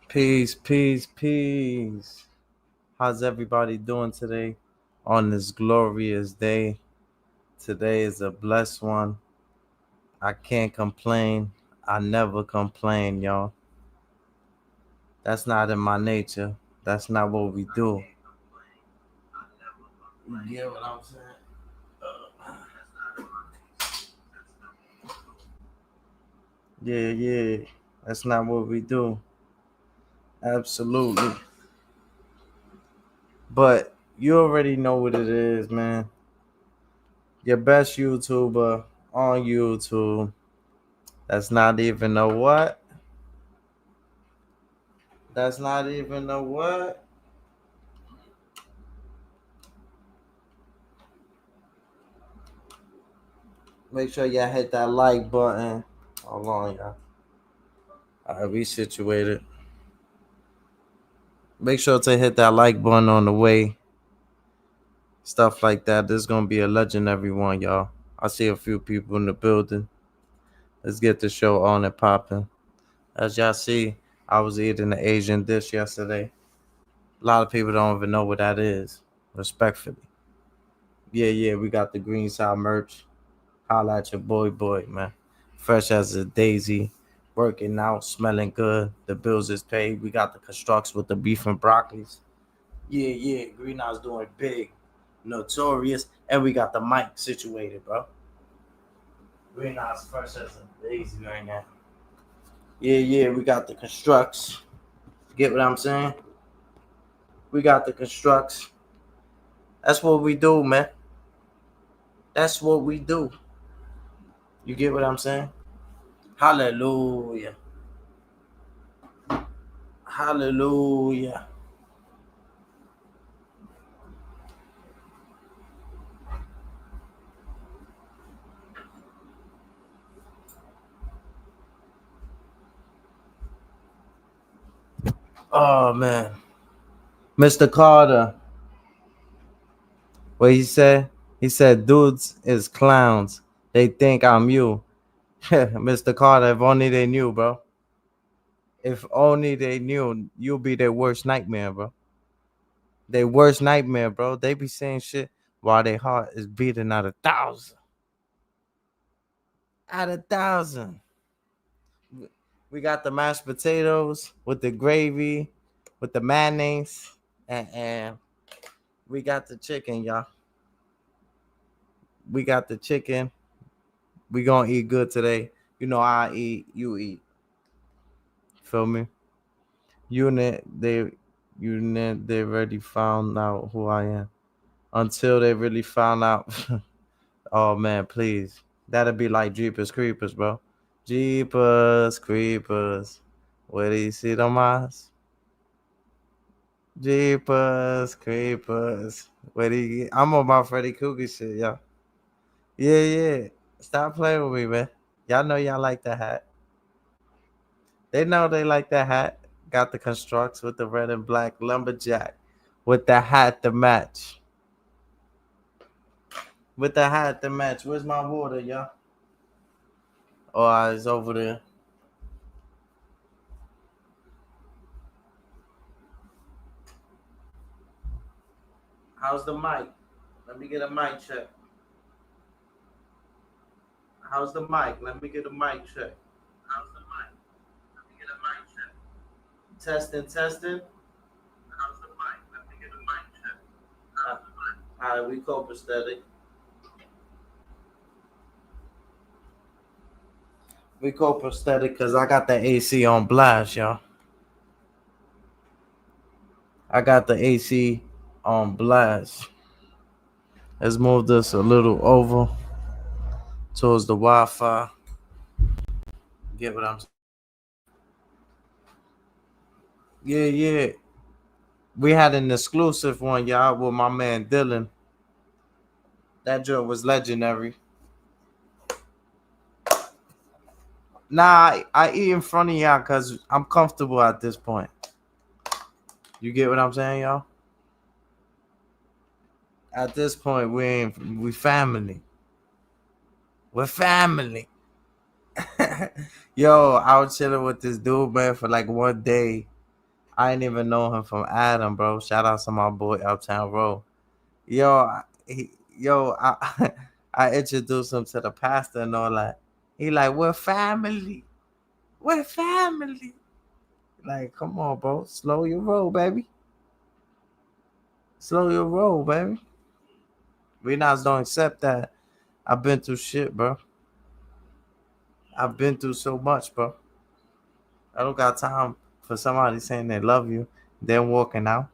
Peace, peace, peace. How's everybody doing today on this glorious day? Today is a blessed one. I can't complain. I never complain, y'all. That's not in my nature. That's not what we do. You get what I'm saying? Yeah, yeah. That's not what we do. Absolutely. But you already know what it is, man. Your best YouTuber on YouTube. That's not even a what? That's not even a what? Make sure y'all hit that like button. Hold on, y'all. All right, we situated. Make sure to hit that like button on the way. Stuff like that. This is gonna be a legendary one, y'all. I see a few people in the building. Let's get the show on and popping. As y'all see, I was eating the Asian dish yesterday. A lot of people don't even know what that is. Respectfully. Yeah, yeah, we got the Green Side merch. Holla at your boy, man. Fresh as a daisy, working out, smelling good. The bills is paid. We got the constructs with the beef and broccolis. Yeah, yeah. Greenhouse doing big, notorious, and we got the mic situated, bro. Greenhouse fresh as a daisy right now. Yeah, yeah. We got the constructs. Get what I'm saying? We got the constructs. That's what we do, man. That's what we do. You get what I'm saying? Hallelujah. Hallelujah. Oh man. Mr. Carter, what he said? He said dudes is clowns. They think I'm you. Mr. Carter, if only they knew, bro. If only they knew, you'll be their worst nightmare, bro. Their worst nightmare, bro. They be saying shit while their heart is beating at 1,000. At 1,000. We got the mashed potatoes with the gravy, with the mayonnaise, and we got the chicken, y'all. We got the chicken. We gonna eat good today. You know I eat, you eat. Feel me? Unit, they already found out who I am. Until they really found out. Oh man, please. That'll be like Jeepers Creepers, bro. Jeepers Creepers. Where do you see them eyes? Jeepers Creepers. Where do you I'm on my Freddy Krueger shit, y'all. Yeah, yeah. Stop playing with me, man. Y'all know y'all like the hat. They know they like that hat. Got the constructs with the red and black lumberjack with the hat to match. With the hat to match. Where's my water, y'all? Oh, it's over there. How's the mic? Let me get a mic check. How's the mic? Let me get a mic check. How's the mic? Let me get a mic check. Testing, testing. How's the mic? Let me get a mic check. How's the mic? All right, we copacetic. We copacetic because I got the AC on blast, y'all. I got the AC on blast. Let's move this a little over towards the Wi-Fi. Get what I'm saying? Yeah, yeah. We had an exclusive one, y'all, with my man Dylan. That joint was legendary. Nah, I eat in front of y'all because I'm comfortable at this point. You get what I'm saying, y'all? At this point, we family. We're family. Yo, I was chilling with this dude, man, for like one day. I ain't even know him from Adam, bro. Shout out to my boy Uptown Road. Yo, I introduced him to the pastor and all that. He like, we're family. We're family. Like, come on, bro. Slow your roll, baby. Slow your roll, baby. We not don't accept that. I've been through shit, bro. I've been through so much, bro. I don't got time for somebody saying they love you, then walking out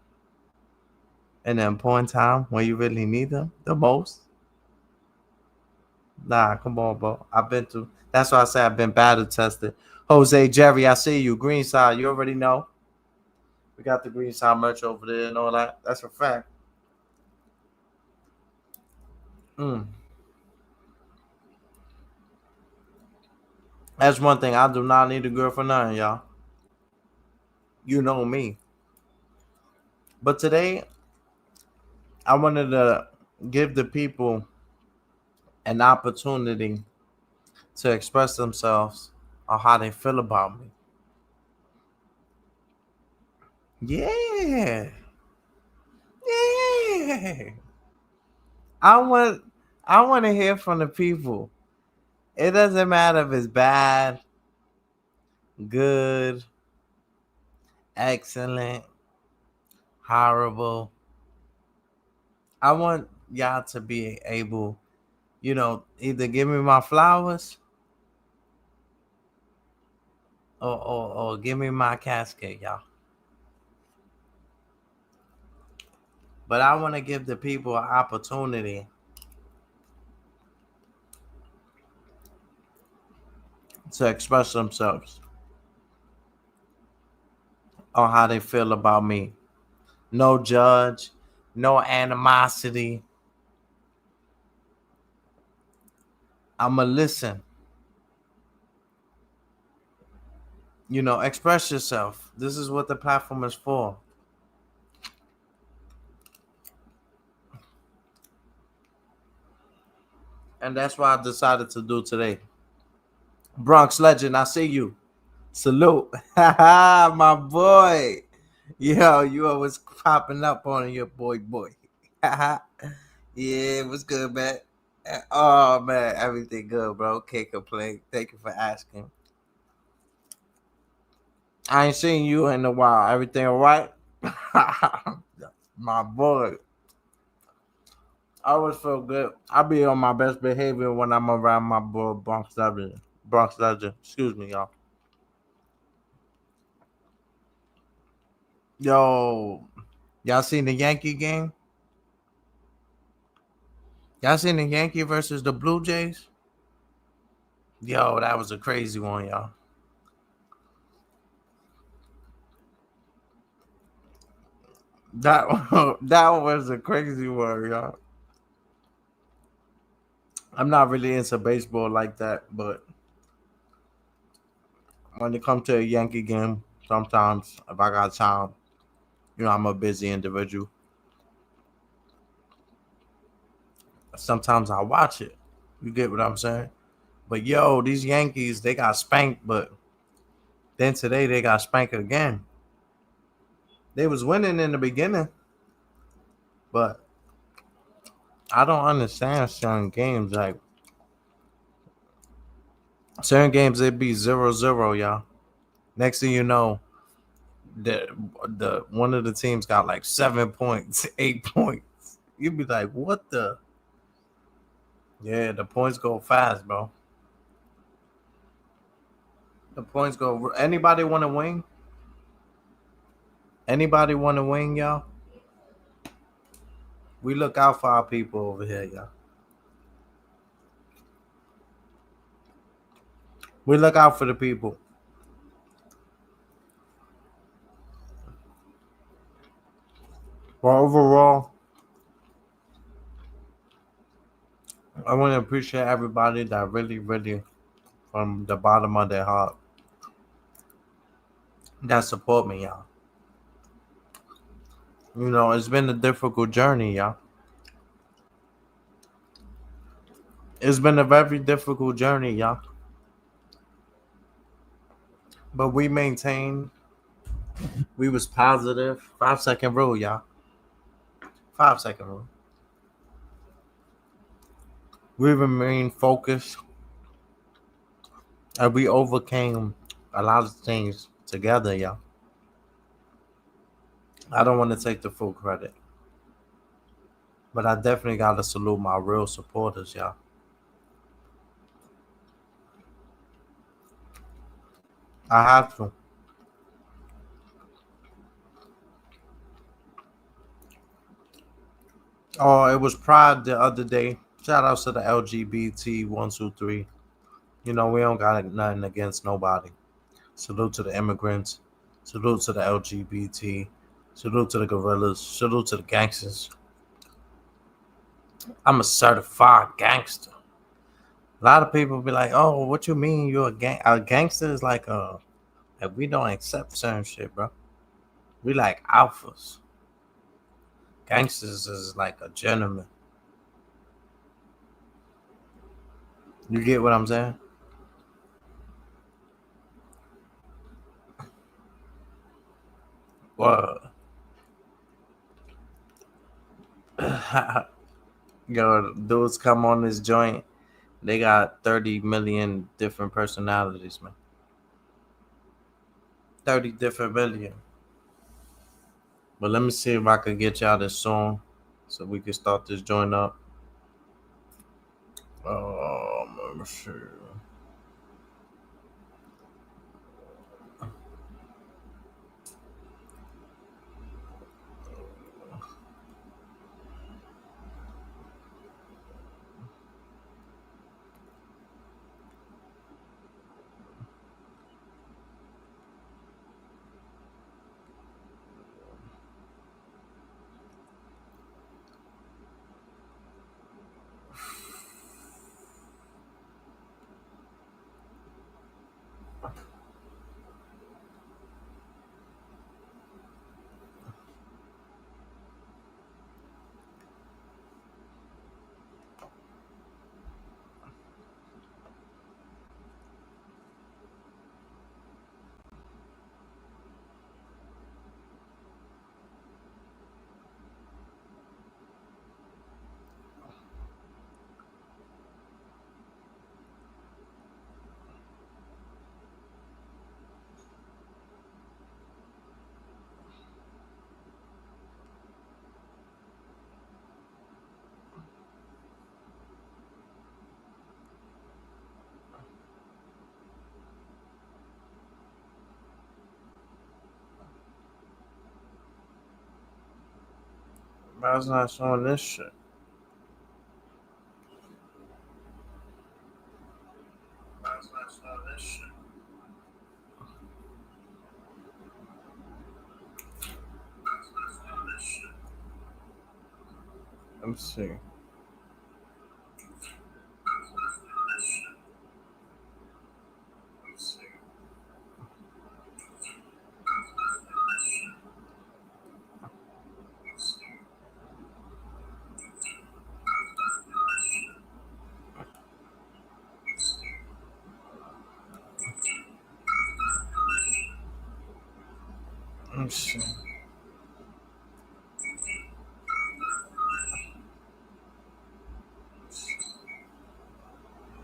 in the important time when you really need them the most. Nah, come on, bro. I've been through. That's why I say I've been battle tested. Jose Jerry, I see you. Greenside, you already know. We got the Greenside merch over there and all that. That's a fact. Mm. That's one thing. I do not need a girl for nothing, y'all. You know me. But today, I wanted to give the people an opportunity to express themselves on how they feel about me. Yeah. Yeah. I want I want to hear from the people. It doesn't matter if it's bad, good, excellent, horrible. I want y'all to be able, either give me my flowers or give me my casket, y'all. But I want to give the people an opportunity to express themselves on how they feel about me. No judge, no animosity. I'ma listen. Express yourself. This is what the platform is for. And that's what I decided to do today. Bronx Legend, I see you. Salute. My boy. Yo, you always popping up on your boy. Yeah, what's good, man? Oh, man, everything good, bro. Can't complain. Thank you for asking. I ain't seen you in a while. Everything all right? My boy. I always feel good. I be on my best behavior when I'm around my boy Bronx Legend. Bronx Legend. Excuse me, y'all. Yo, y'all seen the Yankee game? Y'all seen the Yankee versus the Blue Jays? Yo, that was a crazy one, y'all. That that was a crazy one, y'all. I'm not really into baseball like that, but when it comes to a Yankee game, sometimes if I got time, I'm a busy individual. Sometimes I watch it. You get what I'm saying? But yo, these Yankees, they got spanked, but then today they got spanked again. They was winning in the beginning, but I don't understand certain games. Like certain games, they be 0-0, y'all. Next thing you know, the the one of the teams got like 7 points, 8 points. You'd be like, what the? Yeah, the points go fast, bro. The points go. Anybody want to win? Anybody want to win, y'all? We look out for our people over here, y'all. We look out for the people. Well, overall, I want to appreciate everybody that really, really, from the bottom of their heart, that support me, y'all. It's been a difficult journey, y'all. It's been a very difficult journey, y'all. But we maintain We was positive. 5-second rule, y'all. 5-second rule. We remain focused and we overcame a lot of things together, y'all. I don't want to take the full credit, but I definitely got to salute my real supporters, y'all. I have to. Oh, it was Pride the other day. Shout outs to the LGBT 123. You know, we don't got nothing against nobody. Salute to the immigrants. Salute to the LGBT. Salute to the gorillas. Salute to the gangsters. I'm a certified gangster. A lot of people be like, "Oh, what you mean you're a gang? A gangster is like we don't accept certain shit, bro. We like alphas. Gangsters is like a gentleman. You get what I'm saying? Well, yo, dudes come on this joint. They got 30 million different personalities, man. 30 different million. But let me see if I can get y'all this song so we can start this joint up. Let me see. Why is not showing this shit? Why is not showing this shit? Why is not showing this shit? Let me see. Why is not showing this shit? Let me see. Why is not showing this shit? Let me see. Why is not showing this shit? Let me see. Why is not showing this shit? Let me see.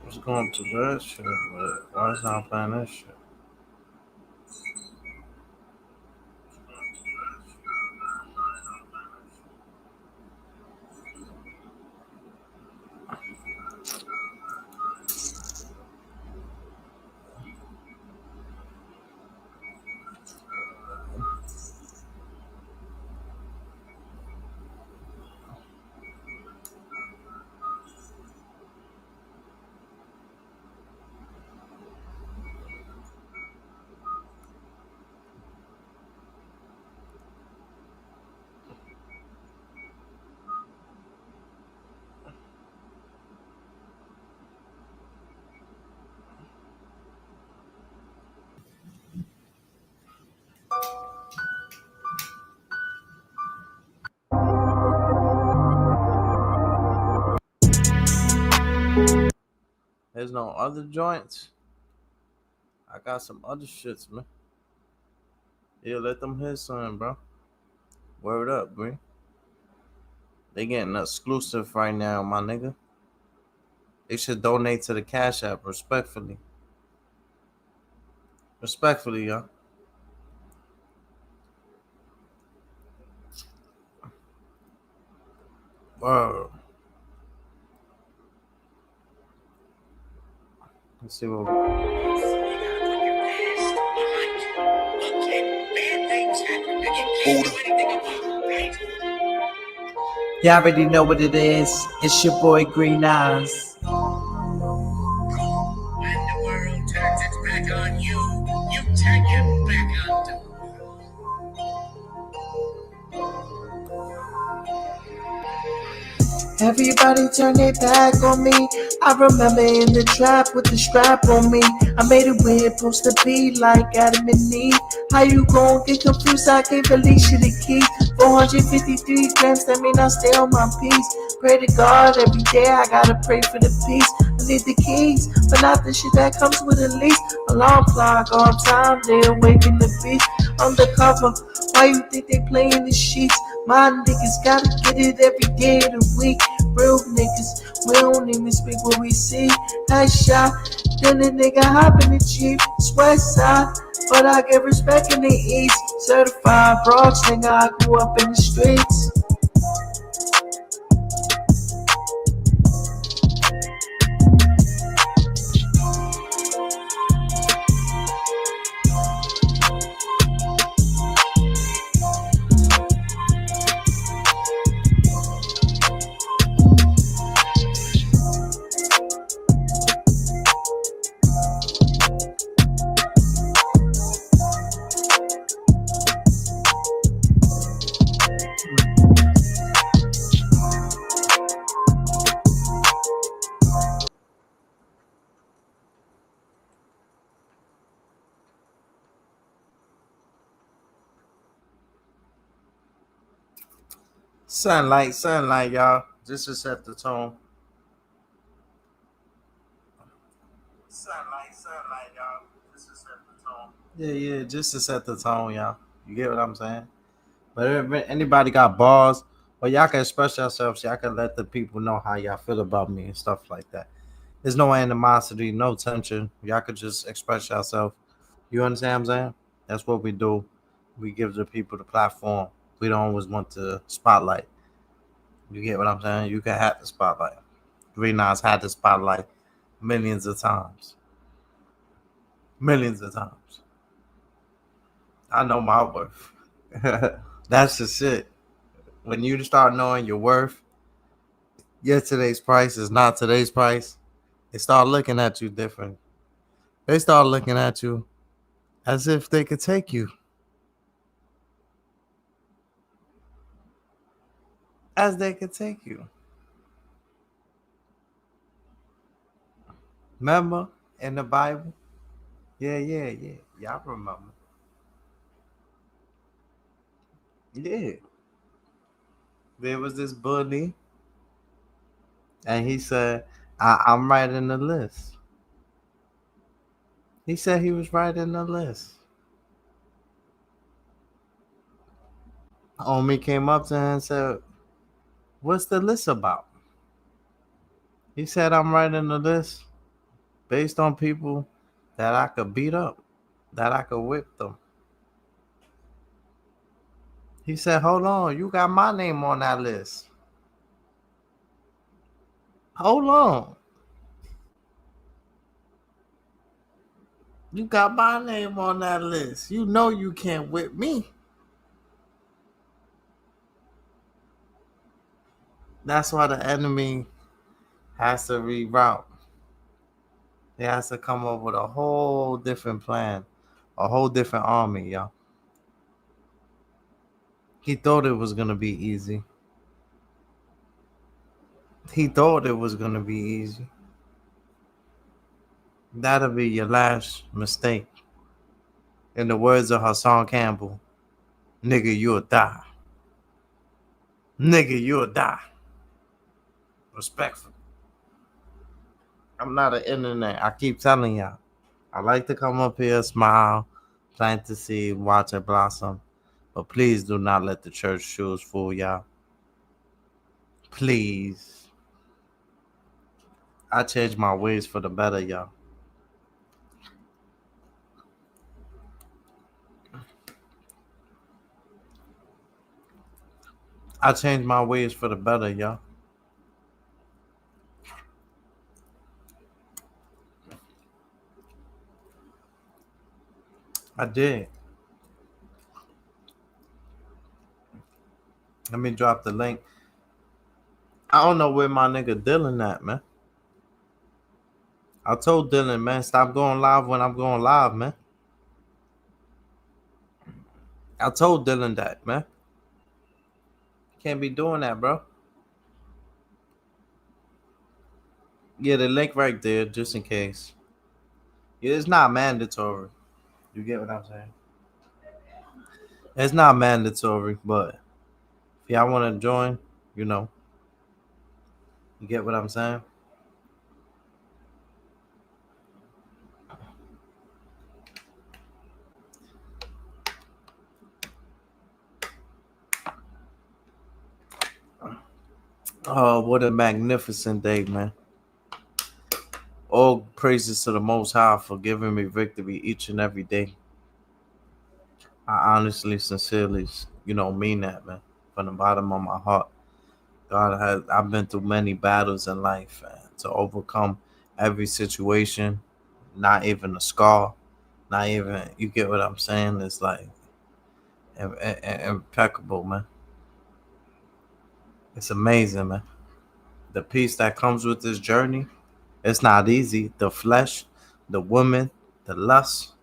I was going to that shit, but why is not playing this shit? There's no other joints. I got some other shits, man. Yeah, let them hit son, bro. Word up, bro. They getting exclusive right now, my nigga. They should donate to the Cash App respectfully. Respectfully, y'all. Word. Let's see what. You already know what it is. It's your boy Green Eyes. When the world turns its back on you, you turn your back on the Everybody turn their back on me. I remember in the trap with the strap on me. I made it where it's supposed to be, like Adam and Eve. How you gon' get confused? I gave Alicia the key. 453 grams, that mean I stay on my peace. Pray to God every day, I gotta pray for the peace. I need the keys, but not the shit that comes with a lease. Alarm clock on time, they awaken the beast. Undercover, why you think they playing the sheets? My niggas gotta get it every day of the week. Real niggas, we don't even speak what we see. Headshot, then the nigga hop in the Jeep. West side, but I get respect in the East. Certified Bronx nigga, I grew up in the streets. Sunlight, y'all. Just to set the tone. Sunlight, y'all. Just to set the tone. Yeah, just to set the tone, y'all. You get what I'm saying? But if anybody got bars, well, y'all can express yourselves. Y'all can let the people know how y'all feel about me and stuff like that. There's no animosity, no tension. Y'all could just express yourself. You understand what I'm saying? That's what we do. We give the people the platform. We don't always want the spotlight. You get what I'm saying? You can have the spotlight. Green Eyes had the spotlight millions of times. Millions of times. I know my worth. That's the shit. When you start knowing your worth, yesterday's price is not today's price. They start looking at you different. They start looking at you as if they could take you. As they could take you. Remember in the Bible? Yeah. Y'all remember. Yeah. There was this bully, and he said, I'm writing the list. He said he was writing the list. Homie came up to him and said, what's the list about? He said, I'm writing the list based on people that I could beat up, that I could whip them. He said, hold on, you got my name on that list. Hold on. You got my name on that list. You know you can't whip me. That's why the enemy has to reroute. He has to come up with a whole different plan, a whole different army, y'all. He thought it was gonna be easy. He thought it was gonna be easy. That'll be your last mistake. In the words of Hassan Campbell, nigga, you'll die. Nigga, you'll die. Respectful. I'm not an internet. I keep telling y'all. I like to come up here, smile, Plant the seed, watch it blossom. But please do not let the church shoes fool y'all. Please. I changed my ways for the better, y'all. I changed my ways for the better, y'all. I did. Let me drop the link. I don't know where my nigga Dylan at, man. I told Dylan, man, stop going live when I'm going live, man. I told Dylan that, man. Can't be doing that, bro. Yeah, the link right there, just in case. Yeah, it's not mandatory. You get what I'm saying? It's not mandatory, but if y'all want to join, you know, you get what I'm saying? Oh, what a magnificent day, man. All praises to the Most High for giving me victory each and every day. I honestly, sincerely, mean that, man. From the bottom of my heart. I've been through many battles in life, man, to overcome every situation, not even a scar, not even, you get what I'm saying? It's like impeccable, man. It's amazing, man. The peace that comes with this journey, it's not easy. The flesh, the woman, the lust.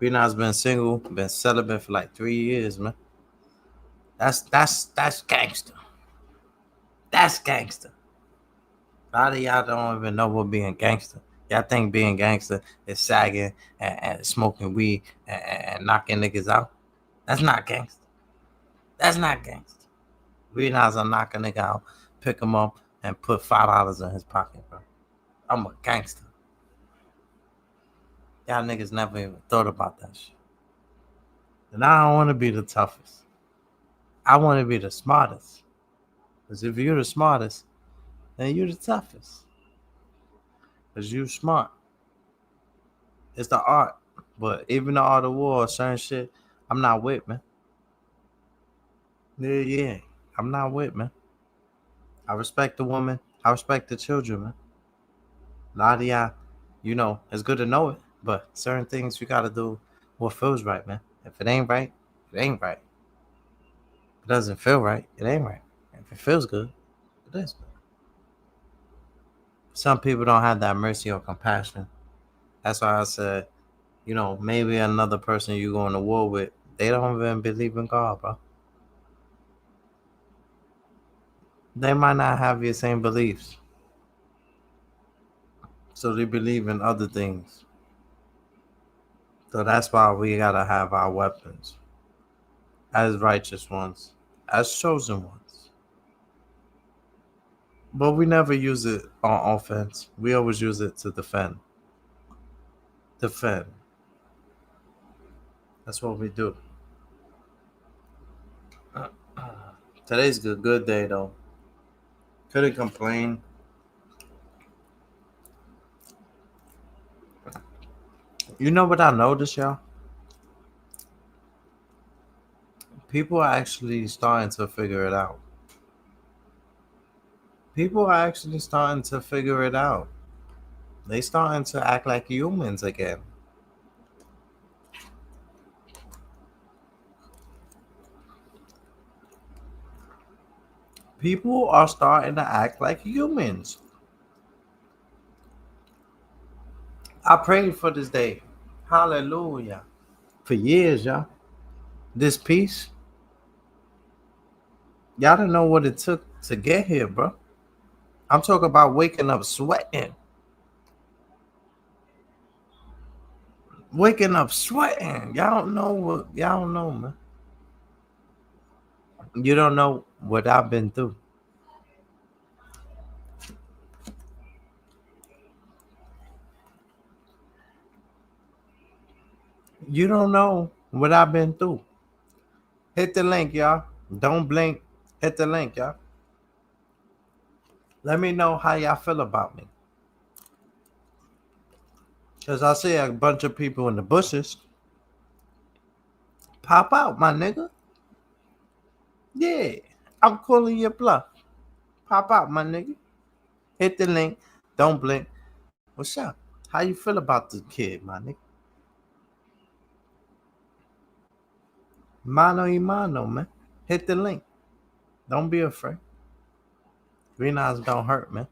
Beena's been single, been celibate for like 3 years, man. That's gangster. That's gangster. A lot of y'all don't even know what being gangster. Y'all think being gangster is sagging and smoking weed and knocking niggas out. That's not gangster. That's not gangster. Beena's a knock a nigga out, pick him up, and put $5 in his pocket, bro. I'm a gangster. Y'all niggas never even thought about that shit. And I don't want to be the toughest. I want to be the smartest. Because if you're the smartest, then you're the toughest. Because you're smart. It's the art. But even the art of war, certain shit, I'm not with, man. Yeah. I'm not with, man. I respect the woman. I respect the children, man. A lot of y'all, it's good to know it. But certain things you got to do what feels right, man. If it ain't right, it ain't right. If it doesn't feel right, it ain't right. If it feels good, it is good. Some people don't have that mercy or compassion. That's why I said, maybe another person you going to war with, they don't even believe in God, bro. They might not have your same beliefs. So they believe in other things. So that's why we got to have our weapons as righteous ones, as chosen ones. But we never use it on offense. We always use it to defend. Defend. That's what we do. Today's a good day, though. Couldn't complain. You know what I noticed, y'all? People are actually starting to figure it out. People are actually starting to figure it out. They starting to act like humans again. People are starting to act like humans. I prayed for this day. Hallelujah. For years, y'all. This peace. Y'all don't know what it took to get here, bro. I'm talking about waking up sweating. Waking up sweating. Y'all don't know, man. You don't know what I've been through. You don't know what I've been through. Hit the link, y'all. Don't blink. Hit the link, y'all. Let me know how y'all feel about me. Because I see a bunch of people in the bushes. Pop out, my nigga. Yeah. I'm calling your bluff. Pop out, my nigga. Hit the link. Don't blink. What's up? How you feel about the kid, my nigga? Mano y mano, man. Hit the link. Don't be afraid. Green eyes don't hurt, man.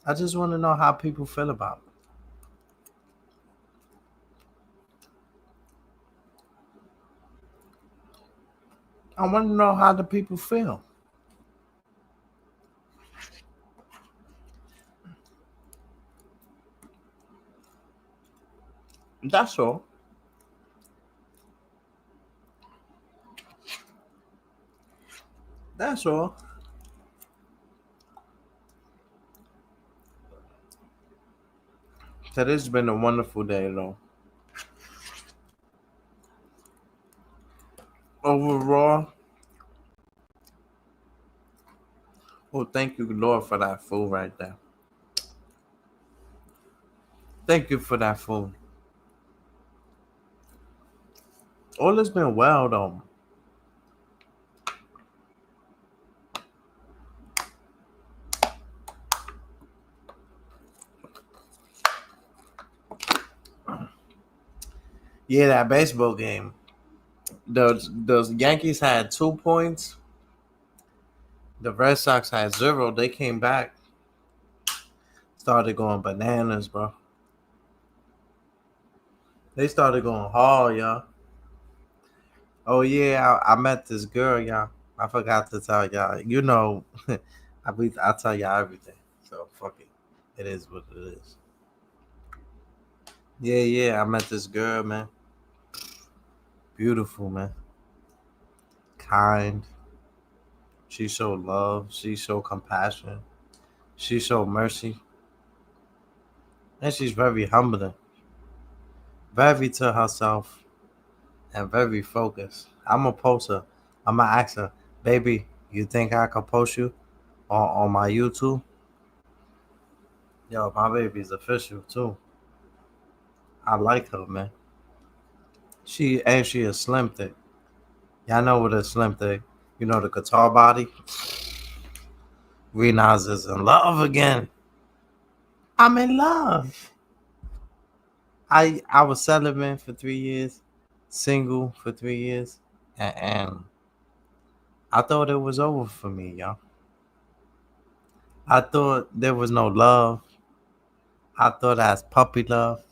I just want to know how people feel about it. I want to know how the people feel. That's all. That's all. Today's been a wonderful day, though. Overall, oh, thank you, Lord, for that food right there. Thank you for that food. All has been well, though. Yeah, that baseball game. Those Yankees had 2 points. The Red Sox had 0. They came back, started going bananas, bro. They started going hard, y'all. Oh yeah, I met this girl, y'all. I forgot to tell y'all. You know, I tell y'all everything. So fuck it. It is what it is. Yeah. I met this girl, man. Beautiful, man. Kind. She showed love. She showed compassion. She showed mercy. And she's very humbling. Very to herself and very focused. I'm a poster. I'm gonna ask her, baby, you think I could post you on my YouTube? Yo, my baby's official too. I like her, man. She a slim thick. Y'all know what a slim thick. You know the guitar body. Renaz is in love again. I'm in love. I was celibate for 3 years, single for 3 years, and I thought it was over for me, y'all. I thought there was no love. I thought that's puppy love,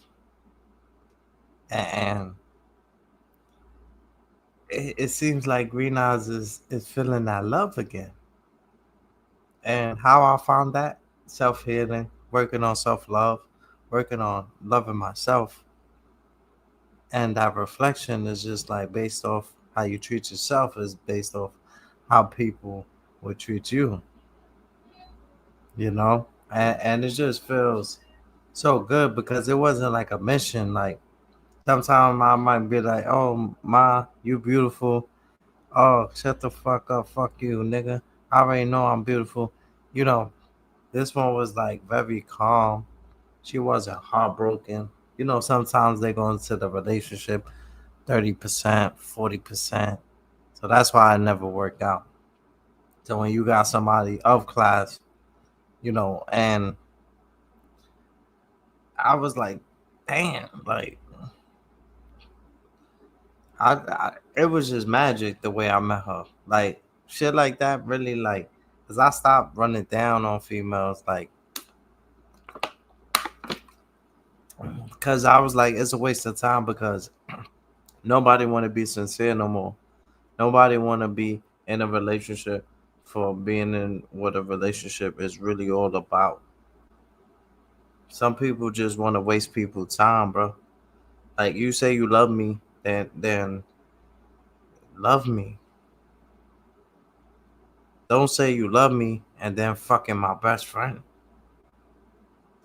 and it seems like Green Eyes is feeling that love again. And how I found that self healing, working on self love, working on loving myself, and that reflection is just like based off how you treat yourself is based off how people would treat you, you know, and it just feels so good because it wasn't like a mission. Like sometimes I might be like, "Oh, ma, you beautiful." Oh, shut the fuck up, fuck you, nigga. I already know I'm beautiful. You know, this one was like very calm. She wasn't heartbroken. You know, sometimes they go into the relationship 30%, 40%. So that's why I never worked out. So when you got somebody of class, you know, and I was like, damn, like it was just magic the way I met her. Like shit like that really like cause I stopped running down on females like because I was like it's a waste of time because nobody want to be sincere no more. Nobody want to be in a relationship for being in what a relationship is really all about. Some people just want to waste people's time, bro. Like you say you love me, then love me. Don't say you love me and then fucking my best friend.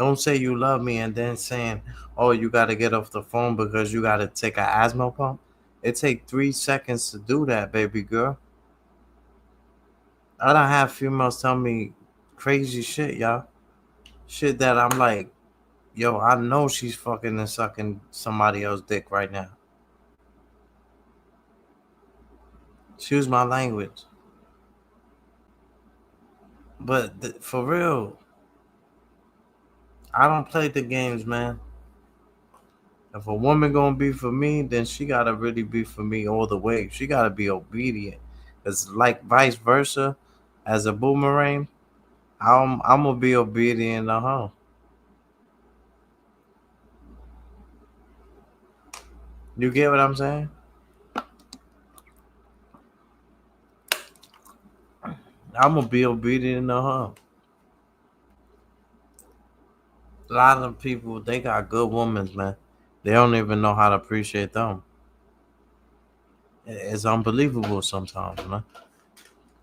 Don't say you love me and then saying, oh, you got to get off the phone because you got to take an asthma pump. It take 3 seconds to do that, baby girl. I don't have females tell me crazy shit, y'all. Shit that I'm like, yo, I know she's fucking and sucking somebody else's dick right now. Excuse my language. But for real, I don't play the games, man. If a woman gonna be for me, then she gotta really be for me all the way. She gotta be obedient. It's like vice versa. As a boomerang, I'm gonna be obedient to her. You get what I'm saying? I'm gonna be obedient to her. A lot of people, they got good women, man. They don't even know how to appreciate them. It's unbelievable sometimes, man.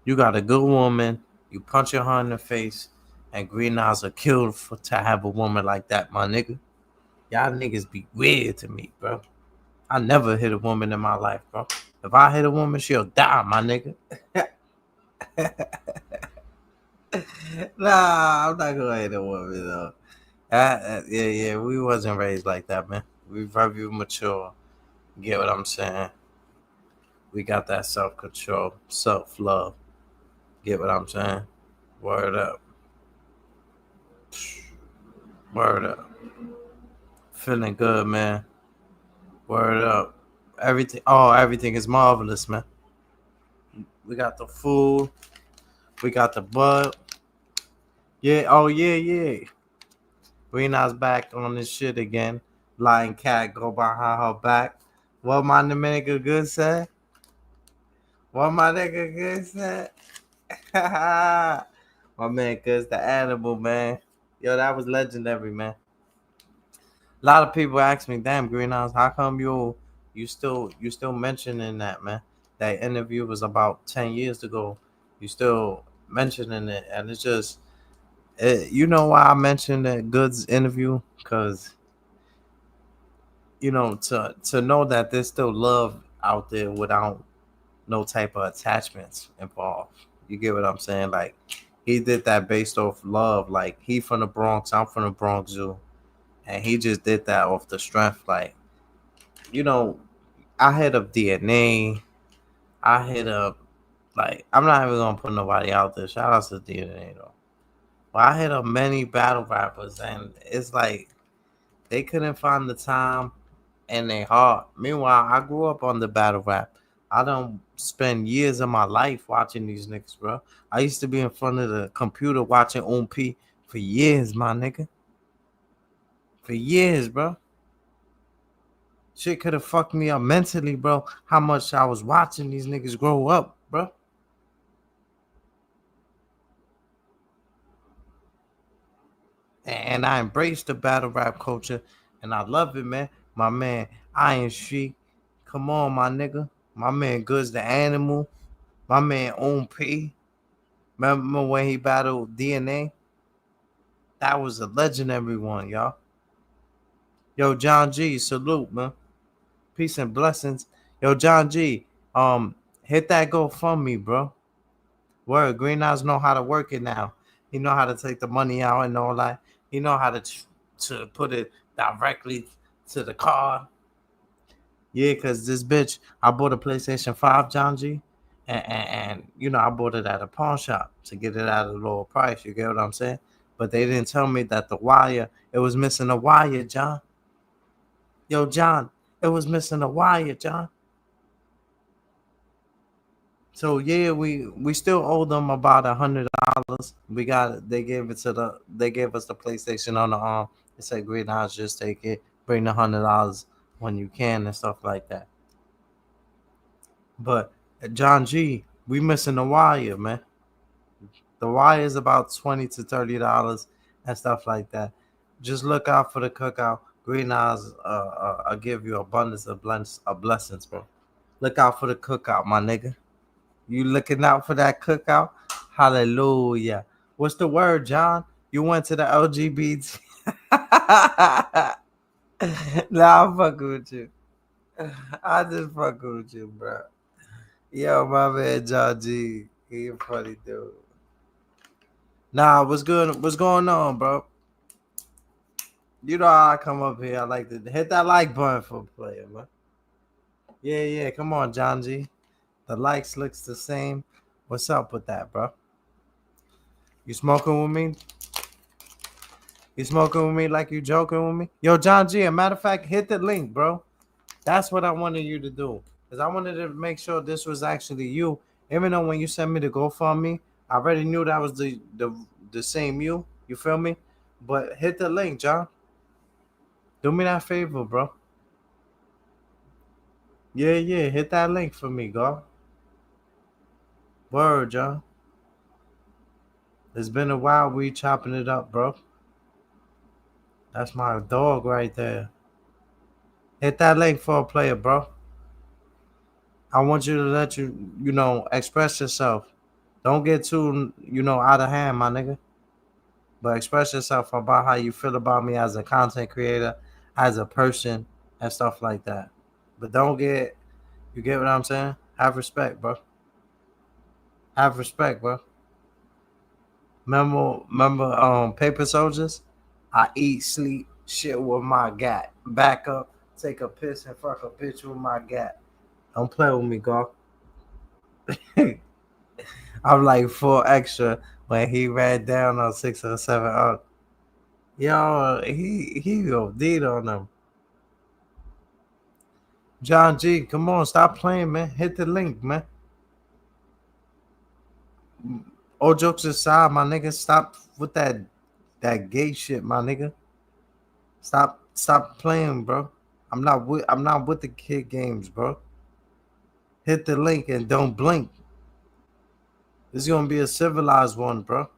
You got a good woman, you punch her in the face, and green eyes are killed to have a woman like that, my nigga. Y'all niggas be weird to me, bro. I never hit a woman in my life, bro. If I hit a woman, she'll die, my nigga. Nah, I'm not gonna hit a woman though. Yeah, we wasn't raised like that, man. We very mature. Get what I'm saying? We got that self-control, self-love. Get what I'm saying? Word up. Word up. Feeling good, man. Word up. Everything is marvelous, man. We got the food. We got the bud. Yeah. Rena's back on this shit again. Lying cat go behind her back. What my nigga good said? What my nigga good said? My man Good's the animal, man. Yo, that was legendary, man. A lot of people ask me, damn, Greenhouse, how come you still mentioning that, man? That interview was about 10 years ago. You still mentioning it, and it's just you know why I mentioned that Good's interview? Because to know that there's still love out there without no type of attachments involved. You get what I'm saying? Like, he did that based off love. Like, he from the Bronx, I'm from the Bronx Zoo, and he just did that off the strength. Like, I hit up DNA. I hit up, like, I'm not even gonna put nobody out there. Shout out to DNA though. But I hit up many battle rappers, and it's like they couldn't find the time and their heart. Meanwhile, I grew up on the battle rap. I don't spend years of my life watching these niggas, bro. I used to be in front of the computer watching P for years, my nigga. For years, bro. Shit could have fucked me up mentally, bro. How much I was watching these niggas grow up, bro. And I embrace the battle rap culture, and I love it, man. My man Iron Sheik, come on, my nigga. My man Good's the animal. My man P. Remember when he battled DNA? That was a legendary one, y'all. Yo, John G, salute, man. Peace and blessings. Yo, John G, hit that GoFundMe, bro. Word, Green Eyes know how to work it now. He know how to take the money out and all that. He know how to put it directly to the card. Yeah, because this bitch, I bought a PlayStation 5, John G. And I bought it at a pawn shop to get it at a lower price. You get what I'm saying? But they didn't tell me that the wire, it was missing a wire, John. Yo, John, it was missing a wire, John. So yeah, we still owe them about $100. We got it. They gave us the PlayStation on the arm. They said, "Great, now just take it. Bring the $100 when you can and stuff like that." But John G, we missing the wire, man. The wire is about $20 to $30 and stuff like that. Just look out for the cookout. Green Eyes, I'll give you abundance of blessings, bro. Look out for the cookout, my nigga. You looking out for that cookout? Hallelujah. What's the word, John? You went to the LGBT. Nah, I'm fucking with you. I just fucking with you, bro. Yo, my man John G. He a funny dude. Nah, what's good? What's going on, bro? You know how I come up here. I like to hit that like button for a player, man. Yeah. Come on, John G. The likes looks the same. What's up with that, bro? You smoking with me? You smoking with me like you joking with me? Yo, John G, a matter of fact, hit the link, bro. That's what I wanted you to do. Because I wanted to make sure this was actually you. Even though when you sent me the GoFundMe, I already knew that was the same you. You feel me? But hit the link, John. Do me that favor, bro. Yeah. Hit that link for me, God. Word, John. It's been a while. We chopping it up, bro. That's my dog right there. Hit that link for a player, bro. I want you to let you know, express yourself. Don't get too, out of hand, my nigga. But express yourself about how you feel about me as a content creator, as a person, and stuff like that. But you get what I'm saying? Have respect, bro. Have respect, bro. Remember, Paper Soldiers? I eat, sleep, shit with my gat. Back up, take a piss, and fuck a bitch with my gat. Don't play with me, girl. I'm like 4 extra when he ran down on 607 up. Yo, he OD'd on them. John G, come on, stop playing, man. Hit the link, man. All jokes aside, my nigga, stop with that gay shit, my nigga. Stop playing, bro. I'm not with the kid games, bro. Hit the link and don't blink. This is gonna be a civilized one, bro.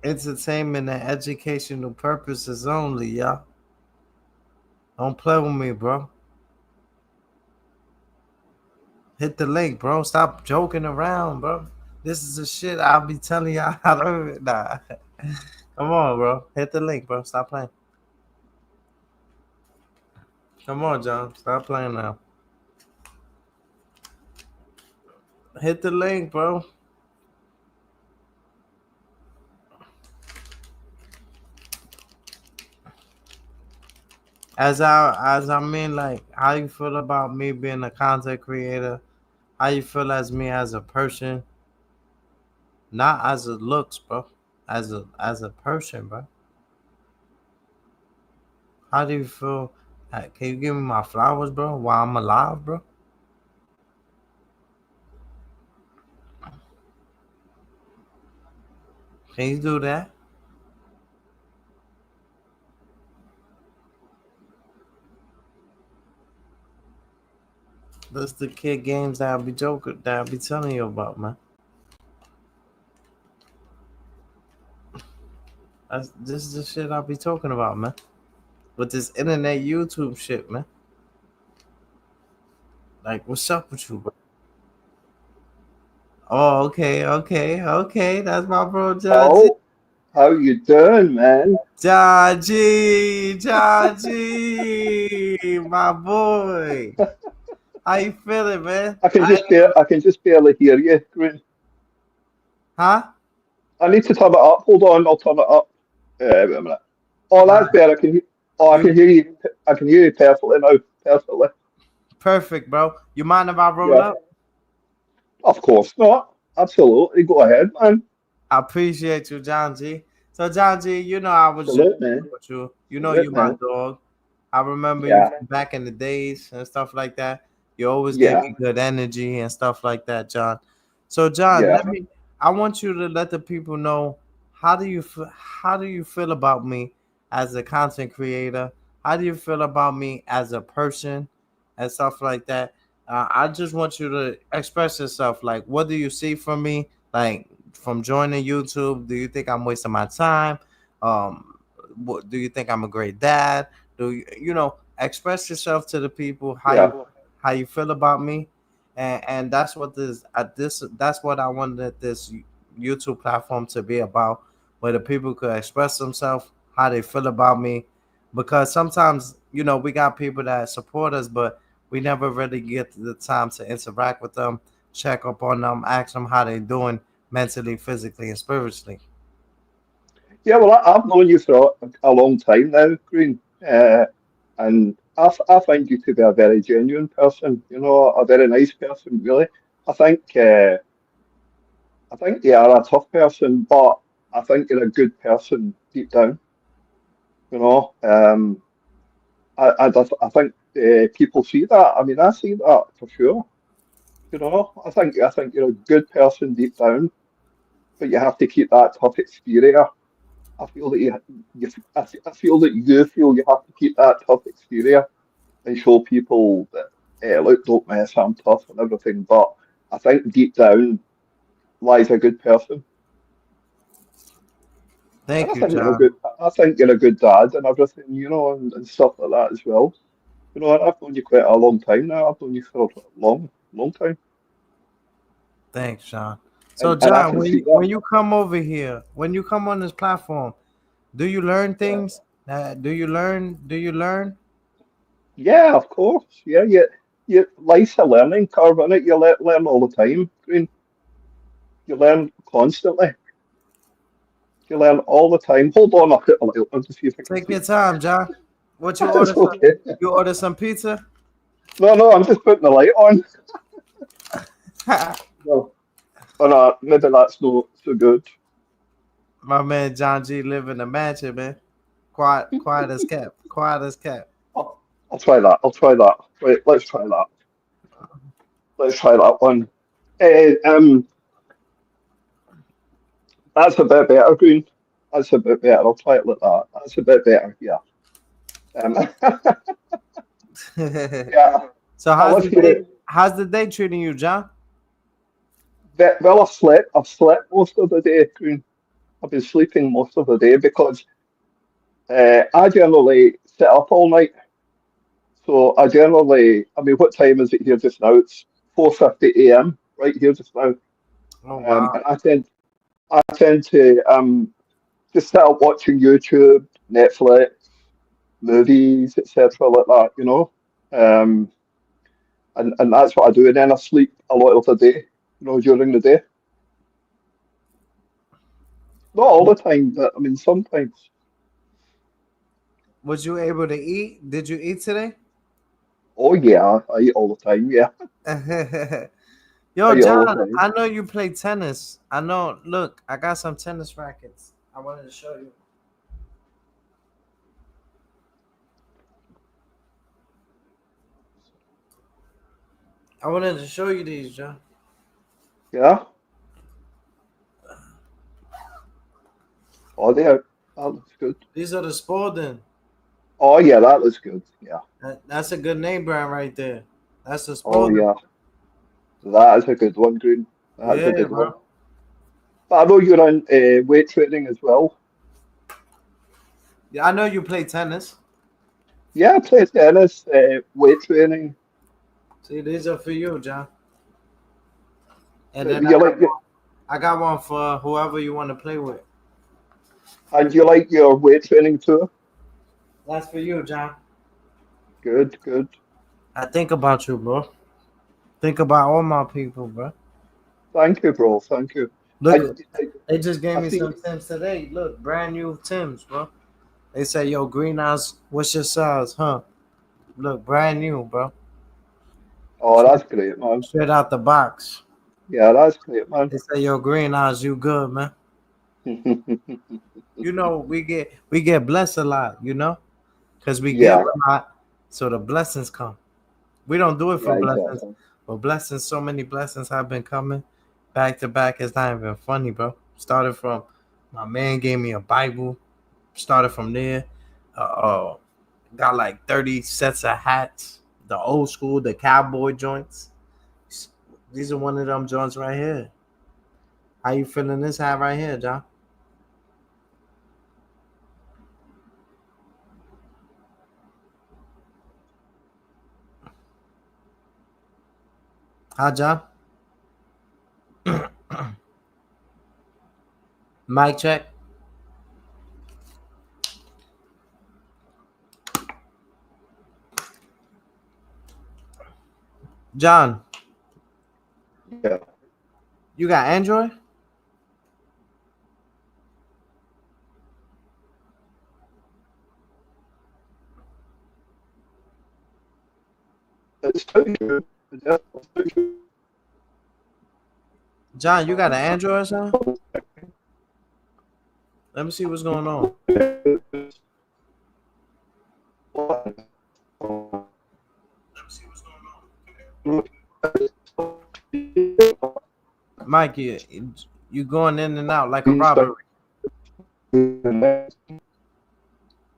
Entertainment and educational purposes only, y'all. Don't play with me, bro. Hit the link, bro. Stop joking around, bro. This is the shit I'll be telling y'all how to. Nah. Come on, bro. Hit the link, bro. Stop playing. Come on, John. Stop playing now. Hit the link, bro. As I mean, like, how you feel about me being a content creator? How you feel as me as a person? Not as a looks, bro. As a person, bro. How do you feel? Can you give me my flowers, bro? While I'm alive, bro. Can you do that? That's the kid games that I'll be telling you about, man. This is the shit I'll be talking about, man. With this internet YouTube shit, man. Like, what's up with you, bro? Oh, okay. That's my bro, John G. Oh, how you doing, man? John G, my boy. How you feeling, man? I can just barely hear you, Green. Huh? I need to turn it up. Hold on, I'll turn it up. Wait a minute. Oh, Nah, that's better. I you can hear you. I can hear you perfectly now. Perfectly. perfect, bro. You mind if I roll Yeah, up? of course not. Absolutely. Go ahead, man. I appreciate you, John G. So, John G, I was just Salute, man. with you. You Salute, my man. dog. I remember you Yeah, from back in the days and stuff like that. You always gave yeah, me good energy and stuff like that, John. So, John, yeah. I want you to let the people know how do you feel about me as a content creator? How do you feel about me as a person and stuff like that? I just want you to express yourself. Like, what do you see from me? Like, from joining YouTube, do you think I'm wasting my time? What do you think I'm a great dad? Do express yourself to the people Yeah. how you feel about me, and that's what that's what I wanted this YouTube platform to be about. where the people could express themselves, how they feel about me. Because sometimes, we got people that support us, but we never really get the time to interact with them, check up on them, ask them how they doing mentally, physically, and spiritually. Yeah, well, I've known you for a long time now, Green, and I find you to be a very genuine person. A very nice person, really. I think uh, I think you are a tough person, but I think you're a good person deep down. You know, I think people see that. I mean, I see that for sure. I think you're a good person deep down, but you have to keep that tough exterior. I feel that I feel that you feel you have to keep that tough exterior and show people that, look, don't mess, I'm tough and everything. But I think deep down lies a good person. And Thank I you, think you're a John. good, I think you're a good dad and everything, and stuff like that as well. And I've known you quite a long time now. I've known you for a long, long time. Thanks, John. So, And I John, can when see you that. when you come over here, when you come on this platform, do you learn Yeah, things? Do you learn? Do you learn? yeah, of course. Yeah, life's a learning curve, is it? You learn all the time, Green. You learn constantly. You learn all the time. Hold on, I'll put a little on to see if I can Take see. your time, John. What you It's order? Some? okay. You order some pizza? No, no, I'm just putting the light on. No, oh no, maybe that's not so good. My man John G live in the mansion, man. Quiet, quiet as kept. Quiet as kept. I'll try that. I'll try that. Wait, let's try that. Let's try that one. That's a bit better, Green. That's a bit better. I'll try it like that. That's a bit better. Yeah. Um, yeah. So I how's live the here. day? How's the day treating you, John? Well, I've slept. I've slept most of the day, Green. I've been sleeping most of the day because I generally sit up all night. So I mean, what time is it here just now? It's 4:50 a.m. right here just now. Oh wow. And I tend to just sit up watching YouTube, Netflix, movies, etc. like that, Um, and that's what I do. And then I sleep a lot of the day, during the day. Not all the time, but I mean sometimes. Was you able to eat? Did you eat today? Oh yeah, I eat all the time. Yeah, I Yo, eat all John, the time. I know you play tennis. I know. Look, I got some tennis rackets. I wanted to show you. I wanted to show you these, John. Yeah. Oh, there. That looks good. These are the Spalding. Oh yeah, that looks good. Yeah. That's a good name brand right there. That's the Oh Spalding. yeah, that is a good one, Green. That's a Yeah, good one. bro. But I know you're on weight training as well. Yeah, I know you play tennis. Yeah, I play tennis, weight training. See, these are for you, John. And then You like I got one for whoever you want to play with. and you like your weight training too? That's for you, John. Good, good. I think about you, bro. Think about all my people, bro. Thank you, bro. Thank you. Look, I, I, they just gave I me see. some Tims today. Look, brand new Tims, bro. They say, yo, greenhouse, what's your size, huh? Look, brand new, bro. Oh, that's great, man. Straight out the box. Yeah, that's great, man. They say, yo, greenhouse, you good, man. We get blessed a lot, because we give Yeah, a lot, so the blessings come. We don't do it for yeah, blessings, exactly. but blessings, so many blessings have been coming back to back. It's not even funny, bro. Started from my man gave me a Bible. Started from there. Uh, got like 30 sets of hats, the old school, the cowboy joints. These are one of them joints right here. How you feeling this hat right here, John? Hi, John. Mic check. John, Yeah. you got Android? It's too true. It's too true. John, you got an Android, son? Let me see what's going on. Mike, you going in and out like a robbery.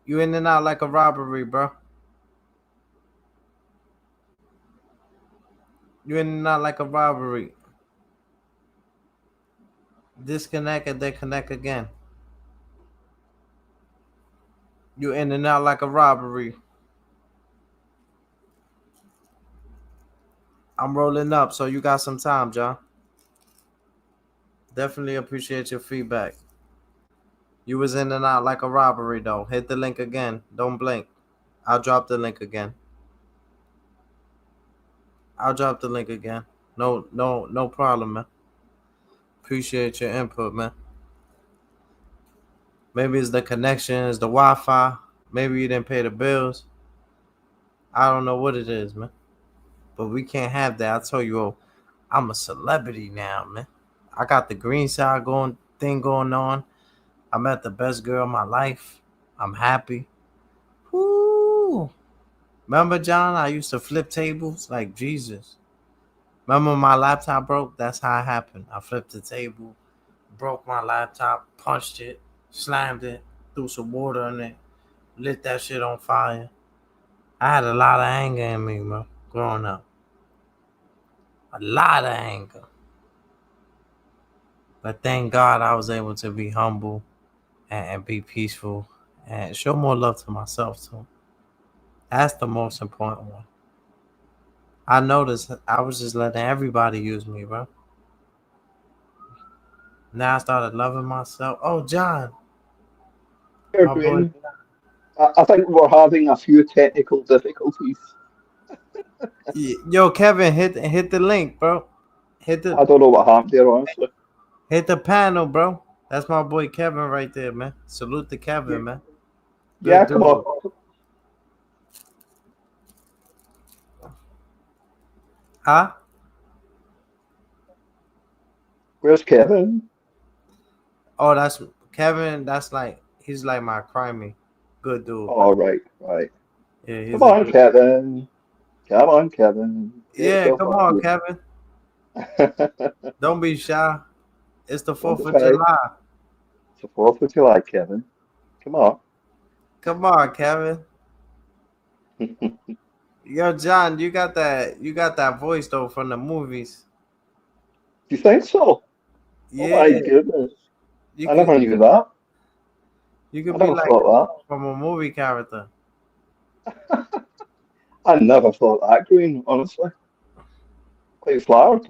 You in and out like a robbery, bro. You in and out like a robbery. Disconnect and then connect again. You in and out like a robbery. I'm rolling up, so you got some time, John. Definitely appreciate your feedback. You was in and out like a robbery, though. Hit the link again. Don't blink. I'll drop the link again. I'll drop the link again. No problem, man. Appreciate your input, man. Maybe it's the connection, it's the Wi-Fi. Maybe you didn't pay the bills. I don't know what it is, man. But we can't have that. I told you, oh, I'm a celebrity now, man. I got the green side thing going on. I met the best girl of my life. I'm happy. Woo! Remember, John? I used to flip tables like Jesus. Remember my laptop broke? That's how it happened. I flipped the table, broke my laptop, punched it, slammed it, threw some water in it, lit that shit on fire. I had a lot of anger in me, bro, growing up. A lot of anger. But thank God I was able to be humble and be peaceful and show more love to myself, too. That's the most important one. I noticed I was just letting everybody use me, bro. Now I started loving myself. Oh, John, my boy. Green. I think we're having a few technical difficulties. Yo, Kevin, hit the link, bro. Hit I the don't know what happened there, honestly. hit the panel, bro. That's my boy Kevin right there, man. Salute to Kevin, man. Yeah, Good come dude. on. Huh? Where's Kevin? Oh, that's Kevin. That's like he's like my crimey, good dude. All right, right. Yeah, he's Come a on, good. Kevin. Come on, Kevin. Get Yeah, yourself come up on, here. Kevin. Don't be shy. It's the Don't 4th be of shy. July. It's the 4th of July, Kevin. Come on. Come on, Kevin. Yo, John, you got that voice though from the movies. Do you think so? Oh Yeah, my goodness. you I could never knew that. you I could be never like thought from a movie character. that. I never thought that, Green, honestly. Quite flattered.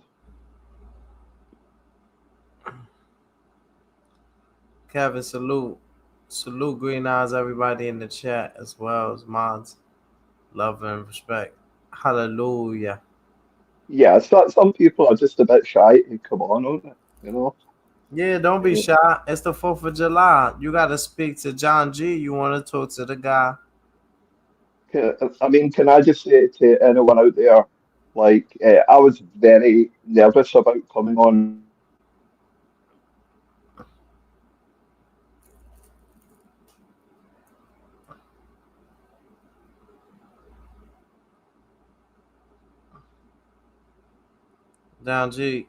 Kevin, salute, Green Eyes, everybody in the chat as well as mods. Love and respect. Hallelujah. Yeah, so, some people are just a bit shy to come on, aren't they? You know? Yeah, don't be Yeah. shy. It's the 4th of July. You gotta speak to John G. You wanna talk to the guy. I mean, can I just say to anyone out there, like, I was very nervous about coming on. John G.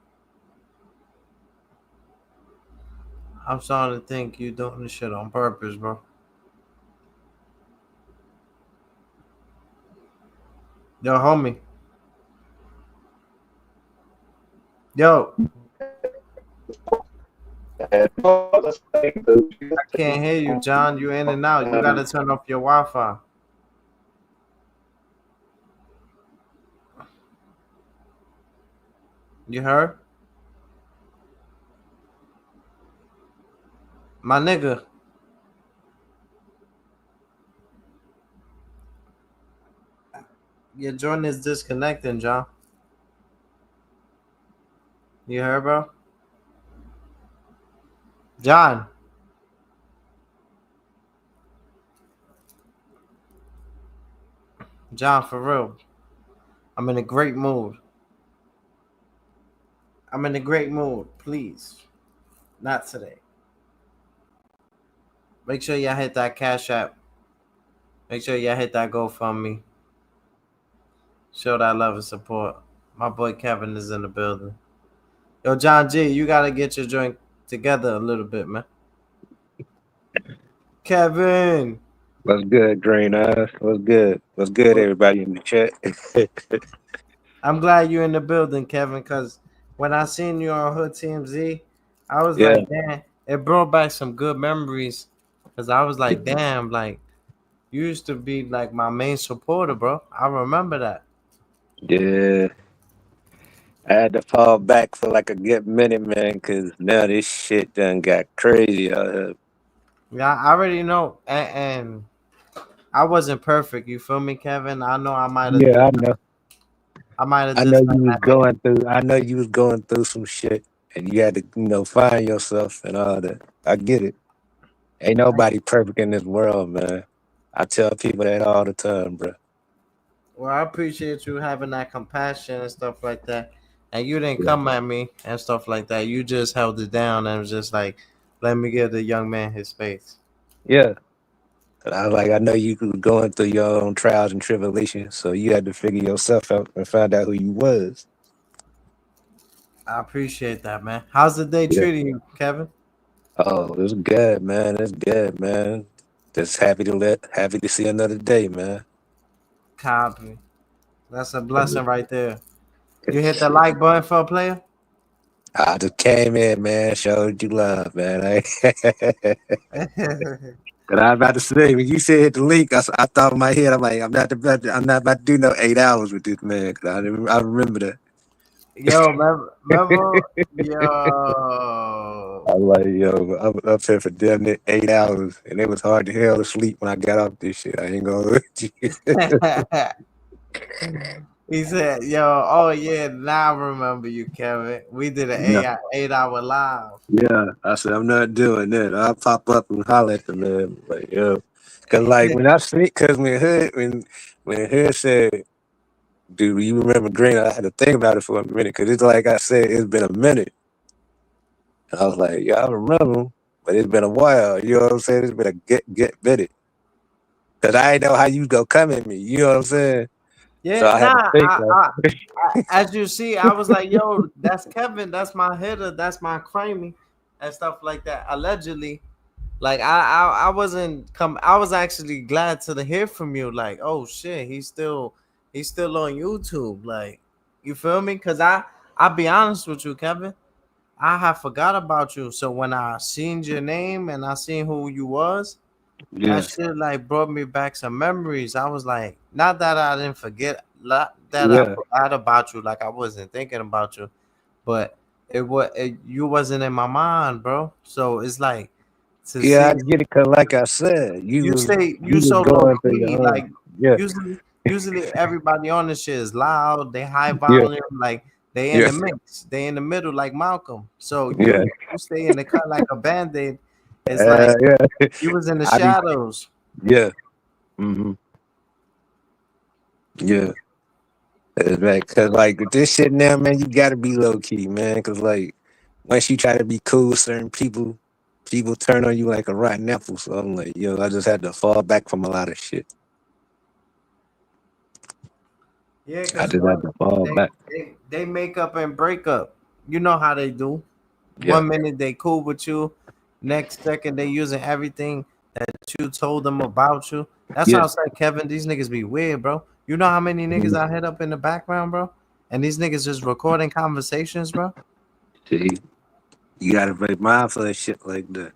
I'm starting to think you doing this shit on purpose, bro. Yo, homie. Yo, I can't hear you, John. You in and out. You gotta turn off your Wi-Fi. You heard? My nigga. Your joint is disconnecting, John. You heard, bro? John. John, for real. I'm in a great mood. I'm in a great mood. Please. Not today. Make sure y'all hit that Cash App. Make sure y'all hit that GoFundMe. Show that love and support. My boy Kevin is in the building. Yo, John G, you gotta get your joint together a little bit, man. Kevin. What's good, Green Eyes? What's good? What's good, everybody in the chat? I'm glad you're in the building, Kevin, because when I seen you on Hood TMZ, I was Yeah. like, damn, it brought back some good memories. Because I was like, damn, like, you used to be like my main supporter, bro. I remember that. Yeah. I had to fall back for like a good minute, man, because now this shit done got crazy out here. Yeah, I already know. And I wasn't perfect. You feel me, Kevin? I know I might have Yeah, I know. I might have I just know you was going through. I know you was going through some shit, and you had to, find yourself and all that. I get it. Ain't nobody perfect in this world, man. I tell people that all the time, bro. Well, I appreciate you having that compassion and stuff like that. And you didn't Yeah. come at me and stuff like that. You just held it down and was just like, let me give the young man his space. Yeah. And I was like, I know you was going through your own trials and tribulations, so you had to figure yourself out and find out who you was. I appreciate that, man. How's the day Yeah. treating you, Kevin? Oh, it's good, man. It's good, man. Just happy to see another day, man. Copy. That's a blessing right there. You hit the like button for a player? I just came in, man. Showed you love, man. But I was about to say, when you said hit the link, I thought in my head, I'm like, I'm not about to do no 8 hours with this man. Cause I remember that. Yo, remember? Yo. I was like, yo, I was up here for damn near 8 hours, and it was hard to hell to sleep when I got off this shit. I ain't gonna let you. He said, yo, oh yeah, now I remember you, Kevin. We did an Yeah. 8 hour live. Yeah, I said I'm not doing that. I'll pop up and holler at the man, like yo, cause like when I see, cause when Hood said, "Dude, you remember Green?" I had to think about it for a minute, cause it's like I said, it's been a minute, and I was like, "Yeah, I remember him, but it's been a while." You know what I'm saying? It's been a get minute, cause I didn't know how you go come at me. You know what I'm saying? Yeah, So I had to think. as you see, I was like, yo, that's Kevin, that's my hitter, that's my crimey, and stuff like that. Allegedly, like I wasn't come. I was actually glad to hear from you. Like, oh shit, he's still on YouTube. Like, you feel me? Cause I'll be honest with you, Kevin. I have forgot about you. So when I seen your name and I seen who you was, Yeah, that shit like brought me back some memories. I was like, not that I didn't forget, not that I yeah, forgot about you, like I wasn't thinking about you, but you wasn't in my mind, bro. So it's like to yeah. I see get it, cause like I said, you say you you was so low going through key, your own. like Yeah, usually everybody on this shit is loud, they high yeah, volume, like they in yeah, the mix, they in the middle like Malcolm. So yeah. you stay in the cut like a band-aid. It's like Yeah. you was in the I be, shadows. yeah. Mm-hmm. Yeah. Cause like with this shit now, man, you gotta be low key, man. Cause like once you try to be cool with certain people, people turn on you like a rotten apple. So I'm like, yo, I just had to fall back from a lot of shit. Yeah, I because just had to fall they, back. they make up and break up. You know how they do. Yeah. 1 minute they cool with you, next second they using everything that you told them about you. That's Yeah. how I said, Kevin, these niggas be weird, bro. You know how many niggas I hit up in the background, bro? And these niggas just recording conversations, bro. See, you gotta be mindful of shit like that.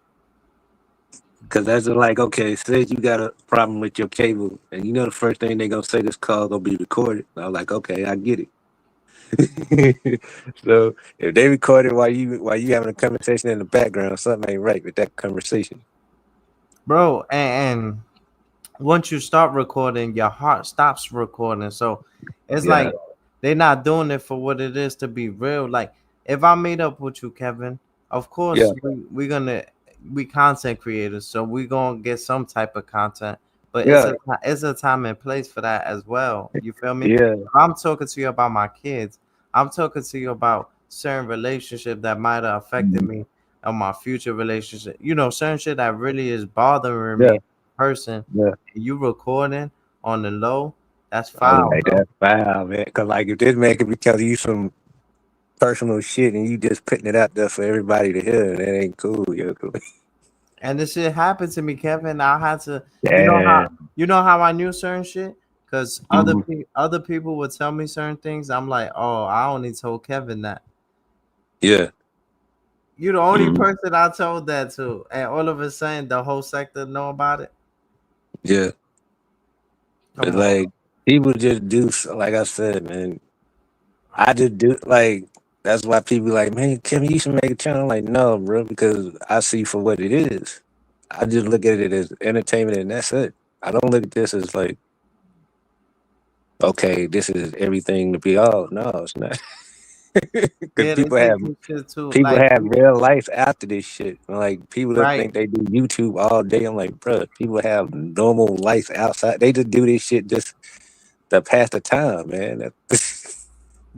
Cause that's just like, okay, say you got a problem with your cable, and you know the first thing they gonna say, this call gonna be recorded. I'm like, okay, I get it. So if they record it while you having a conversation in the background, something ain't right with that conversation. Bro, and once you start recording, your heart stops recording. So it's Yeah. like they're not doing it for what it is to be real. Like if I meet up with you, Kevin, of course Yeah, we content creators, so we gonna get some type of content. But yeah, it's a time and place for that as well. You feel me? yeah, If I'm talking to you about my kids, I'm talking to you about certain relationship that might have affected mhm, me on my future relationship. You know, certain shit that really is bothering me yeah, in person. yeah. You recording on the low, that's I'm foul, like, bro. that's foul, man. Cause like if this man could be telling you some personal shit and you just putting it out there for everybody to hear, that ain't cool, yo. And this shit happened to me, Kevin. I had to, you know how, Yeah. I knew certain shit, cause Mhm. other people would tell me certain things. I'm like, oh, I only told Kevin that. Yeah. You the only Mhm. person I told that to, and all of a sudden the whole sector know about it. Yeah. But Come on. like people just do like I said, man. I just do like that's why people like, man, Kim, you should make a channel. I'm like, no, bro, because I see for what it is. I just look at it as entertainment and that's it. I don't look at this as like, okay, this is everything to be all. No, it's not. Because Yeah, they take this shit too. people Like, have real life after this shit. Like people that right. think they do YouTube all day. I'm like, bro, people have normal life outside. They just do this shit just to pass the time, man.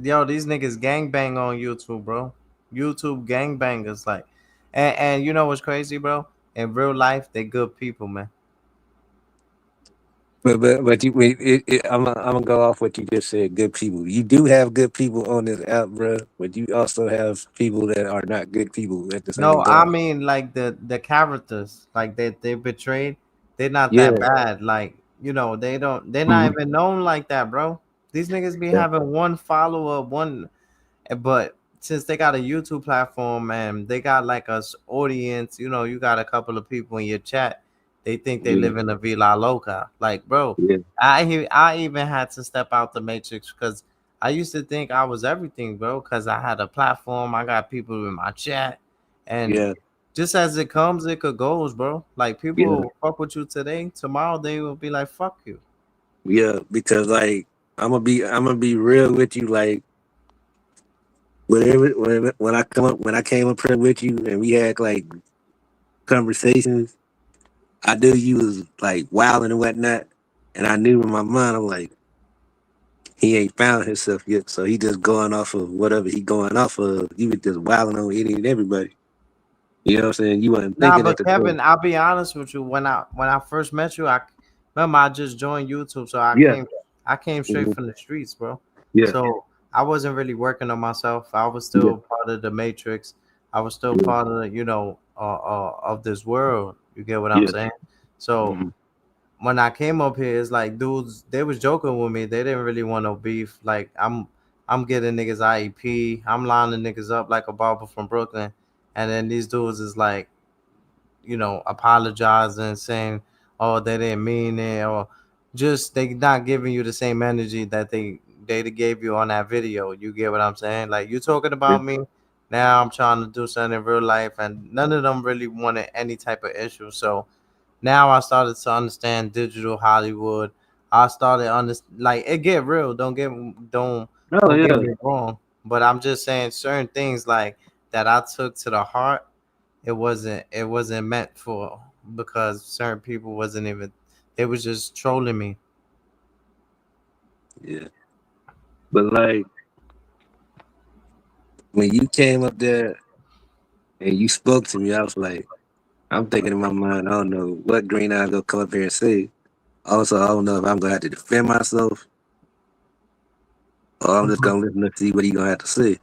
Yo, these niggas gangbang on YouTube, bro. YouTube gangbangers, like, and you know what's crazy, bro? In real life, they good people, man. But you wait, I'm gonna go off what you just said. Good people. You do have good people on this app, bro. But you also have people that are not good people at the same No, I time. mean like the characters, like they betrayed. They're not Yeah. that bad. Like, you know, they're not Mhm. even known like that, bro. These niggas be Yeah. having one follower, one, but since they got a YouTube platform and they got like us audience, you know, you got a couple of people in your chat, they think they Yeah. live in a Villa Loca. Like, bro, Yeah. I even had to step out the matrix because I used to think I was everything, bro, because I had a platform, I got people in my chat, and Yeah. just as it comes, it could goes, bro. Like people Yeah. will fuck with you today, tomorrow they will be like, fuck you. Yeah. Because like I'm gonna be real with you. Like whenever when I came up here with you and we had like conversations, I knew you was like wilding and whatnot, and I knew in my mind I'm like he ain't found himself yet, so he just going off of whatever he going off of. You was just wilding on any and everybody. You know what I'm saying? You wasn't Nah, thinking at but the time. Kevin, I'll be honest with you. When I first met you, I remember I just joined YouTube, so Yeah. I came straight Mhm. from the streets, bro. Yeah. So I wasn't really working on myself. I was Yeah. still part of the matrix. I was still Yeah. part of the, of this world. You get what I'm Yeah. saying? So Mhm. when I came up here, it's like dudes they was joking with me. They didn't really want no beef. Like I'm getting niggas IEP. I'm lining niggas up like a barber from Brooklyn, and then these dudes is like, apologizing, saying, "Oh, they didn't mean it," or just they not giving you the same energy that they gave you on that video. You get what I'm saying? Like you talking Yeah. about me. Now I'm trying to do something in real life, and none of them really wanted any type of issue. So now I started to understand digital Hollywood. I started like it get real. Oh Don't get yeah. me wrong, but I'm just saying certain things like that I took to the heart. It wasn't meant for, because certain people wasn't even, they was just trolling me. Yeah. But like when you came up there and you spoke to me, I was like, I'm thinking in my mind, I don't know what Green Eye gonna come up here and say. Also, I don't know if I'm gonna have to defend myself or I'm just gonna listen to see what he gonna have to say.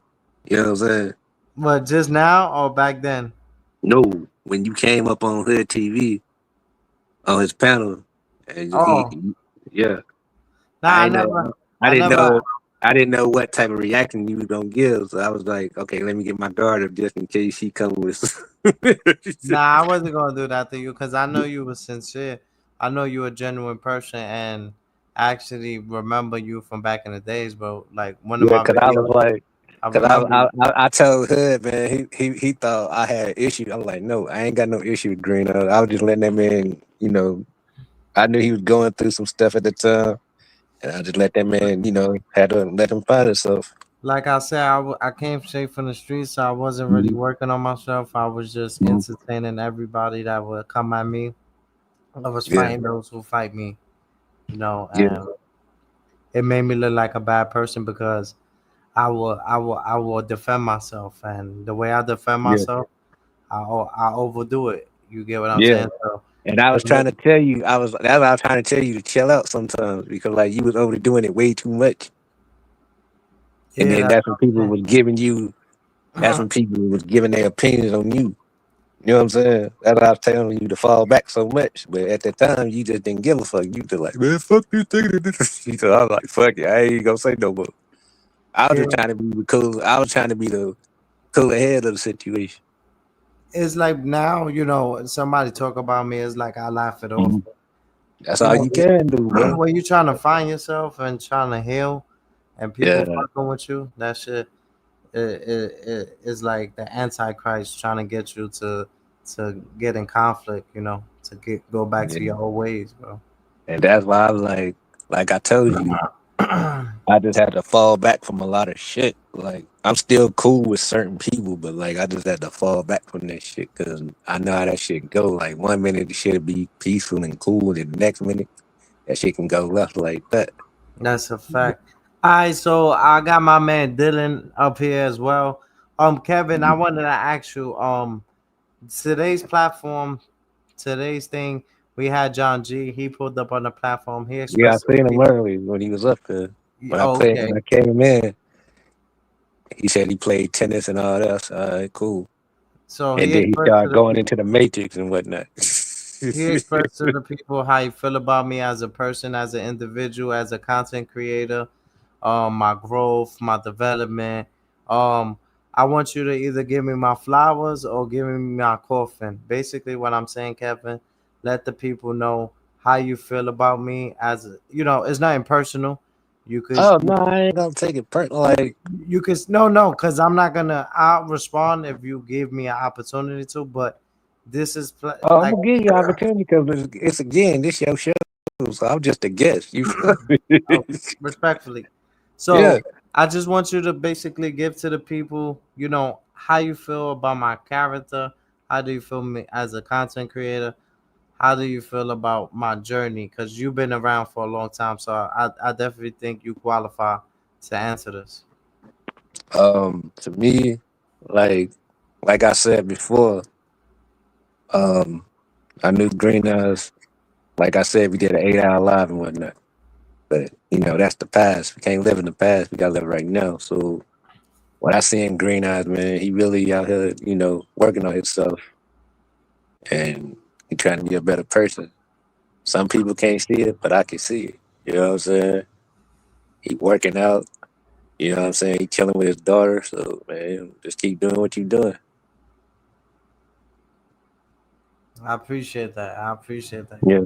You know what I'm saying? But just now or back then? No, when you came up on Hood TV on his panel, and Oh, yeah, nah, I I ain't know, never, I I didn't never. know, I didn't know what type of reaction you was gonna give, so I was like, okay, let me get my guard up just in case she come with. Nah, I wasn't gonna do that to you because I know you were sincere. I know you a genuine person, and I actually remember you from back in the days, bro. Like one of Yeah, my cause I was videos, like, I cause remember you. I told Hood, man, he thought I had an issue. I was like, no, I ain't got no issue with Green. I was just letting that man, I knew he was going through some stuff at the time, and I just let that man, had to let him find himself. Like I said, I came straight from the streets, so I wasn't really Mhm. working on myself. I was just Mhm. entertaining everybody that would come at me. I was Yeah, fighting those who fight me, yeah, and it made me look like a bad person because I will defend myself, and the way I defend yeah, myself, I overdo it. You get what I'm yeah. saying? So, And I it was trying to tell you, that's why I was trying to tell you to chill out sometimes because like you was overdoing it way too much. And yeah, then that's that's when what people I'm was giving you, that's saying. when people was giving their opinions on you. You know what I'm saying? That's why I was telling you to fall back so much. But at that time, you just didn't give a fuck. You just like, man, fuck this thing. So I was like, fuck it. I ain't gonna say no more. I was Yeah, just trying to be the cool. I was trying to be the cooler head of the situation. it's like now, somebody talk about me, it's like I laugh it off. Mhm. That's You all know, you can do, bro. when you're trying to find yourself and trying to heal, and people Yeah, fucking with you, that shit it is like the antichrist trying to get you to get in conflict, to go back to yeah. your old ways, bro. And that's why I was like I told you, I just had to fall back from a lot of shit. Like I'm still cool with certain people, but like I just had to fall back from that shit because I know how that shit go. Like 1 minute the shit'll be peaceful and cool, and the next minute that shit can go left like that. That's a fact. All right, so I got my man Dylan up here as well. Kevin, I wanted to ask you, today's platform, today's thing, we had John G. He pulled up on the platform. He Yeah, I expressed to the seen him people. early when he was up there. Oh, okay. When I came in, he said he played tennis and all that. I said, all right, cool. So And he then he expressed to started the going people. into the matrix and whatnot. He expressed to the people how he feel about me as a person, as an individual, as a content creator, my growth, my development. Um, I want you to either give me my flowers or give me my coffin. Basically, what I'm saying, Kevin, let the people know how you feel about me. It's nothing personal. You could, Oh no, I ain't gonna take it personal. Like, no, because I'm not gonna. I'll respond if you give me an opportunity to. But this is oh, I'm like gonna give you an opportunity because it's again this your show, so I'm just a guest. You feel me? Oh, respectfully. Yeah. So I just want you to basically give to the people, how you feel about my character. How do you feel me as a content creator? How do you feel about my journey? Because you've been around for a long time, so I definitely think you qualify to answer this. To me, like like I said before, um, I knew Green Eyes. Like I said, we did an 8 hour live and whatnot. But that's the past. We can't live in the past. We gotta live right now. So what I see in Green Eyes, man, he really out here, working on himself and he trying to be a better person. Some people can't see it, but I can see it. You know what I'm saying? He working out. You know what I'm saying? He chilling with his daughter. So man, just keep doing what you're doing. I appreciate that. I appreciate that. Yeah.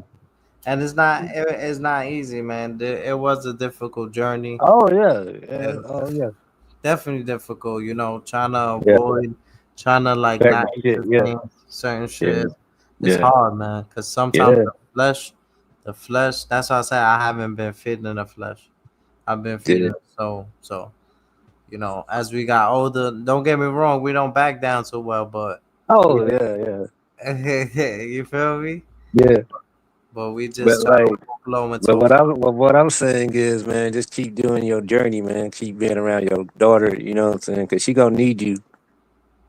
And it's not easy, man. It was a difficult journey. Oh yeah. Yeah. It, Oh yeah. definitely difficult, trying to Yeah. avoid, trying to like Certain not shit. Yeah. entertain certain Yeah. shit. It's Yeah. hard, man, because sometimes Yeah. the flesh. That's why I say I haven't been feeding the flesh. I've been Yeah. feeding the soul. So as we got older, don't get me wrong, we don't back down so well, but we Oh yeah. Yeah. you feel me? Yeah. But we But just try like, to flow into but a what I'm saying is, man, just keep doing your journey, man. Keep being around your daughter. You know what I'm saying? Because she gonna need you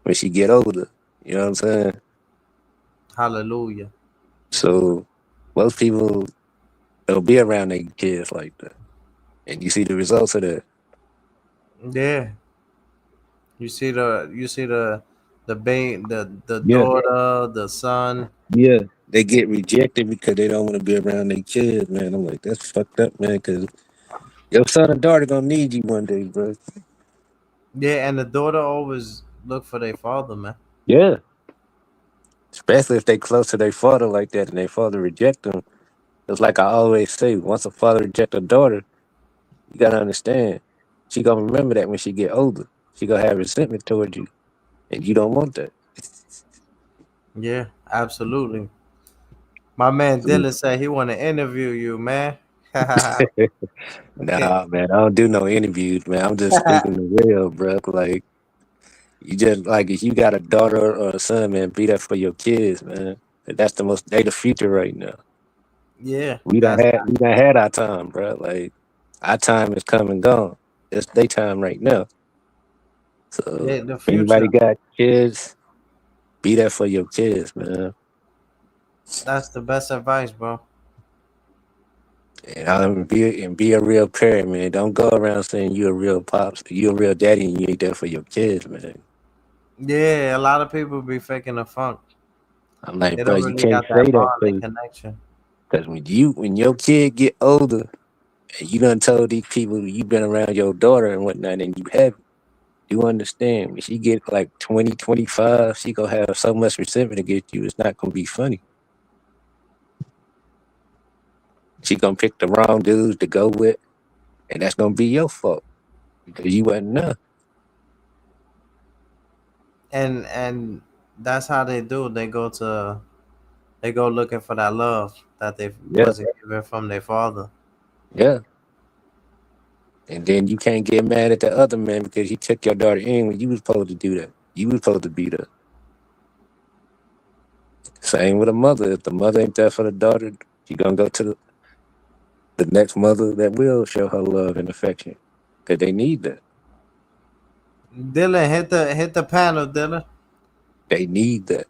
when she get older. You know what I'm saying? hallelujah. So most people don't be around their kids like that, and you see the results of that. Yeah. You see the Yeah, daughter, the son. yeah. They get rejected because they don't want to be around their kids, man. I'm like, that's fucked up, man. Because your son or daughter gonna need you one day, bro. Yeah, and the daughter always look for their father, man. Yeah, especially if they close to their father like that, and their father reject them. It's like I always say, once a father reject a daughter, you gotta understand, she gonna remember that when she get older. She gonna have resentment towards you, and you don't want that. Yeah, absolutely. My man So, Dylan said he want to interview you, man. Okay. Nah, man, I don't do no interviews, man. I'm just speaking the real, bro. Like you just like if you got a daughter or a son, man, be that for your kids, man. That's they the future right now. Yeah, We that's done had our time, bro. Like our time is come and gone. It's their time right now. So the if anybody future. got kids, be there for your kids, man. That's the best advice, bro. And be a real parent, man. Don't go around saying you a real pops, you a real daddy, and you ain't there for your kids, man. Yeah, a lot of people be faking the funk. I'm like, They bro, don't you really can't got say that that bonding connection. because when your kid get older and you done told these people you been around your daughter and whatnot, and you haven't, you understand. When she get like 20, 25, she gonna have so much resentment against you. It's not gonna be funny. She gonna pick the wrong dudes to go with, and that's gonna be your fault because you wasn't enough. And that's how they do. They go looking for that love that they Yeah, wasn't given from their father. yeah. And then you can't get mad at the other man because he took your daughter in when you was supposed to do that. You was supposed to be there. Same with a mother. If the mother ain't there for the daughter, she gonna go to the next mother that will show her love and affection. Cause they need that. Dylan, hit the panel, Dylan. They need that.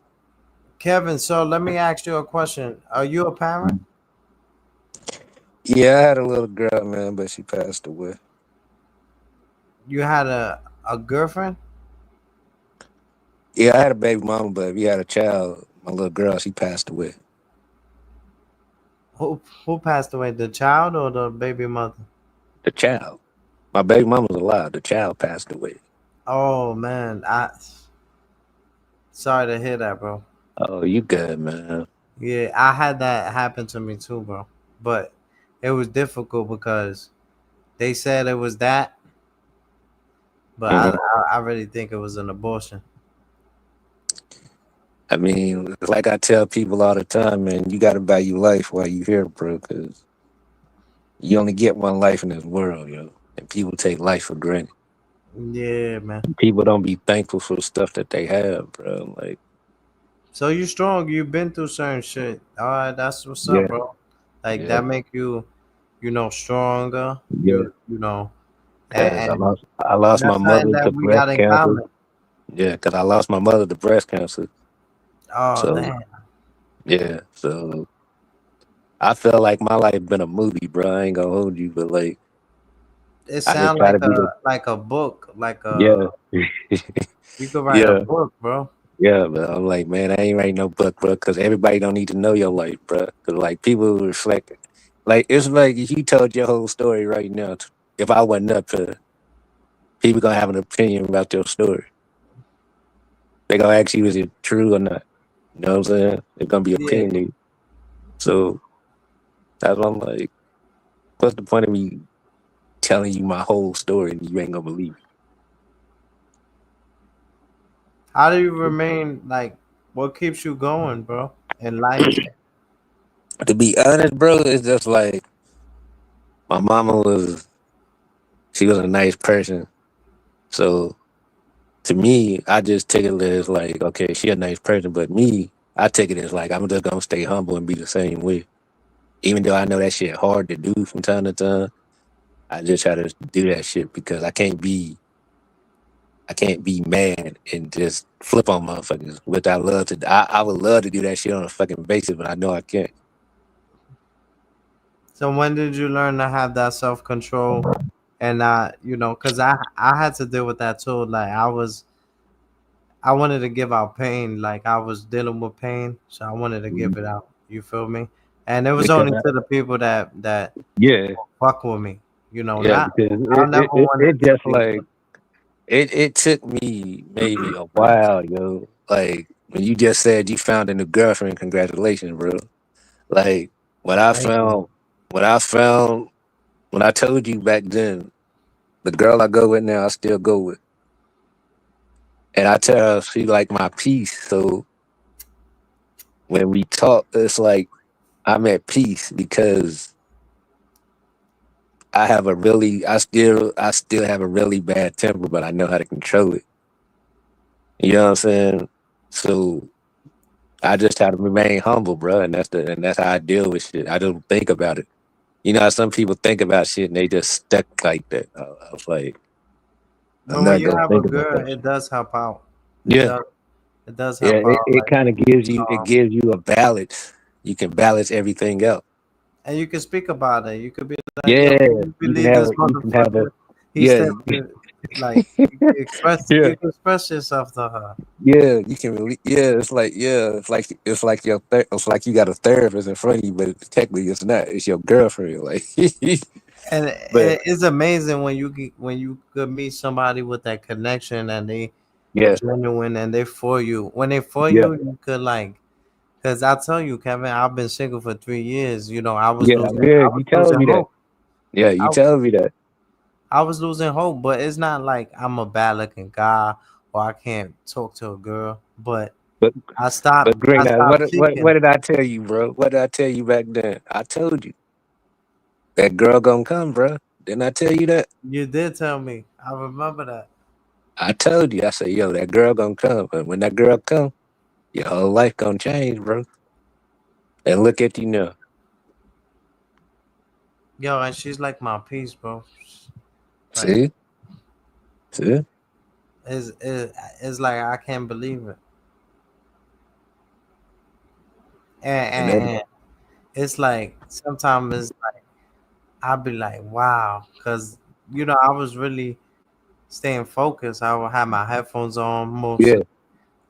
Kevin, so let me ask you a question. Are you a parent? Yeah, I had a little girl, man, but she passed away. You had a girlfriend? Yeah, I had a baby mama, but we had a child. My little girl, she passed away. Who passed away? The child or the baby mother? The child. My baby mama's alive. The child passed away. Oh man, I sorry to hear that, bro. Oh, you good, man. Yeah, I had that happen to me too, bro. But it was difficult because they said it was that, but Mhm. I really think it was an abortion. I mean, like I tell people all the time, man, you got to value life while you here, bro, because you only get one life in this world, yo. And people take life for granted. Yeah, man. People don't be thankful for the stuff that they have, bro. Like, So you strong. You've been through certain shit. All right, that's what's up, yeah, bro. Like yeah, that make you, stronger. yeah. You know, Because and I lost my that's something mother to that we breast got in cancer. common. Yeah, because I lost my mother to breast cancer. Oh So, damn, yeah, so I felt like my life been a movie, bro. I ain't gonna hold you, but like, it I just sound try to be the, like a book, like yeah, you could write a yeah. book, bro. Yeah, but I'm like, man, I ain't writing no book, bro, because everybody don't need to know your life, bro. Because like people reflect, like it's like if you told your whole story right now, if I wasn't up here, people gonna have an opinion about your story. They gonna ask you, is it true or not? You know what I'm saying? It's gonna be Yeah. opinionated. So that's why I'm like, what's the point of me telling you my whole story and you ain't gonna believe How do you remain like? What keeps you going, bro, in life? it? To be honest, bro, it's just like my mama she was a nice person. So to me, I just take it as like, okay, she a nice person, but me, I take it as like I'm just gonna stay humble and be the same way. Even though I know that shit hard to do from time to time, I just try to do that shit because I can't be mad and just flip on motherfuckers. Which I love to. I would love to do that shit on a fucking basis, but I know I can't. So when did you learn to have that self control and not, because I had to deal with that too. Like I wanted to give out pain, like I was dealing with pain, so I wanted to give Mhm. it out. You feel me? And it was Because only to the people that yeah, fuck with me. yeah, Not because I'll never want it it to just be. like it took me maybe a while, yo. Like when you just said you found a new girlfriend, congratulations, bro. Like when I Thank you. found, when I found, when I told you back then, the girl I go with now, I still go with, and I tell her she like my peace. So when we talk, it's like I'm at peace because I still have a really bad temper, but I know how to control it. You know what I'm saying? So I just have to remain humble, bro, and that's how I deal with shit. I don't think about it. You know how some people think about shit and they just stuck like that. I was like, I'm But when not you gonna have a think about girl, that it shit. does help out. It Yeah, does. It does yeah. help out. It Like, kind of gives you a balance. You can balance everything out. and you can speak about it. You could be like, "Yo, Yeah, you believe this you can have a motherfucker? He yeah, stepped in." Like, yeah. you can express yourself to her. Yeah, you can really. Yeah, it's like it's like you got a therapist in front of you, but technically it's not. It's your girlfriend. Like, And but it's amazing when when you could meet somebody with that connection and they yeah, genuine and they for you. When they for yeah, you, you could like. Cause I tell you, Kevin, I've been single for 3 years. You know, yeah, yeah. I was You told losing me that. hope. Yeah, you I, told me that. I was losing hope, but it's not like I'm a bad looking guy or I can't talk to a girl. But But I Green, stopped what seeking. did I tell you, bro? What did I tell you back then? I told you that girl gonna come, bro. Didn't I tell you that? You did tell me. I remember that. I told you. I said, yo, that girl gonna come, and when that girl come, your whole life gonna change, bro. And look at you now. Yo, and she's like my peace, bro. Like See, see, it's like I can't believe it. and then And it's like sometimes it's like I'll be like, wow, because I was really staying focused. I would have my headphones on most yeah, of.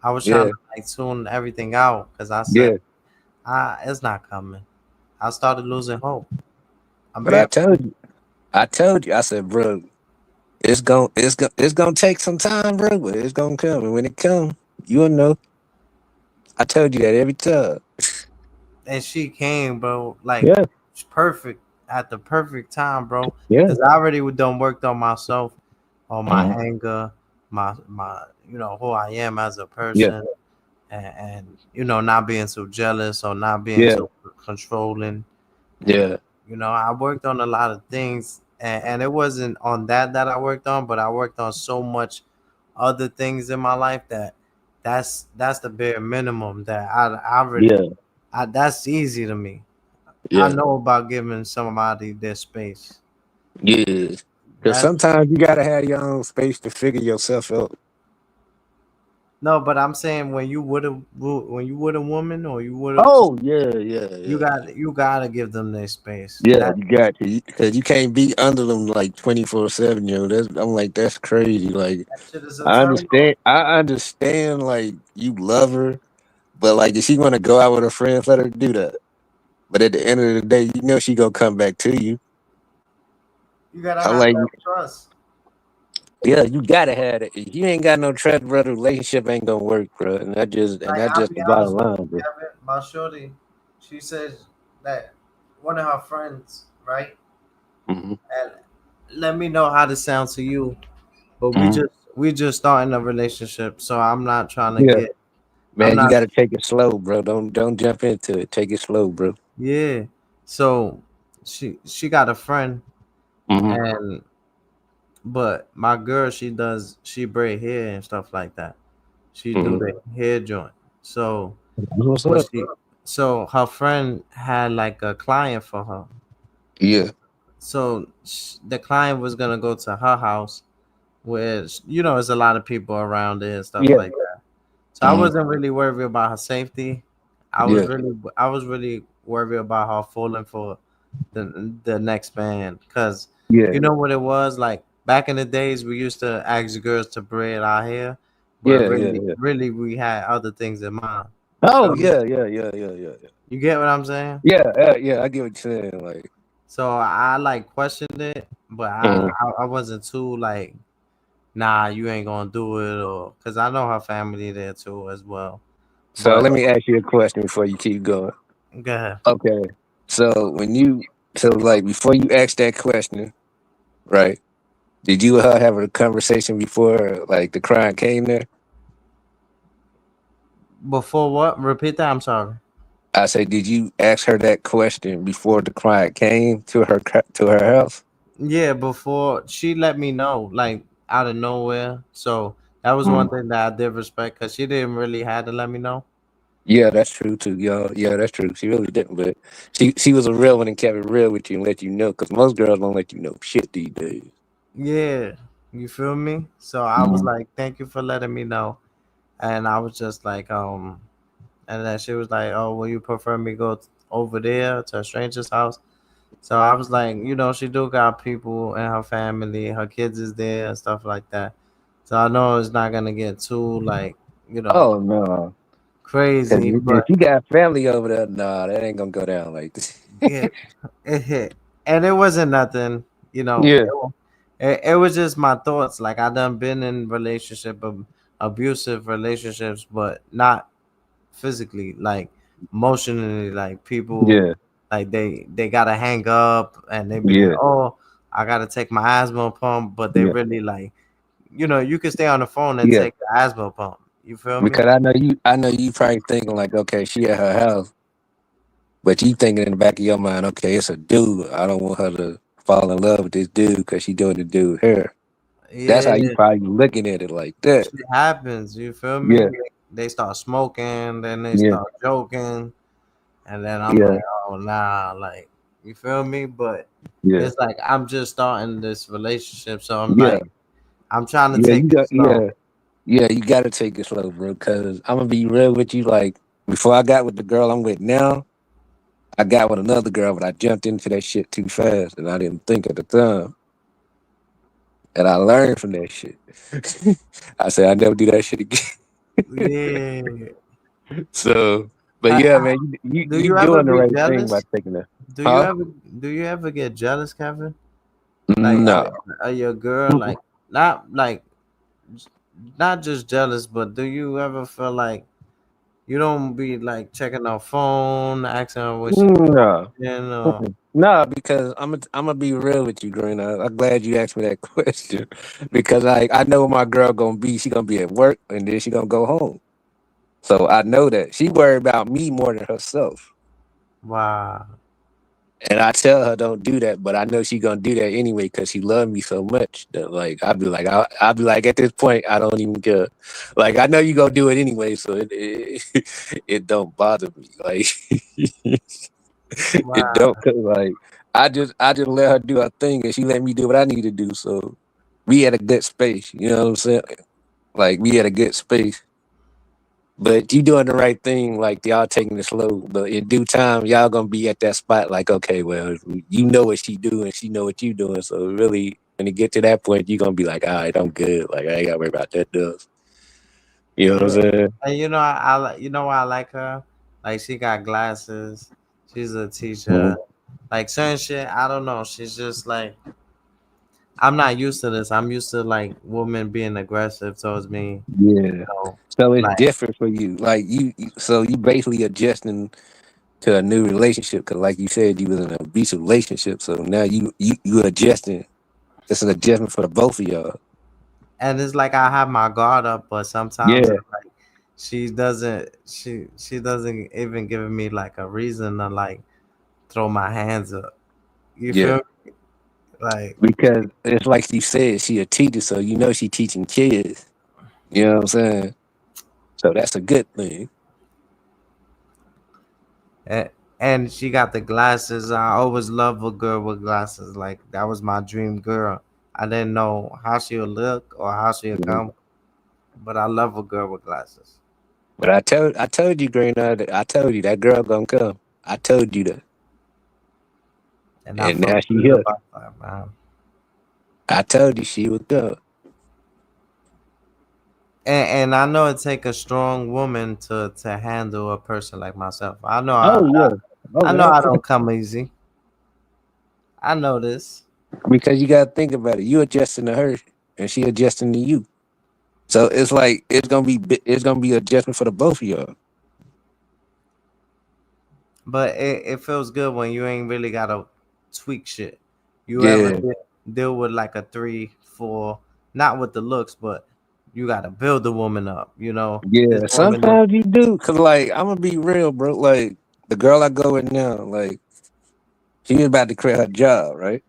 I was trying yeah, to like tune everything out because I said, yeah. it's not coming. I started losing hope. I'm But being I told you, I said, bro, it's gonna take some time, bro, but it's gonna come, and when it comes, you'll know. I told you that every time. and she came, bro, like Yeah, perfect at the perfect time, bro. yeah, Because I already done worked on myself, on my mhm, anger, my who I am as a yeah, person, and not being so jealous or not being yeah, so controlling. And yeah, I worked on a lot of things, and it wasn't on that I worked on, but I worked on so much other things in my life that's the bare minimum that I really yeah, that's easy to me. I yeah, know about giving somebody their space. yeah. Because That's sometimes you gotta have your own space to figure yourself out. no, but I'm saying when you with a woman or you with a Oh yeah, yeah, yeah, you gotta give them their space. yeah. That You got to, because you can't be under them like 24/7. I'm like, that's crazy. Like, that shit is a turn on. I understand. Like, you love her, but like, if she want to go out with her friends, let her do that. But at the end of the day, you know she gonna come back to you. You gotta I'm have like, that trust. yeah, you gotta have it. If you ain't got no trust, bro, the relationship ain't gonna work, bro. And Like that's I'll just be the honest bottom with line, you, bro. Kevin, my shorty, she says that one of her friends, right? Hmm. And let me know how this sounds to you. But Hmm. we just starting a relationship, so I'm not trying to Yeah, get. I'm man, you not. gotta take it slow, bro. Don't jump into it. Take it slow, bro. Yeah. So she got a friend, Hmm. and but my girl, she braid hair and stuff like that. She do Hmm. the hair joint. So What's what up? she so her friend had like a client for her. Yeah, So the client was gonna go to her house, where there's a lot of people around there and stuff yeah, like that. So I hmm, wasn't really worried about her safety. yeah, I was really worried about her falling for the next man, because yeah, you know what it was like back in the days. We used to ask girls to braid our hair, but yeah, yeah, yeah. really we had other things in mind. You Oh feel me? yeah, yeah, yeah, yeah, yeah, yeah. You get what I'm saying? Yeah, yeah. I get what you're saying. Like, So I like questioned it, but mhm. I wasn't too like, nah, you ain't gonna do it, or because I know her family there too as well. So But let me ask you a question before you keep going. go ahead. Okay. So like before you ask that question, right? Did you and her have a conversation before like the client came there? Before what? Repeat that. I'm sorry. I say, did you ask her that question before the client came to her house? Yeah, before she let me know, like out of nowhere. So that was one Mm. thing that I did respect because she didn't really have to let me know. Yeah, that's true too, yo. Yeah, that's true. She really didn't, but she was a real one and kept it real with you and let you know. Because most girls don't let you know shit these days. Yeah, you feel me? So I was Mhm. like, thank you for letting me know. And I was just like, and then she was like, oh, will you prefer me go over there to a stranger's house? So I was like, she do got people in her family, her kids is there and stuff like that. So I know it's not gonna get too like, you know, Oh no, because crazy, if but you got family over there, nah, that ain't gonna go down like this. yeah, it hit. And it wasn't nothing, Yeah, it was just my thoughts. Like I done been in abusive relationships, but not physically, like emotionally, like people yeah, like they gotta hang up and they be like, yeah, oh, I gotta take my asthma pump, but they yeah, really like, you can stay on the phone and yeah. take the asthma pump. You feel me? Because I know you probably thinking like, okay, she at her house, but you thinking in the back of your mind, okay, it's a dude. I don't want her to fall in love with this dude because she doing the dude here. That's Yeah, how you probably looking at it like that. shit happens. You feel me? Yeah, They start smoking, then they yeah, start joking, and then I'm yeah, like, oh nah, like you feel me? But yeah, it's like I'm just starting this relationship, so I'm yeah, like, I'm trying to yeah. take You it got, slow. yeah. You got to take it slow, bro. Because I'm gonna be real with you. Like before I got with the girl I'm with now, I got with another girl, but I jumped into that shit too fast, and I didn't think at the time. And I learned from that shit. I said I never do that shit again. Yeah. So, but Ha- yeah, ha- man, you Do you you ever doing the be right thing by jealous? taking that, Do you huh? ever do you ever get jealous, Kevin? Like, No. are your girl like not like not just jealous, but do you ever feel like you don't be like checking her phone, asking her what she No. doing, or Mm-mm. No, because I'm gonna be real with you, Green. I'm glad you asked me that question because like I know my girl gonna be. She gonna be at work and then she gonna go home. So I know that she worried about me more than herself. wow, And I tell her don't do that, but I know she gonna do that anyway because she love me so much that like I'll be like at this point I don't even care. Like I know you gonna do it anyway, so it don't bother me. Like it wow, don't 'cause, like I just let her do her thing and she let me do what I need to do. So we at a good space. You know what I'm saying? Like we at a good space. But you doing the right thing, like y'all taking it slow. But in due time, y'all gonna be at that spot, like, okay, well, you know what she doing, she know what you doing. So really, when you get to that point, you gonna be like, all right, I'm good. Like I ain't gotta worry about that dust. You know what I'm yeah. saying? And you know why I like her? Like she got glasses. She's a teacher. Mhm. Like certain shit, I don't know. She's just like I'm not used to this. I'm used to like women being aggressive towards me. Yeah. So So it's like different for you. Like so you basically adjusting to a new relationship because, like you said, you was in an abusive relationship. So now you adjusting. It's an adjustment for the both of y'all. and it's like I have my guard up, but sometimes Yeah. it's like she doesn't even give me like a reason to like throw my hands up. You Yeah. feel me? Like Because it's like you said, she a teacher, so you know she teaching kids. You know what I'm saying? So that's a good thing. and, and she got the glasses. I always love a girl with glasses. Like that was my dream girl. I didn't know how she would look or how she would Mhm. come, but I love a girl with glasses. But I told you, Green, I told you that girl gonna come. I told you that, And I and now felt she good here. about that, man. I told you she would come. And I know it take a strong woman to handle a person like myself. Oh yeah. Oh I know yeah. I don't come easy. I know this. Because you gotta think about it. You adjusting to her, and she adjusting to you. So it's like it's gonna be adjustment for the both of y'all. But it feels good when you ain't really gotta tweak shit. You ever Yeah. deal with like a 3, 4, not with the looks, but you gotta build the woman up. This Yeah, woman is sometimes you do, cause like I'm gonna be real, bro. Like the girl I go with now, like she was about to quit her job, right?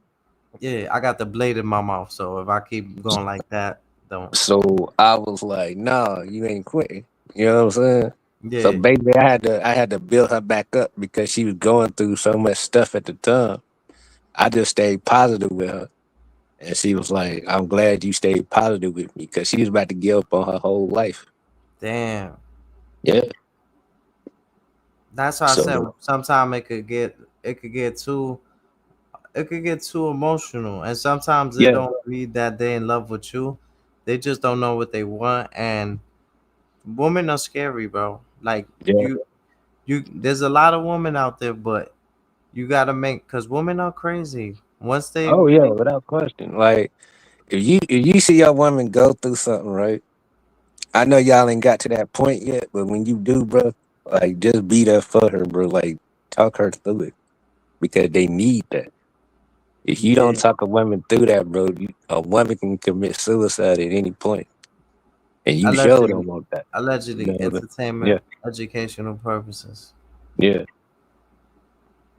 Yeah, I got the blade in my mouth, so if I keep going like that, don't. So I was like, "Nah, you ain't quitting." You know what I'm saying? So Yeah, basically, I had to build her back up because she was going through so much stuff at the time. I just stayed positive with her, and she was like, "I'm glad you stayed positive with me," because she was about to give up on her whole life. damn. Yeah. That's why I said So sometimes it could get too it could get too emotional, and sometimes it yeah, don't be that they in love with you. They just don't know what they want, and women are scary, bro. Like yeah. there's a lot of women out there, but you gotta make because women are crazy. Once they Oh yeah, without question. Like if you see your woman go through something, right? I know y'all ain't got to that point yet, but when you do, bro, like just be there for her, bro. Like talk her through it because they need that. If you yeah, don't talk a woman through that, bro, a woman can commit suicide at any point, and you sure allegedly don't want that. You allegedly know? entertainment, Yeah, educational purposes. yeah.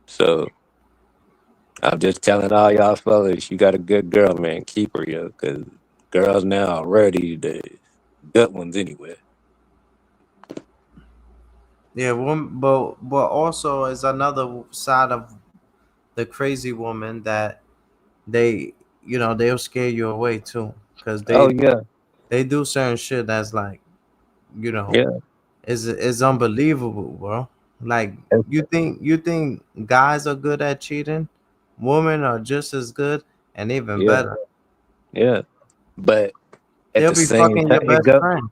So I'm just telling all y'all fellas, you got a good girl, man. Keep her, yo, because girls now are ready the good ones anyway. Yeah, but also is another side of the crazy woman that they they'll scare you away too because Oh yeah, they do certain shit that's like you know yeah. is unbelievable, bro. Like you think guys are good at cheating, women are just as good and even Yeah, better. yeah. But at They'll the be same fucking time, your best friend.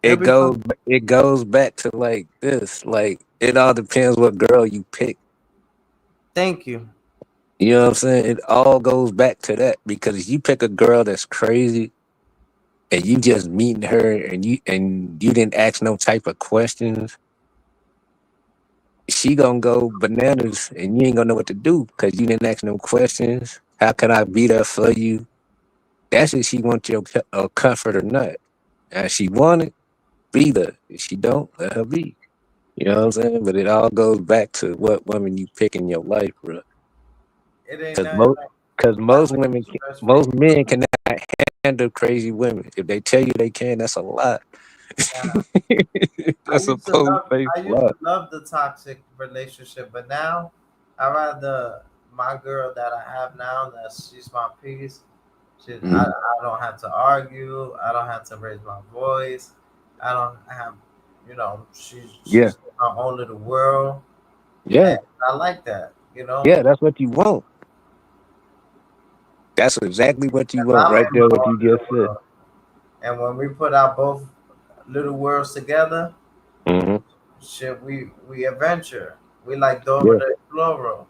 They'll it be goes fucking. it goes back to like this. Like it all depends what girl you pick. Thank you. You know what I'm saying? It all goes back to that because if you pick a girl that's crazy and you just meeting her and you didn't ask no type of questions, she gonna go bananas and you ain't gonna know what to do because you didn't ask no questions. How can I be there for you? That's if she wants your comfort or not. And she want it, be there. If she don't, let her be. You know what I'm saying? But it all goes back to what woman you pick in your life, bro. It ain't Because nothing most, like cause not most when you women, stress free. most men cannot handle crazy women. If they tell you they can, that's a lie. Nah. That's a bold faced I used lie. to love the toxic relationship, but now I rather my girl that I have now that she's my peace. Mhm. I don't have to argue. I don't have to raise my voice. I don't have, Yeah, she's my own little world, yeah, and I like that. You know, yeah. That's what you want. That's exactly what you 'cause want I'm right in my there. What own you just little said. world, and when we put our both little worlds together, Hmm. shit, we adventure. We like Dora Yeah, the Explorer.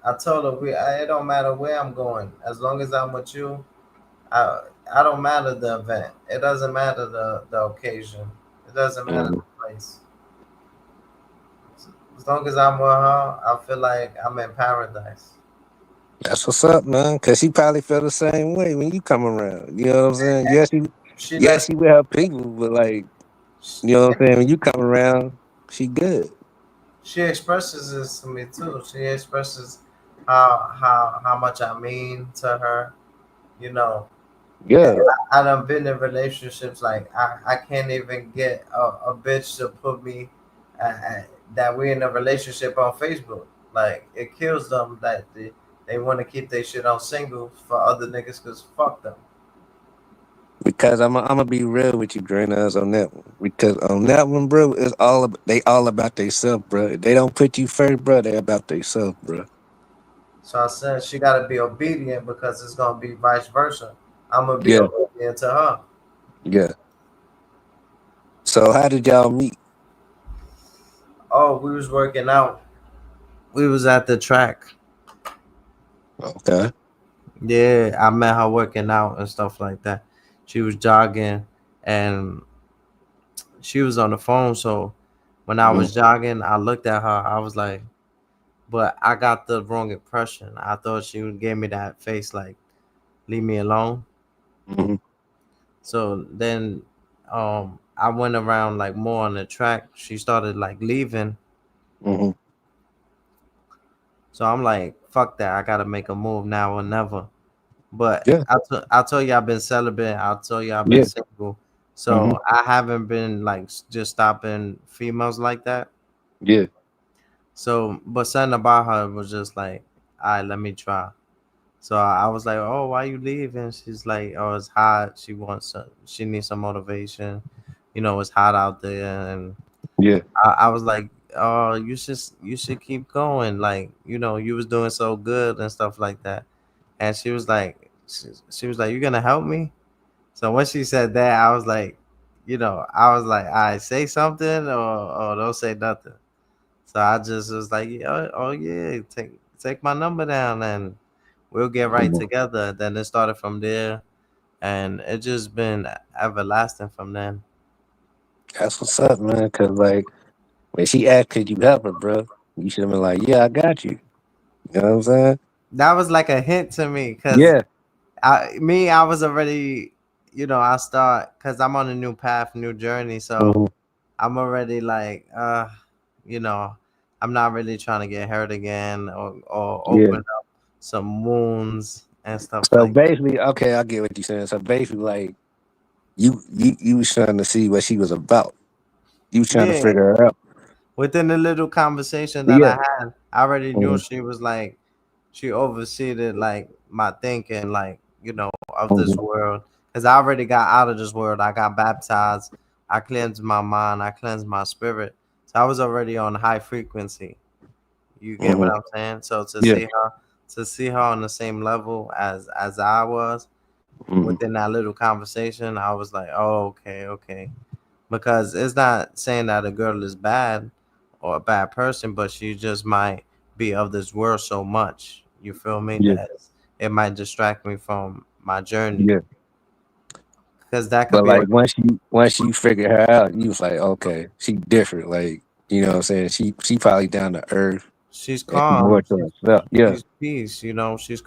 I told her it don't matter where I'm going as long as I'm with you. I I don't matter the event. It doesn't matter the occasion. It doesn't matter hmm, the place. As long as I'm with her, I feel like I'm in paradise. that's what's up, man. Cause she probably feel the same way when you come around. You know what I'm saying? Yes, She yes, lets she will have people, but like, you know what I'm saying? When you come around, she good. she expresses this to me too. She expresses how much I mean to her. You know, Yeah, I done been in relationships like I can't even get a bitch to put me that we in a relationship on Facebook. Like it kills them that they want to keep their shit on single for other niggas because fuck them. because I'm gonna be real with you, Drainers, on that one. Because on that one, bro, it's they all about themselves, bro. If they don't put you first, bro, they about themselves, bro. So I said she got to be obedient because it's gonna be vice versa. I'm gonna be Yeah, obedient to her. yeah. So how did y'all meet? Oh, we was working out. We was at the track. Okay. Yeah, I met her working out and stuff like that. She was jogging and she was on the phone. So when I Hmm. was jogging, I looked at her. I was like, but I got the wrong impression. I thought she would give me that face like, leave me alone. Hmm. So then I went around like more on the track. She started like leaving. Hmm. So I'm like, fuck that. I gotta make a move now or never. But Yeah. I told you I've been celibate. I told you I've been Yeah. single. Hmm. So I haven't been like just stopping females like that. Yeah. So, but something about her was just like, all right, let me try. So I was like, oh, why you leaving? She's like, oh, it's hot. She needs some motivation. You know, it's hot out there, and Yeah. I was like, oh, you should keep going. Like, you know, you was doing so good and stuff like that. And she was like, you gonna help me? So when she said that, I was like, you know, I was like, I say something or don't say nothing. So I just was like, yeah, oh yeah, take my number down and we'll get right Mhm. together. Then it started from there, and it just been everlasting from then. That's what's up, man. Cause like when she asked, could you help her, bro? You should have been like, yeah, I got you. You know what I'm saying? That was like a hint to me, cause Yeah. I was already, you know, I start because I'm on a new path, new journey, so Hmm. I'm already like, you know, I'm not really trying to get hurt again or Yeah. open up some wounds and stuff So like that. basically, okay, I get what you're saying. So basically, like you was trying to see what she was about. You was trying to Yeah, figure her out. within the little conversation that Yeah. I had, I already knew Mhm. she was like, she overseeded like my thinking, like, you know, of this Mhm. world. Because I already got out of this world. I got baptized. I cleansed my mind. I cleansed my spirit. So I was already on high frequency. You get what Mhm. I'm saying? So Yeah. to see her on the same level as I was Mhm. within that little conversation, I was like, oh, okay, okay. Because it's not saying that a girl is bad or a bad person, but she just might be of this world so much. You feel me? Yeah. That it might distract me from my journey. Yeah. Because that could But be a like once you figured her out, you was like, okay, she different. Like, you know what I'm saying? She probably down to earth she's and she more calm, to herself. Yeah. she's peace, you know, she's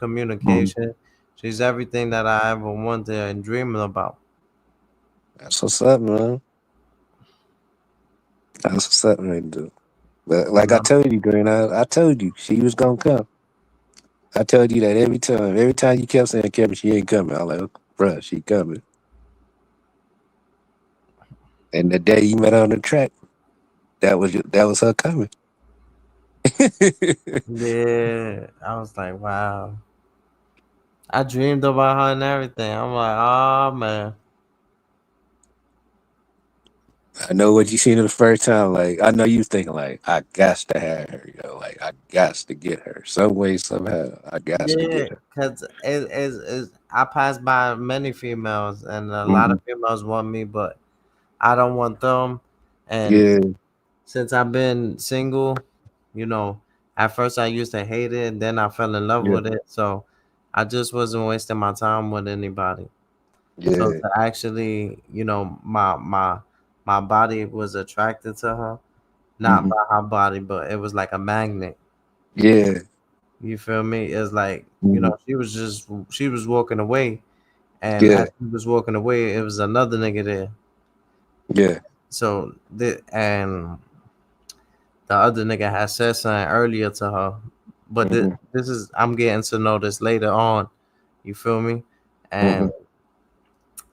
Mhm. communication, she's everything that I ever wanted and dreaming about. That's what's up, man. That's what's up, man, dude. But You like I know? told you, Green, I told you she was gonna come. I told you that every time. Every time you kept saying, Kevin, she ain't coming. I was like, bruh, she coming. And the day you met her on the track, that was her coming. Yeah. I was like, wow. I dreamed about her and everything. I'm like, oh man. I know what you seen her the first time. Like, I know you thinking like, I got to have her, like I got to get her. Some way, somehow, I got to Yeah, get her. because I pass by many females, and a lot Hmm. of females want me, but I don't want them. And Yeah, since I've been single, you know, at first I used to hate it, and then I fell in love yeah, with it. So I just wasn't wasting my time with anybody. So yeah, to actually, you know, my body was attracted to her, not hmm, by her body, but it was like a magnet. yeah, You feel me? It's like, you hmm, know, she was walking away, and yeah, as she was walking away, it was another nigga there. yeah, So the other nigga had said something earlier to her, but hmm, this is I'm getting to know this later on. You feel me? hmm, And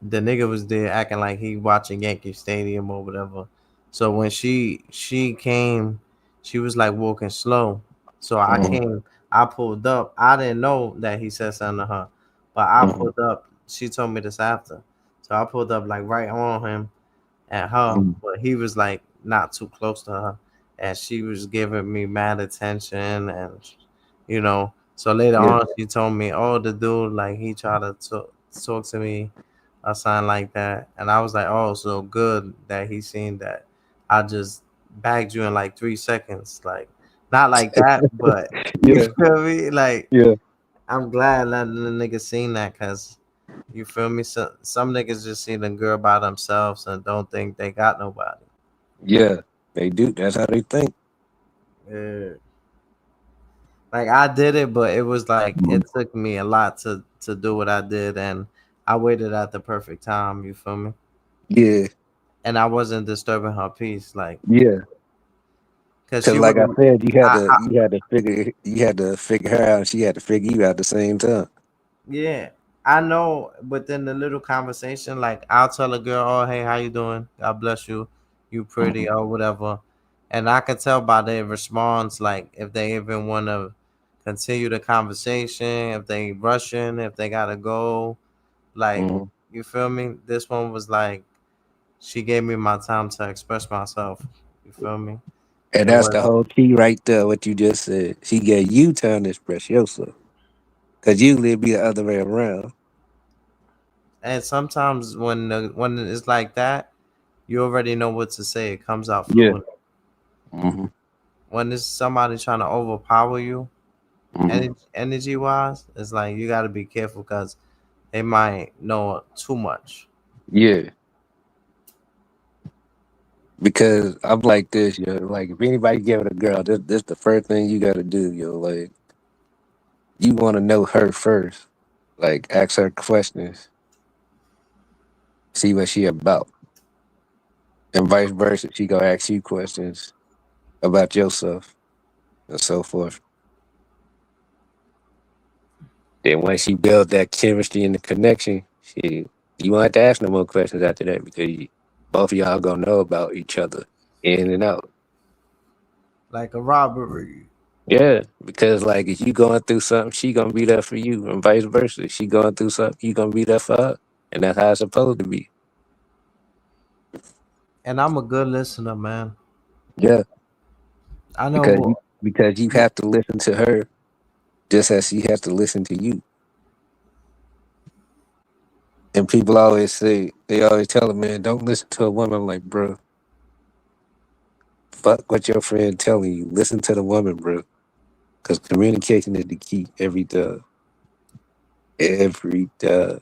the nigga was there acting like he watching Yankee Stadium or whatever. So when she came, she was like walking slow. So I hmm, came, I pulled up. I didn't know that he said something to her, but I hmm, pulled up. She told me this after. So I pulled up like right on him at her, hmm. but he was like not too close to her, and she was giving me mad attention, and you know. So later Yeah, on, she told me, "Oh, the dude like he tried to talk to me, or something like that," and I was like, "Oh, so good that he seen that I just bagged you in like 3 seconds, like." Not like that, but you yeah, feel me? Like yeah, I'm glad that the nigga seen that, cause you feel me. So, some niggas just see the girl by themselves and don't think they got nobody. yeah. They do. That's how they think. Yeah. Like I did it, but it was like Mhm. it took me a lot to do what I did, and I waited at the perfect time. You feel me? Yeah, And I wasn't disturbing her peace, like yeah, Cause Cause she like would I have. said, I, you had to figure her out, and she had to figure you out at the same time. Yeah, I know. Within the little conversation, like I'll tell a girl, "Oh, hey, how you doing? God bless you. You pretty or whatever," and I can tell by their response, like if they even want to continue the conversation, if they rushing, if they gotta go. Like, Mm-hmm. you feel me? This one was like she gave me my time to express myself. You feel me? And It that's was, the whole key right there. What you just said. She gave you time to express yourself. Cause usually it be the other way around. and sometimes when it's like that, you already know what to say. It comes out Yeah. fluent. Mm-hmm. When it's somebody trying to overpower you, Mm-hmm. energy wise, it's like you got to be careful because they might know too much. Yeah. Because I'm like this, yo. Like if anybody give it a girl, this the first thing you gotta do, yo. Like you wanna know her first. Like ask her questions, see what she about. And vice versa. She gonna ask you questions about yourself and so forth. Then once you build that chemistry and the connection, you won't have to ask no more questions after that because both of y'all gonna know about each other in and out. Like a robbery. Yeah, because like if you going through something, she gonna be there for you, and vice versa. If she going through something, you gonna be there for her, and that's how it's supposed to be. And I'm a good listener, man. Yeah, I because know. you have to listen to her just as she has to listen to you. And people always say they always tell a man, don't listen to a woman. I'm like, bro, fuck what your friend telling you. Listen to the woman, bro, because communication is the key every time. Every time.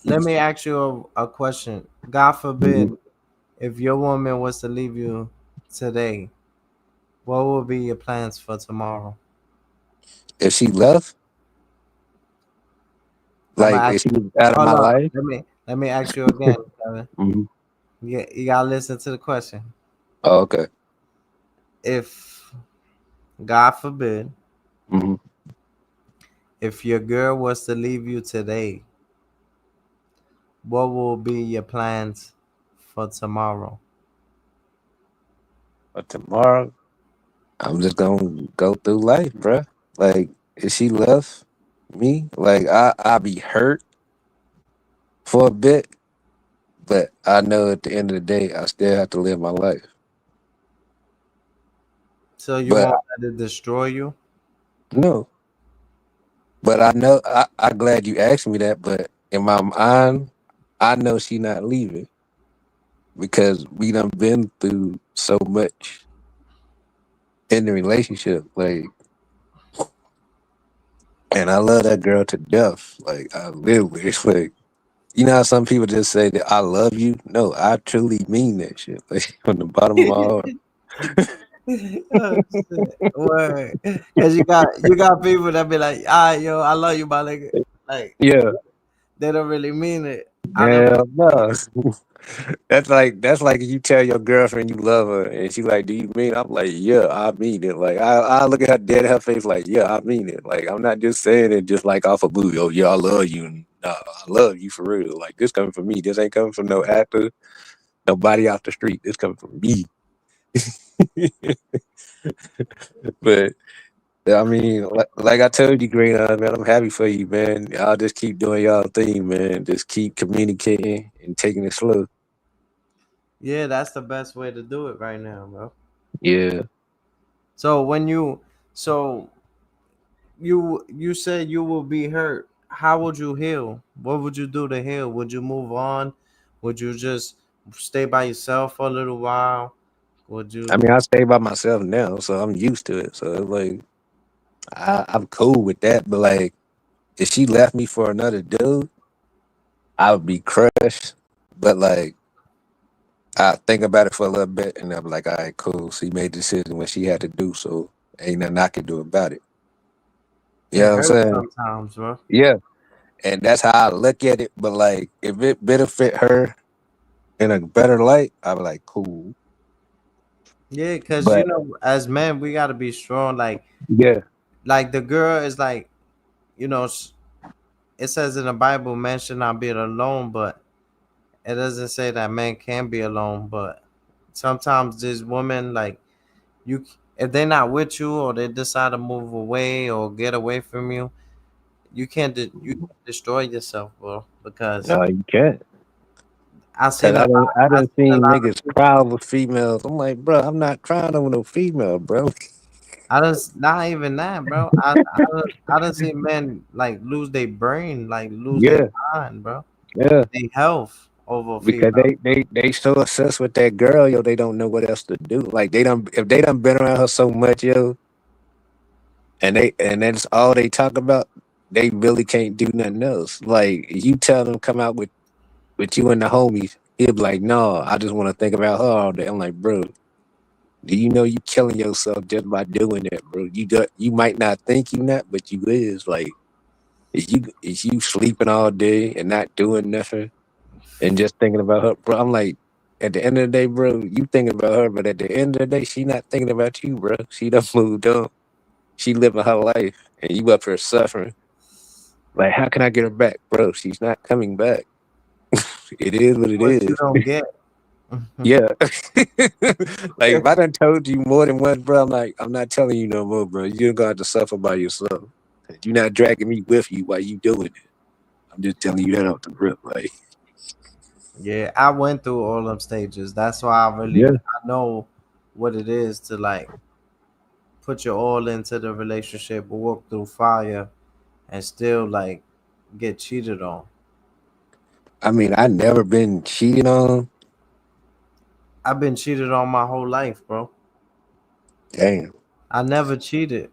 Let me ask you a question. God Mhm. forbid, if your woman was to leave you today, what would be your plans for tomorrow? If she left, I'm gonna like if ask she you. was out of my Hold up. life. Let me ask you again, Kevin. Mhm. You gotta listen to the question. Oh, okay. If God forbid, Hmm. if your girl was to leave you today, what will be your plans for tomorrow? But tomorrow, I'm just gonna go through life, bruh. Like, if she left me, like I'll be hurt for a bit, but I know at the end of the day, I still have to live my life. So you But won't let it destroy you? no, but I know I glad you asked me that. But in my mind, I know she not leaving because we done been through so much in the relationship. Like, and I love that girl to death. Like, I literally, like. You know how some people just say that I love you? No, I truly mean that shit. Like from the bottom of my heart. Oh shit. Word. Cause you got people that be like, ah, yo, I love you, my nigga. Like Yeah. they don't really mean it. I don't Hell no. That's like if you tell your girlfriend you love her and she like, do you mean it? I'm like, yeah, I mean it. Like I look at her dead in her face like, yeah, I mean it. Like I'm not just saying it just like off a movie. Oh yeah, I love you. No, I love you for real. Like this coming from me. This ain't coming from no actor, nobody off the street. This coming from me. But I mean, like I told you, Green Eye, man, I'm happy for you, man. Y'all just keep doing y'all thing, man. Just keep communicating and taking it slow. Yeah, that's the best way to do it right now, bro. Yeah. So so you said you will be hurt. How would you heal? What would you do to heal? Would you move on? Would you just stay by yourself for a little while? Would I you? mean, I stay by myself now, so I'm used to it. So like, I'm cool with that. But like, if she left me for another dude, I would be crushed. But like, I think about it for a little bit, and I'm like, all right, cool. She made the decision what she had to do, so ain't nothing I can do about it. You It know what I'm hurts saying? sometimes, bro. Yeah. And that's how I look at it. But like, if it benefit her in a better light, I'm like, cool. Yeah, because But as men, we gotta be strong. yeah, Like the girl is like, you know, it says in the Bible, man should not be alone, but it doesn't say that men can be alone. But sometimes these women, like if they're not with you or they decide to move away or get away from you, you can't destroy yourself, bro. Because no, you can't. I Cause seen a lot, I I done seen a seen lot of niggas cry over females. I'm like, bro, I'm not crying over no female, bro. I don't not even that, bro. I don't see men like lose their brain, like lose their Yeah, mind, bro. yeah. Their health over Because female. they so obsessed with that girl, yo, they don't know what else to do. Like they don't if they done been around her so much, yo, and that's all they talk about, they really can't do nothing else. Like you tell them come out with you and the homies, he'll be like, no, I just want to think about her all day. I'm like, bro, do you know you killing yourself just by doing that, bro? You might not think you not, but you is. Like is you sleeping all day and not doing nothing and just thinking about her, bro. I'm like, at the end of the day, bro, you thinking about her, but at the end of the day, she not thinking about you, bro. She done moved on. She living her life, and you up here suffering. Like, how can I get her back, bro? She's not coming back. It is what it What you is. don't get. Yeah. Like if I done told you more than once, bro, I'm like, I'm not telling you no more, bro. You're gonna have to suffer by yourself. You're not dragging me with you while you doing it. I'm just telling you that off the rip. Like, Yeah, I went through all them stages. That's why yeah. I know what it is to like put your all into the relationship, walk through fire, and still like get cheated on. I mean, I never been cheated on. I've been cheated on my whole life, bro. Damn. I never cheated.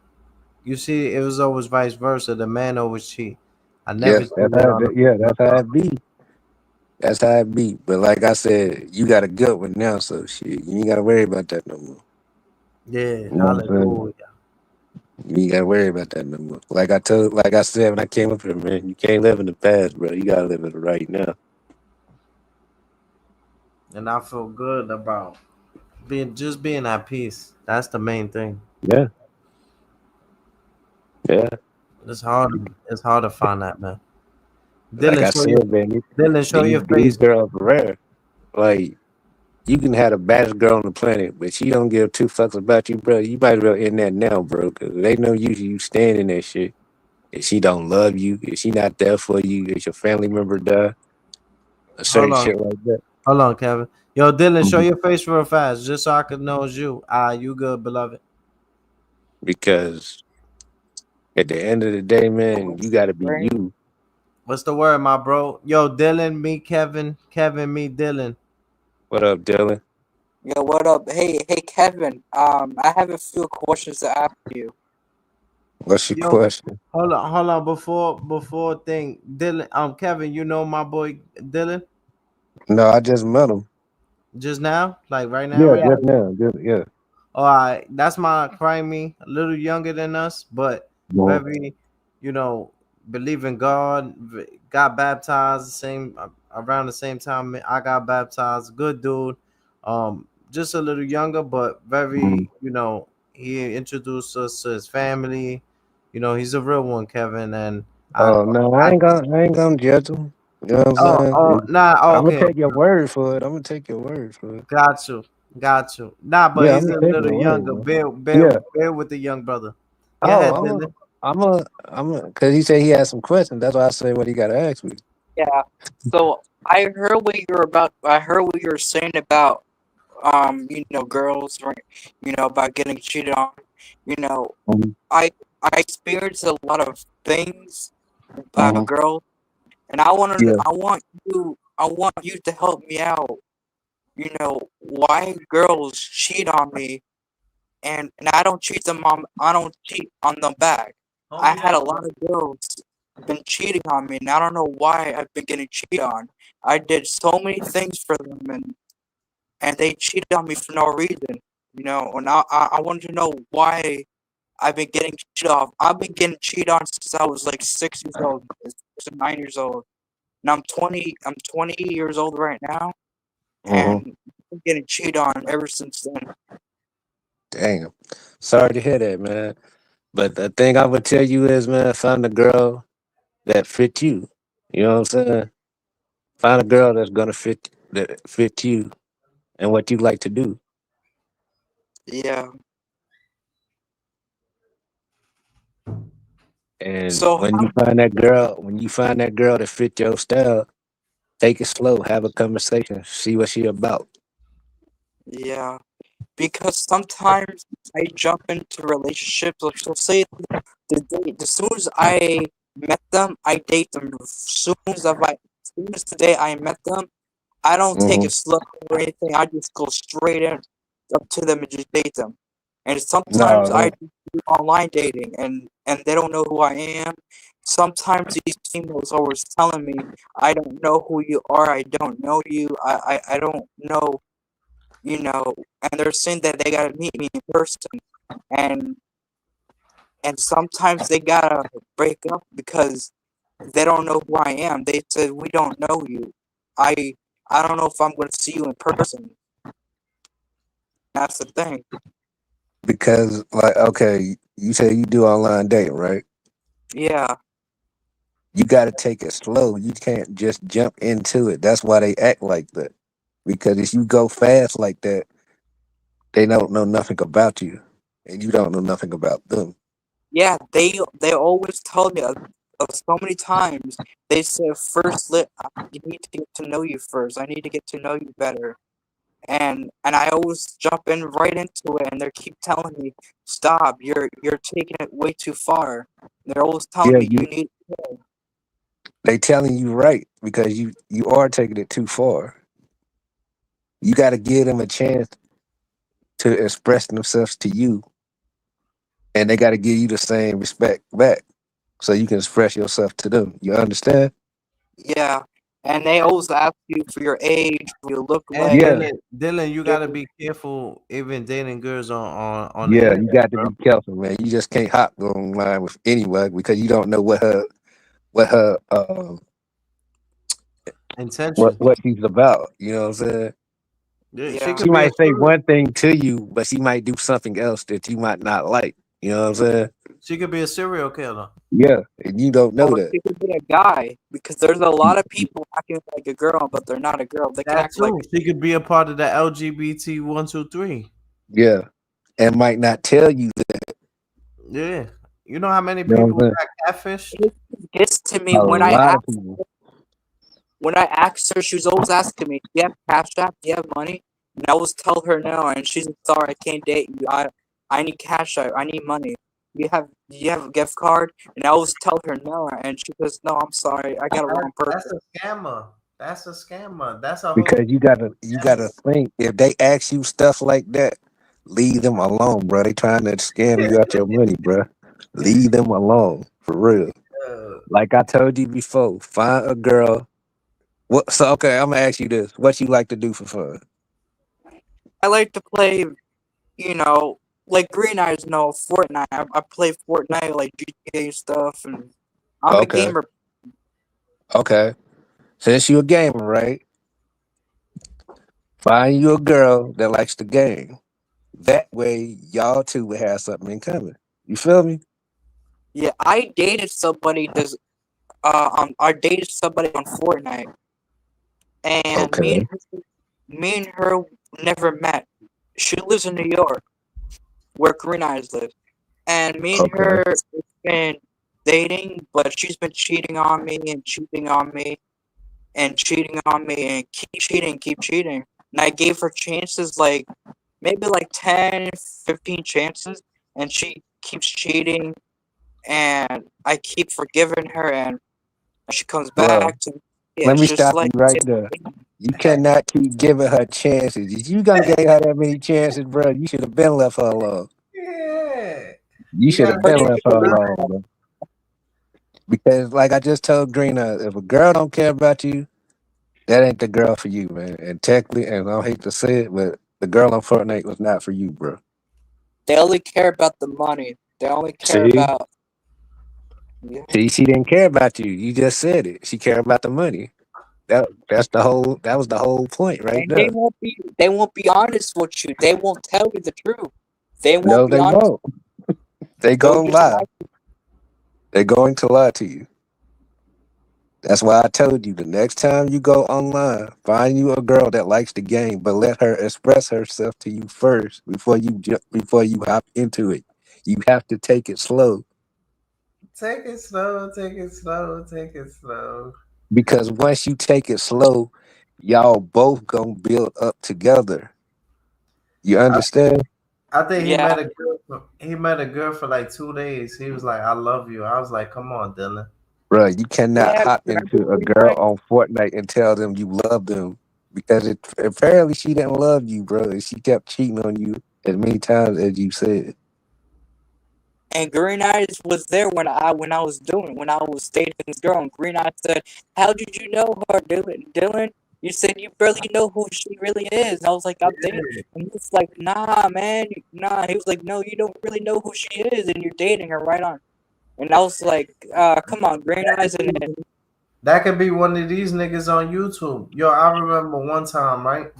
You see, it was always vice versa. The man always cheat. I Yeah, never cheated on the yeah, woman, that's how bro. it be. That's how it be. But like I said, you got a good one now, so shit, you ain't gotta worry about that no more. Yeah, You know what I'm saying? hallelujah. You ain't gotta worry about that no more. Like I said when I came up here, man, you can't live in the past, bro. You gotta live in the right now. And I feel good about being at peace. That's the main thing. Yeah, yeah. It's hard. It's hard to find that, man. Like Dylan, I said, man, Show your these face. girls rare. Like you can have the baddest girl on the planet, but she don't give two fucks about you, bro. You might as well end that now, bro, because they know you stand in that shit. If she don't love you, if she not there for you, if your family member die, a Hold certain on, shit like that. hold on, Kevin. Yo, Dylan, show Mhm. your face real fast, just so I can know it's you. You good, beloved? Because at the end of the day, man, you gotta be Right? you. What's the word, my bro? Yo, Dylan, meet Kevin. Kevin, meet Dylan. What up, Dylan? Yo, what up? Hey, Kevin. I have a few questions to ask you. What's your Yo, question? hold on. Before thing, Dylan. Kevin, you know my boy Dylan No, I just met him. just now, like right now, Yeah, right Yeah, just now. now. Just yeah. All right, that's my crimey, a little younger than us, but Mhm. very, you know, believe in God. Got baptized the same around the same time I got baptized. Good dude. Just a little younger, but very, Mhm. he introduced us to his family. He's a real one, Kevin. And I, Oh no, I, I ain't gonna judge him. You know what I'm oh, saying? nah, oh, I'm gonna okay. take your word for it. I'm gonna take your word for it. Got you. Got you. Nah, but Yeah, I'm he's gonna a take little your word, younger. man. Yeah. Bear with the young brother. Go Oh, ahead, Dylan. cause he said he had some questions. That's why I said what he gotta ask me. yeah. So I heard what you were saying about girls, right? About getting cheated on. You know, Mhm. I I experienced a lot of things about Mhm. girls, and Yeah. I want you to help me out. Why girls cheat on me, and I don't cheat on them back. Hold I me had a down, bro. lot of girls been cheating on me, and I don't know why I've been getting cheated on. I did so many things for them, and they cheated on me for no reason. And I wanted to know why I've been getting cheated off. I've been getting cheated on since I was like 6 years old, 9 years old, and I'm 20. I'm 20 years old right now, Mhm. and I'm getting cheated on ever since then. Damn. Sorry to hear that, man. But the thing I would tell you is, man, find a girl that fit you. You know what I'm saying? Find a girl that's gonna fit you and what you like to do. Yeah. And So when how, you find that girl that fit your style, take it slow, have a conversation, see what she about. yeah, because sometimes I jump into relationships. Like, so say as soon as I met them, I date them. As soon as the day I met them, I don't take Hmm. it slow or anything. I just go straight in up to them and just date them. And sometimes I No, do online dating, and they don't know who I am. Sometimes these females always telling me, "I don't know who you are. I don't know you. I don't know." And they're saying that they gotta meet me in person, and and sometimes they gotta break up because they don't know who I am. They said we don't know you. I I don't know if I'm gonna see you in person. That's the thing. because like okay, you say you do online dating, right? Yeah, You got to take it slow. You can't just jump into it. That's why they act like that. Because if you go fast like that, they don't know nothing about you, and you don't know nothing about them. yeah. They always tell me so many times. They said first, you need to get to know you first. I need to get to know you better. And I always jump in right into it, and they keep telling me, "Stop! You're taking it way too far." They're always telling Yeah, me, "You need." they telling you right because you are taking it too far. You got to give them a chance to express themselves to you, and they got to give you the same respect back, so you can express yourself to them. You understand? Yeah, and they always ask you for your age, what you look And like. Yeah, Dylan, you Yeah, gotta be careful even dating girls on the yeah. You internet, got to bro. be careful, man. You just can't hop online with anyone because you don't know what Intentions. she's about. You know what I'm saying? Yeah, she yeah, She could be a might say serial. one thing to you, but she might do something else that you might not like. You know what I'm saying? She could be a serial killer. Yeah, and you don't know or that. she could be a guy because there's a lot of people acting like a girl, but they're not a girl. They can That act like too. She could be a part of the LGBT 123. Yeah, and might not tell you that. Yeah. You know how many You know people what I'm got catfished? it gets to me saying? A lot of people. when I asked her. She was always asking me, "Do you have Cash App? Do you have money?" And I always tell her no, and she's like, "Sorry, I can't date you. I need Cash App. I need money. Do you have a gift card?" And I always tell her no, and she goes, "No, I'm sorry. I got a wrong That's person." a scammer. That's a scammer. That's a whole Because you gotta think if they ask you stuff like that, leave them alone, bro. They trying to scam you out your money, bro. Leave them alone for real. uh, Like I told you before, find a girl. What? So okay, I'm gonna ask you this: what you like to do for fun? I like to play, like Green Eyes know Fortnite. I play Fortnite, like GTA stuff, and I'm a Okay, gamer. okay. Since you a gamer, right? Find you a girl that likes the game. That way, y'all two will have something in common. You feel me? Yeah, I dated somebody on Fortnite, and Okay. me and her never met. She lives in New York, where Green Eyes lives, and me and Okay. her have been dating, but she's been cheating on me and cheating on me and cheating on me and keep cheating. And I gave her chances, like maybe like 10, 15 chances, and she keeps cheating, and I keep forgiving her, and she comes Bro, back to me. Yeah, let it's me just stop you like right there. You cannot keep giving her chances. If you gonna give her that many chances, bro, you should have been left her alone. yeah. You You should gotta have but been she take left it her slow. alone, bro. Because like I just told Greener, if a girl don't care about you, that ain't the girl for you, man. And technically, and I hate to say it, but the girl on Fortnite was not for you, bro. they only care about the money. They only care See? about yeah. See, she didn't care about you. You just said it. She cared about the money. That was the whole point right And they there. won't be honest with you. They won't tell you the truth. They No, won't be they honest. won't. They They'll gonna just lie. lie. They're going to lie to you. That's why I told you the next time you go online, find you a girl that likes the game, but let her express herself to you first before you hop into it. You have to take it slow Take it slow, take it slow, take it slow. because once you take it slow, y'all both gonna build up together. You I, understand, I think he Yeah, met a girl. He met a girl for like 2 days. He was like, "I love you." I was like, "Come on, Dylan." bro? You cannot yeah. hop Remember into a Green girl Knight? on Fortnite and tell them you love them because apparently she didn't love you, bro. And she kept cheating on you as many times as you said. And Green Eyes was there when I was dating this girl. And Green Eyes said, "How did you know her, Dylan? Dylan, you said you barely know who she really is." And I was like, "I'm dating." And he was like, "Nah, man, nah." He was like, "No, you don't really know who she is, and you're dating her right on." And I was like, "Come on, Green Eyes." And then, That could be one of these niggas on YouTube. Yo, I remember one time, right?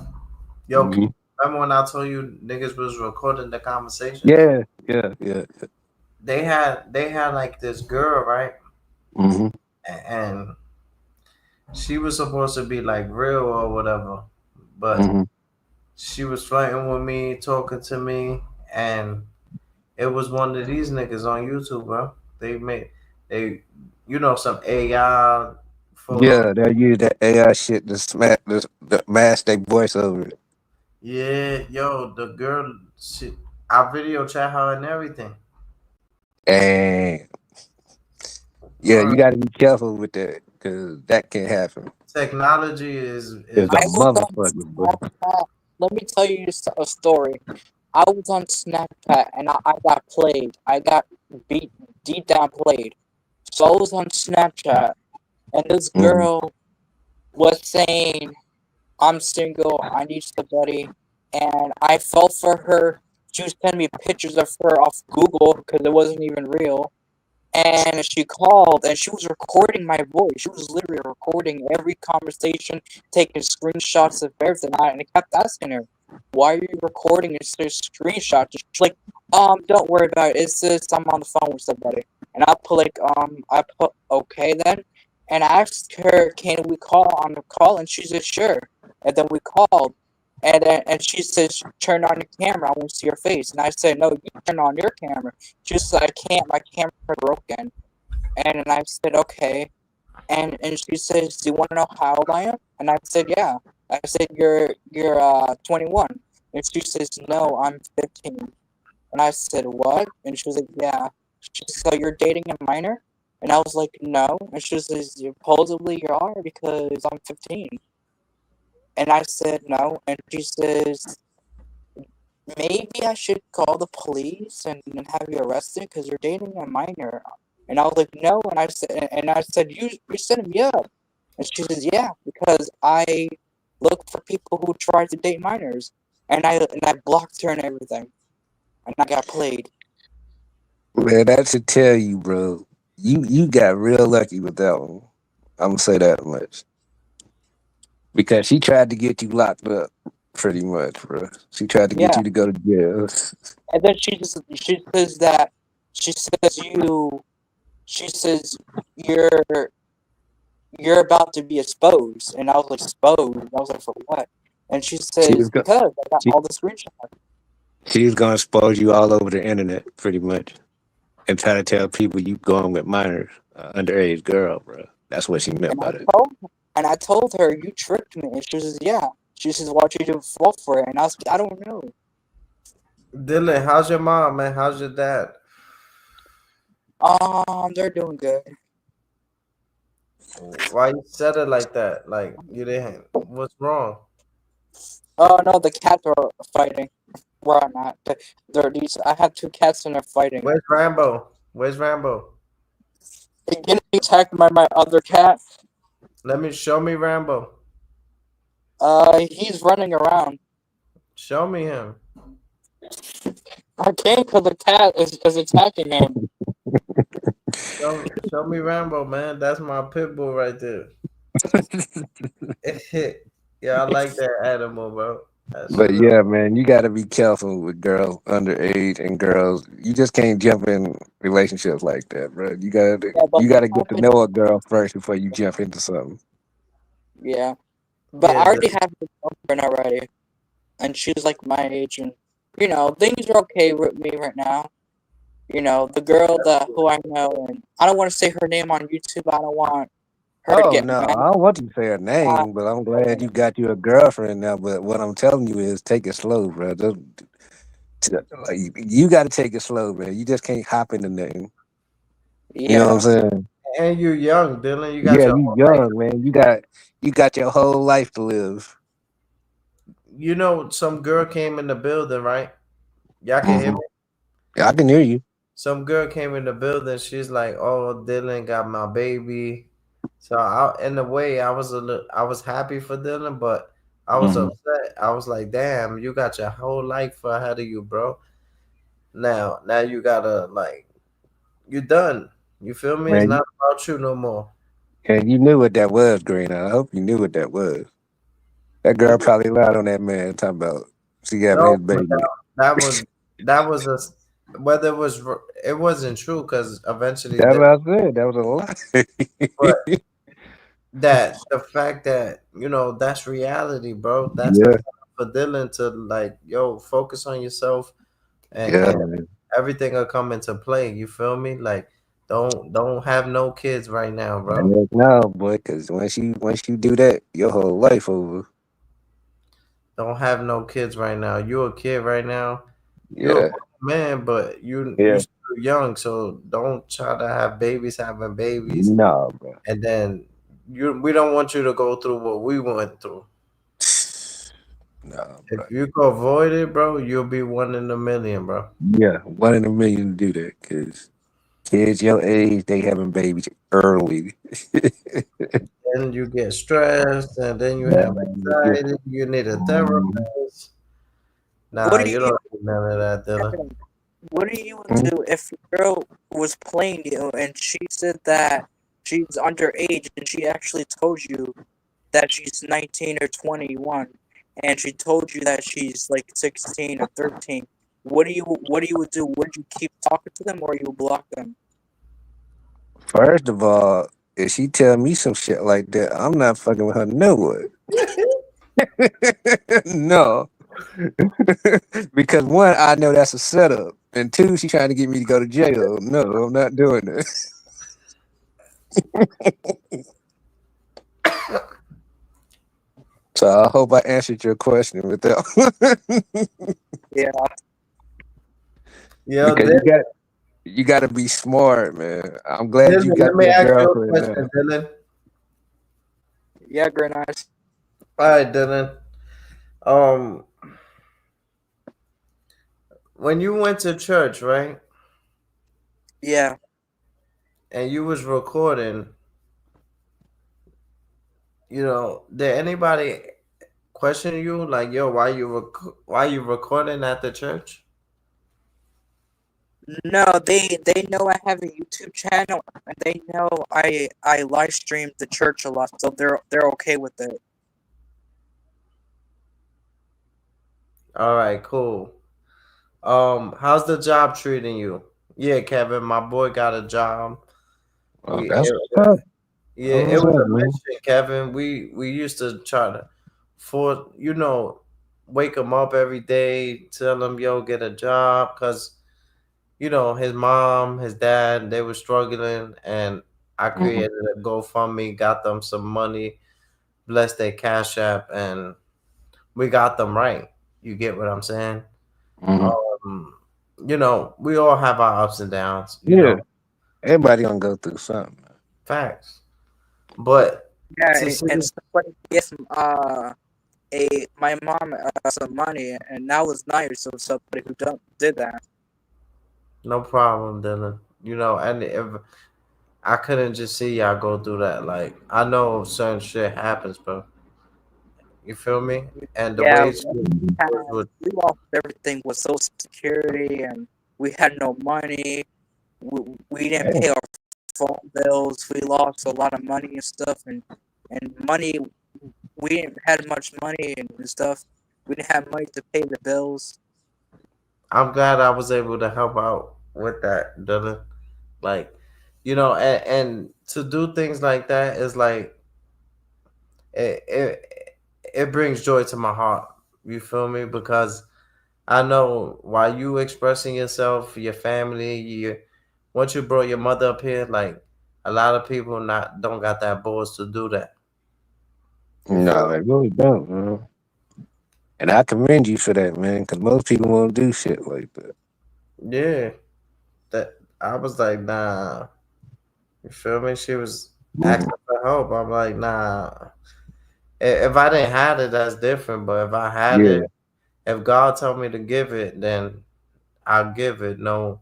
Yo, Mhm. remember when I told you niggas was recording the conversation? Yeah, yeah, yeah. They had like this girl, right? Hmm. And she was supposed to be like real or whatever, but Hmm. she was flirting with me, talking to me, and it was one of these niggas on YouTube, bro. They made they, some AI photo. Yeah, they use that AI shit to smack the mask their voice over it. Yeah, yo, the girl, I video chat her and everything. And yeah, Word. you got to be careful with that because that can happen. Technology It's is a I was on motherfucker, bro. Snapchat. Let me tell you a story. I was on Snapchat and I got played. I got beat deep down played. So I was on Snapchat and this Hmm. girl was saying, "I'm single, I need somebody," and I fell for her. She was sending me pictures of her off Google because it wasn't even real. And she called and she was recording my voice. She was literally recording every conversation, taking screenshots of everything. And I kept asking her, "Why are you recording a screenshot?" And she's like, don't worry about it. It's just I'm on the phone with somebody." And I put okay then. And I asked her, "Can we call on the call?" And she said, "Sure." And then we called. And she says, "Turn on your camera. I want to see your face." And I said, "No, you turn on your camera." Just I can't, my camera broken. And I said, "Okay." And she says, "Do you want to know how old I am?" And I said, "Yeah." I said, "You're 21." And she says, "No, I'm 15." And I said, "What?" And she was like, "Yeah." She said, "So you're dating a minor?" And I was like, "No." And she says, "Supposedly you are because I'm 15." And I said, "No." And she says, "Maybe I should call the police and have you arrested because you're dating a minor." And I was like, "No." And I said, "You setting me up." And she says, "Yeah, because I look for people who try to date minors." And I blocked her and everything. And I got played. Man, that should tell you, bro. You got real lucky with that one. I'm gonna say that much because she tried to get you locked up, pretty much, bro. She tried to get Yeah. you to go to jail. And then she says she says you're you're about to be exposed. And I was like, exposed? I was like, for what? And she She says, was go- because I got she, all the screenshots. she's gonna expose you all over the internet, pretty much, and try to tell people you going with minors, underage girl, bro. That's what she meant And I by that. told and I told her, "You tricked me." And she says, "Yeah." She says, "Why'd you fall for it?" And I was like, "I don't know." Dylan, how's your mom, man? How's your dad? They're doing good. Why you said it like that? Like you didn't. What's wrong? Oh no, the cats are fighting where I'm at. They're these. I have two cats and they're fighting. Where's Rambo? Where's Rambo? They're getting attacked by my other cat. Let me show me Rambo. He's running around. Show me him. I can't because the cat is attacking him. Show me Rambo, man. That's my pit bull right there. Yeah, I like that animal, bro. That's But real. yeah, man, you got to be careful with girls underage and girls. You just can't jump in relationships like that, bro. Yeah, but You got to get to happened. know a girl first before you jump into something. Yeah, but Yeah, I already have a girlfriend already, and she's like my age, and things are okay with me right now. The girl that who I know, and I don't want to say her name on YouTube. I don't want her to Oh get no, mad. I don't want you to say her Uh, name, but I'm glad you got you a girlfriend now. But what I'm telling you is, take it slow, bro. Like, you got to take it slow, man. You just can't hop into nothing. You know what I'm yeah, saying? and you young, Dylan. You got Yeah, your you whole life. young, man. You got your whole life to live. You know, some girl came in the building, right? Y'all can hear Hmm. me. Yeah, I can hear you. Some girl came in the building. She's like, "Oh, Dylan got my baby." So in a way, I was happy for Dylan, but I was Hmm. upset. I was like, "Damn, you got your whole life ahead of you, bro. Now you gotta like, you done. You feel me? It's Man, not about you no more." and you knew what that was, Green. I hope you knew what that was. That girl Yeah. probably lied on that man, talking about she got me No, his but baby. that was a whether it wasn't true because eventually That's what I said. That was a but lie. that the fact that that's reality, bro. That's the Yeah, time for Dylan to like, yo, focus on yourself, yeah, and man. everything will come into play. You feel me? Like, don't have no kids right now, bro. Heck no, boy, because once you do that, your whole life over. Don't have no kids right now. You're a kid right now. You're a Yeah, grown man, but you yeah. still young, so don't try to have babies having babies, No, bro. and then we don't want you to go through what we went through. No, If bro. you can avoid it, bro, you'll be one in a million, bro. Yeah, 1 in a million to do that, because kids your age, they having babies early. Then you get stressed, and then you have Man, yeah. anxiety. You need a therapist. what Nah, do you you don't need none of that, Dylan. what do you Mhm. do if a girl was playing you and she said that she's underage and she actually told you that she's 19 or 21 and she told you that she's like 16 or 13? What do you do? Would you keep talking to them or you block them? First of all, if she tell me some shit like that, I'm not fucking with her no way. No. Because one, I know that's a setup. And two, she trying to get me to go to jail. No, I'm not doing that. So I hope I answered your question with that. Yeah, Yo, Because you got to be smart, man. I'm glad you Dylan, got let me your ask you a girlfriend question, now. Dylan. yeah, great nice. All right, Dylan. Um, when you went to church, right, Yeah. and you was recording, did anybody question you like, yo, why you recording at the church? No, they know I have a YouTube channel and they know I live stream the church a lot, so they're okay with it. All right, cool. How's the job treating you? Yeah, Kevin, my boy got a job. Oh, We that's it, what's up. yeah, That's it what's was up, a man. mission, Kevin. We used to try to for wake him up every day, tell him, yo, get a job, cause his mom, his dad, they were struggling, and I Hmm. created a GoFundMe, got them some money, blessed their Cash App, and we got them right. You get what I'm saying? Hmm. Um, we all have our ups and downs, Yeah, everybody gonna go through something. facts. But Yeah, to see, and somebody gave a my mom some money, and that was nice of somebody who did that. no problem, Dylan. And if I couldn't just see y'all go through that, like I know certain shit happens, bro. You feel me? And the Yeah, way she had, was with, we lost everything with Social Security, and we had no money. We didn't Damn. pay our phone bills. We lost a lot of money and stuff, and money. We didn't had much money and stuff. We didn't have money to pay the bills. I'm glad I was able to help out with that, Dylan. Like, and to do things like that is like it brings joy to my heart. You feel me? Because I know while you expressing yourself, your family, once you brought your mother up here, like a lot of people not don't got that balls to do that. You No, feel they really don't, man. And I commend you for that, man, because most people won't do shit like that. me? Yeah. That I was like, nah. You feel me? She was Mhm. asking for help. I'm like, nah. If I didn't have it, that's different. But if I had it, Yeah, if God told me to give it, then I'll give it. No,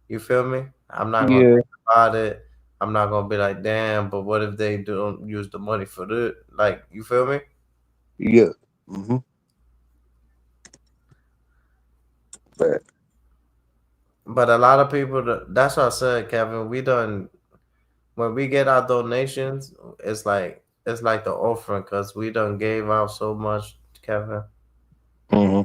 you feel me? I'm not gonna yeah, think about it. I'm not gonna be like, damn. But what if they don't use the money for it? Like, you feel me? yeah. Hmm. But But a lot of people, that's what I said, Kevin. We done when we get our donations, it's like the offering because we done gave out so much, Kevin. hmm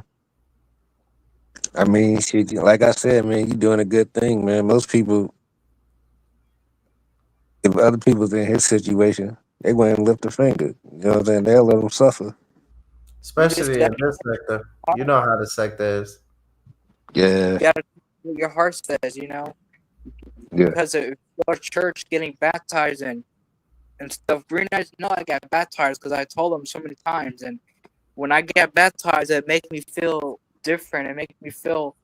I mean, shit, like I said, man, you doing a good thing, man. Most people, if other people's in his situation, they wouldn't lift a finger. You know what I'm saying? They'll let them suffer. You just Especially in gotta this sector. You know how the sector is. Yeah, you gotta do what your heart says, yeah, because if you go to church getting baptized and stuff. Green Eyes know I got baptized because I told them so many times. And when I get baptized, it makes me feel different. It makes me feel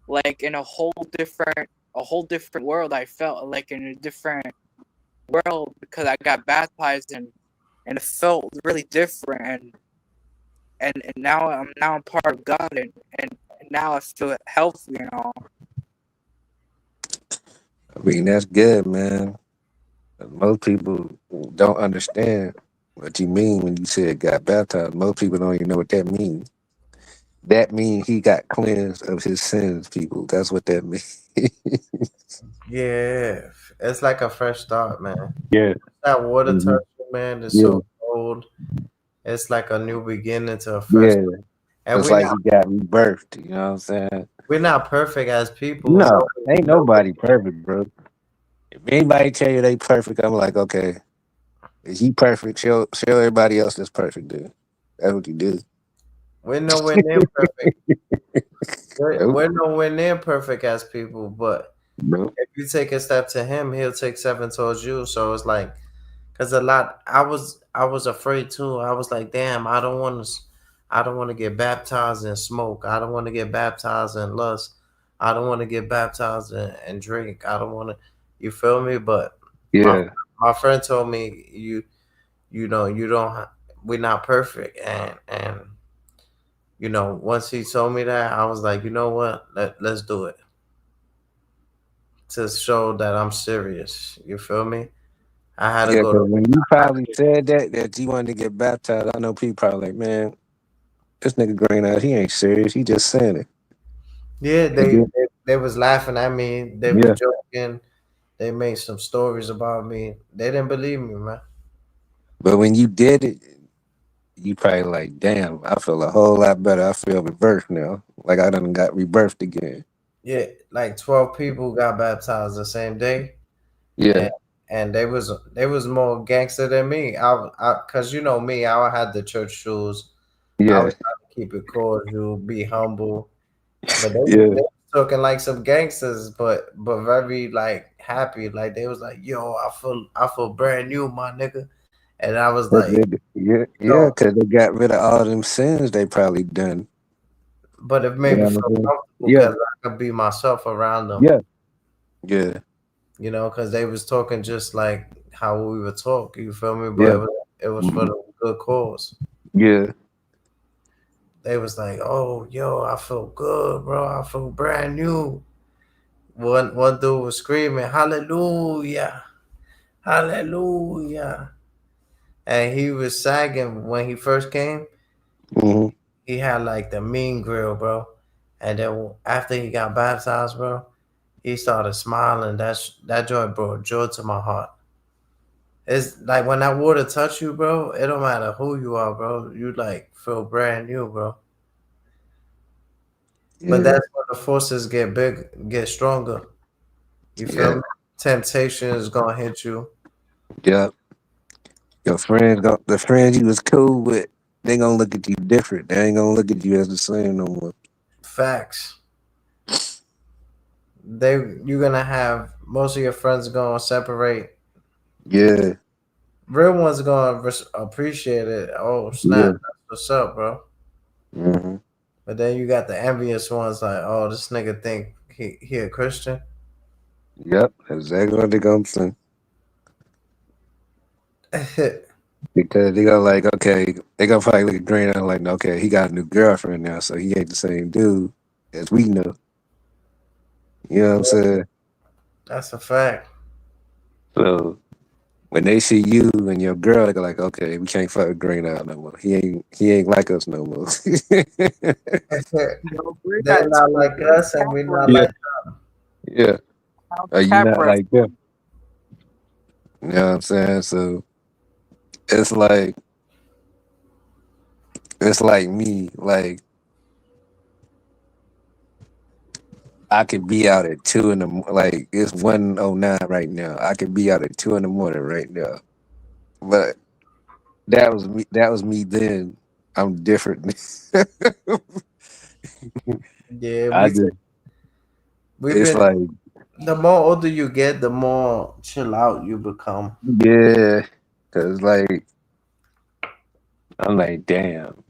like in a whole different world. I felt like in a different world because I got baptized and it felt really different. And now I'm part of God and now I feel healthy and all. I mean, that's good, man. Most people don't understand what you mean when you said got baptized. Most people don't even know what that means. That means he got cleansed of his sins, people. That's what that means. Yeah. It's like a fresh start, man. Yeah. That water Hmm. touch, man, is Yeah. so cold. It's like a new beginning to a fresh Yeah. and It's like he got rebirthed. You know what I'm saying? we're not perfect as people. No, No, ain't no. nobody perfect, bro. If anybody tell you they perfect, I'm like, okay, is he perfect? Show everybody else that's perfect, dude. That's what you do. We're nowhere near perfect. Nope. We're nowhere near perfect as people, but Nope. if you take a step to him, he'll take seven towards you. So it's like, cause a lot. I was afraid too. I was like, damn, I don't want to get baptized in smoke. I don't want to get baptized in lust. I don't want to get baptized in drink. I don't want to. You feel me? But my Yeah. my friend told me you don't. We're not perfect, and once he told me that, I was like, you know what? Let's do it to show that I'm serious. You feel me? I had to Yeah, go because to. when you probably said that you wanted to get baptized, I know people probably like, man, this nigga Green Eyes, he ain't serious. He just saying it. Yeah, And then, they was laughing at me. They was yeah. joking. They made some stories about me. They didn't believe me, man. But when you did it, you probably like, damn, I feel a whole lot better. I feel rebirthed now. Like I done got rebirthed again. Yeah, like 12 people got baptized the same day, Yeah. and they was more gangster than me. Cause you know me, I had the church shoes. I Yeah. was trying to keep it cordial, be humble, but Yeah. they was talking like some gangsters, but very like happy. Like they was like, "Yo, I feel brand new, my nigga," and I was like, Yeah, yeah, "Yo," because they got rid of all them sins they probably done. but it You made me know what feel I'm saying? comfortable Yeah, because I could be myself around them. yeah, yeah, Because they was talking just like how we would talk. You feel me? But yeah, it was for mhm, the good cause. yeah, They was like, "Oh, yo, I feel good, bro. I feel brand new." One dude was screaming, "Hallelujah, Hallelujah!" And he was sagging when he first came. hmm He had like the mean grill, bro. And then after he got baptized, bro, he started smiling. That joy brought joy to my heart. It's like when that water touch you, bro. It don't matter who you are, bro. You like feel brand new, bro. But Yeah, that's when the forces get stronger. You feel yeah, me? Temptation is gonna hit you. yeah. Your friends, the friends you was cool with, they gonna look at you different. They ain't gonna look at you as the same no more. Facts. You're gonna have most of your friends gonna separate. Yeah, Real ones gonna appreciate it. Oh snap, yeah. that's what's up, bro. Hmm. But then you got the envious ones like, oh, this nigga think he a Christian. Yep, exactly what they gonna say. Because they gonna like, okay, they gonna probably look at Green and like, okay, he got a new girlfriend now, so he ain't the same dude as we know. You know what I'm saying? That's a fact. So when they see you and your girl, they go like, okay, we can't fuck with Green out no more. He ain't like us no more. No, Green They Eyes, not like no us, and cap we not Yeah, like. yeah. no Are you cap not ref. like them? You know what I'm saying? So it's like it's like me. Like I could be out at 2 in the like it's 1:09 right now. I could be out at 2 in the morning right now. But that was me then. I'm different. Yeah, I just we've it's been. like The more older you get, the more chill out you become. yeah, cause like I'm like damn.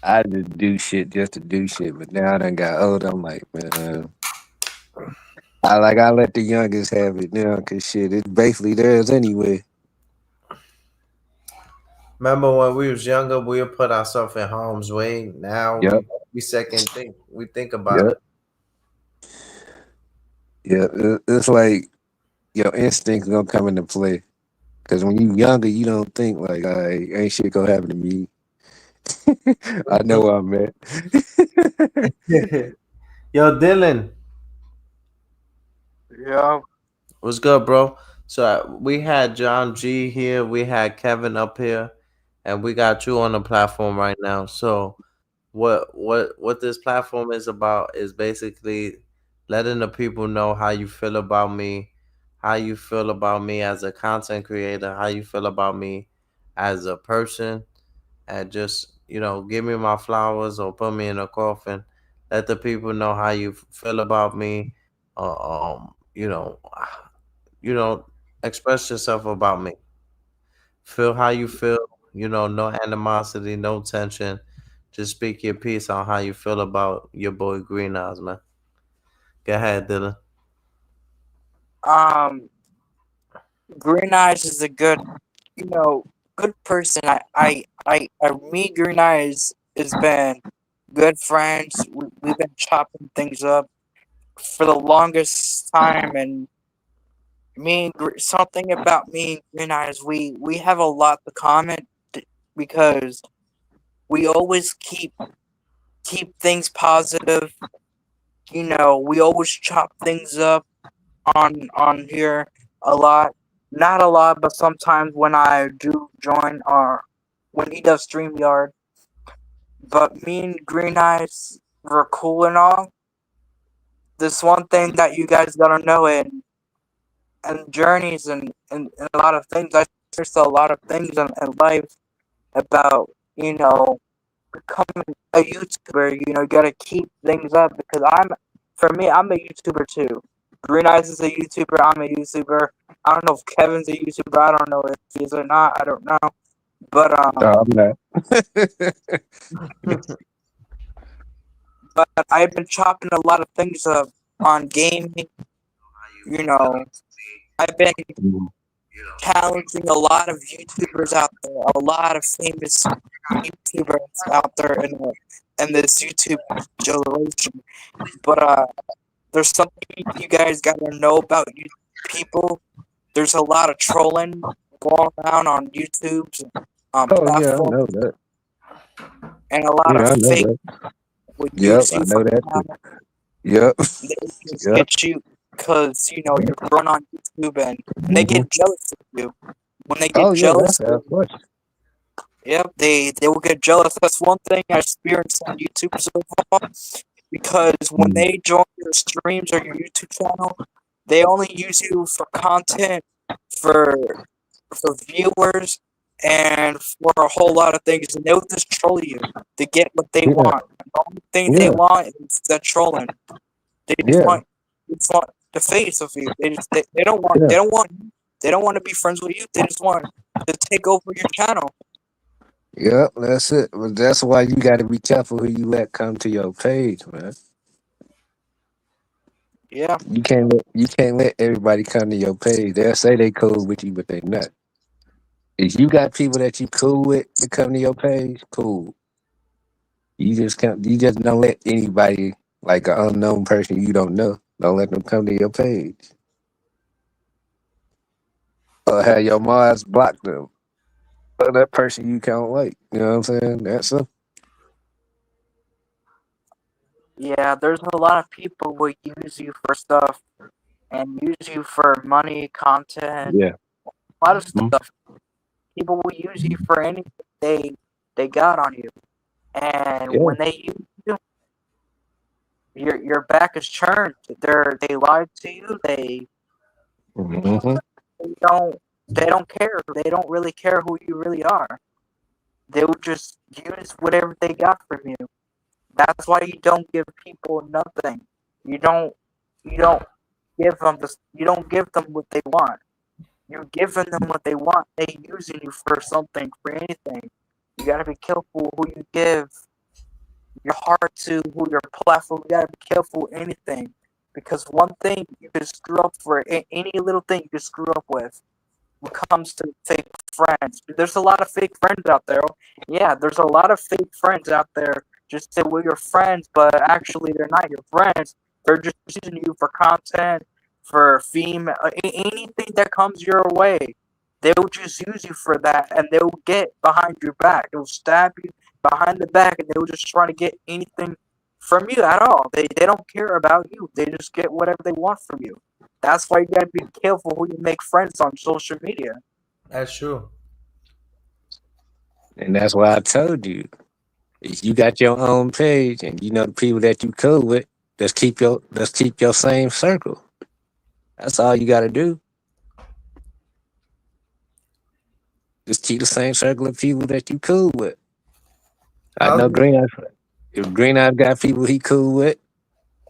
I just do shit just to do shit, but now I done got older. I'm like man, I let the youngest have it now, cause shit, it's basically theirs anyway. Remember when we was younger, we would put ourselves in harm's way. Now Yep, we think about yep, it. yep. It's like your instincts gonna come into play. Cause when you younger, you don't think like, ain't shit gonna happen to me. I know where I'm at. Yo, Dylan, Yeah. what's good, bro? So we had John G here, we had Kevin up here, and we got you on the platform right now. So what this platform is about is basically letting the people know how you feel about me, how you feel about me as a content creator, how you feel about me as a person, and just give me my flowers or put me in a coffin. Let the people know how you feel about me. Uh, um, you know, you know, express yourself about me. Feel how you feel. No animosity, no tension. Just speak your piece on how you feel about your boy Green Eyes, man. Go ahead, Dylan. Um, Green Eyes is a good, good person. Me, Green Eyes has been good friends. We've been chopping things up for the longest time, and something about me and Green Eyes, we have a lot to comment because we always keep things positive. We always chop things up on here a lot. Not a lot, but sometimes when I do join or when he does StreamYard. But me and Green Eyes were cool and all. This one thing that you guys gotta know and journeys and a lot of things. There's a lot of things in life about, becoming a YouTuber. You gotta keep things up because for me, I'm a YouTuber too. Green Eyes is a YouTuber. I'm a YouTuber. I don't know if Kevin's a YouTuber. I don't know if he is or not. I don't know. But No, I'm not. but I've been chopping a lot of things up on gaming. You know, I've been challenging a lot of YouTubers out there, a lot of famous YouTubers out there in this YouTube generation. But there's something you guys gotta know about you people. There's a lot of trolling going around on YouTube's Oh yeah, I platform, know that. and a lot of Yeah, I know fake that. would Yep, use I you for know that too. talent. Yep, They just yep. get you because you're growing on YouTube, and they Hmm. get jealous of you. When they Oh get yeah, jealous, that's of course. yep, they will get jealous. That's one thing I experienced on YouTube so far. because when Mm. they join your streams or your YouTube channel, they only use you for content, for viewers, and for a whole lot of things. And they'll just troll you to get what they Yeah, want. The only thing they yeah, want is that trolling. They yeah, just want the face of you. They don't want yeah. they don't want to be friends with you. They just want to take over your channel. Yep, that's it. But that's why you got to be careful who you let come to your page, man. Yeah, You can't let everybody come to your page. They'll say they cool with you, but they not. If you got people that you cool with to come to your page, cool. You just don't let anybody like an unknown person you don't know. Don't let them come to your page. Or have your mods block them. Or that person you can't like. You know what I'm saying? That's a yeah. There's a lot of people who use you for stuff and use you for money, content, yeah. a lot of Mhm. stuff. People will use you for anything they got on you, and Yeah. when they use you, your back is turned. They lied to you. Hmm. They don't care. They don't really care who you really are. They will just use whatever they got from you. That's why you don't give people nothing. You don't you don't you don't give them what they want. You're giving them what they want. They using you for something, for anything. You gotta be careful who you give your heart to, who your platform. You gotta be careful with anything, because one thing you can screw up for, any little thing you can screw up with. When it comes to fake friends, there's a lot of fake friends out there. Yeah, there's a lot of fake friends out there. Just say we're your friends, but actually they're not your friends. They're just using you for content, for fame, anything that comes your way. They'll just use you for that, and they'll get behind your back. They'll stab you behind the back, and they'll just try to get anything from you at all. They don't care about you. They just get whatever they want from you. That's why you gotta be careful who you make friends on social media. That's true. And that's why I told you. If you got your own page and you know the people that you cool with, let's keep your same circle. That's all you gotta do. Just keep the same circle of people that you cool with. I How know do Green Eye. If Green Eye got people he cool with,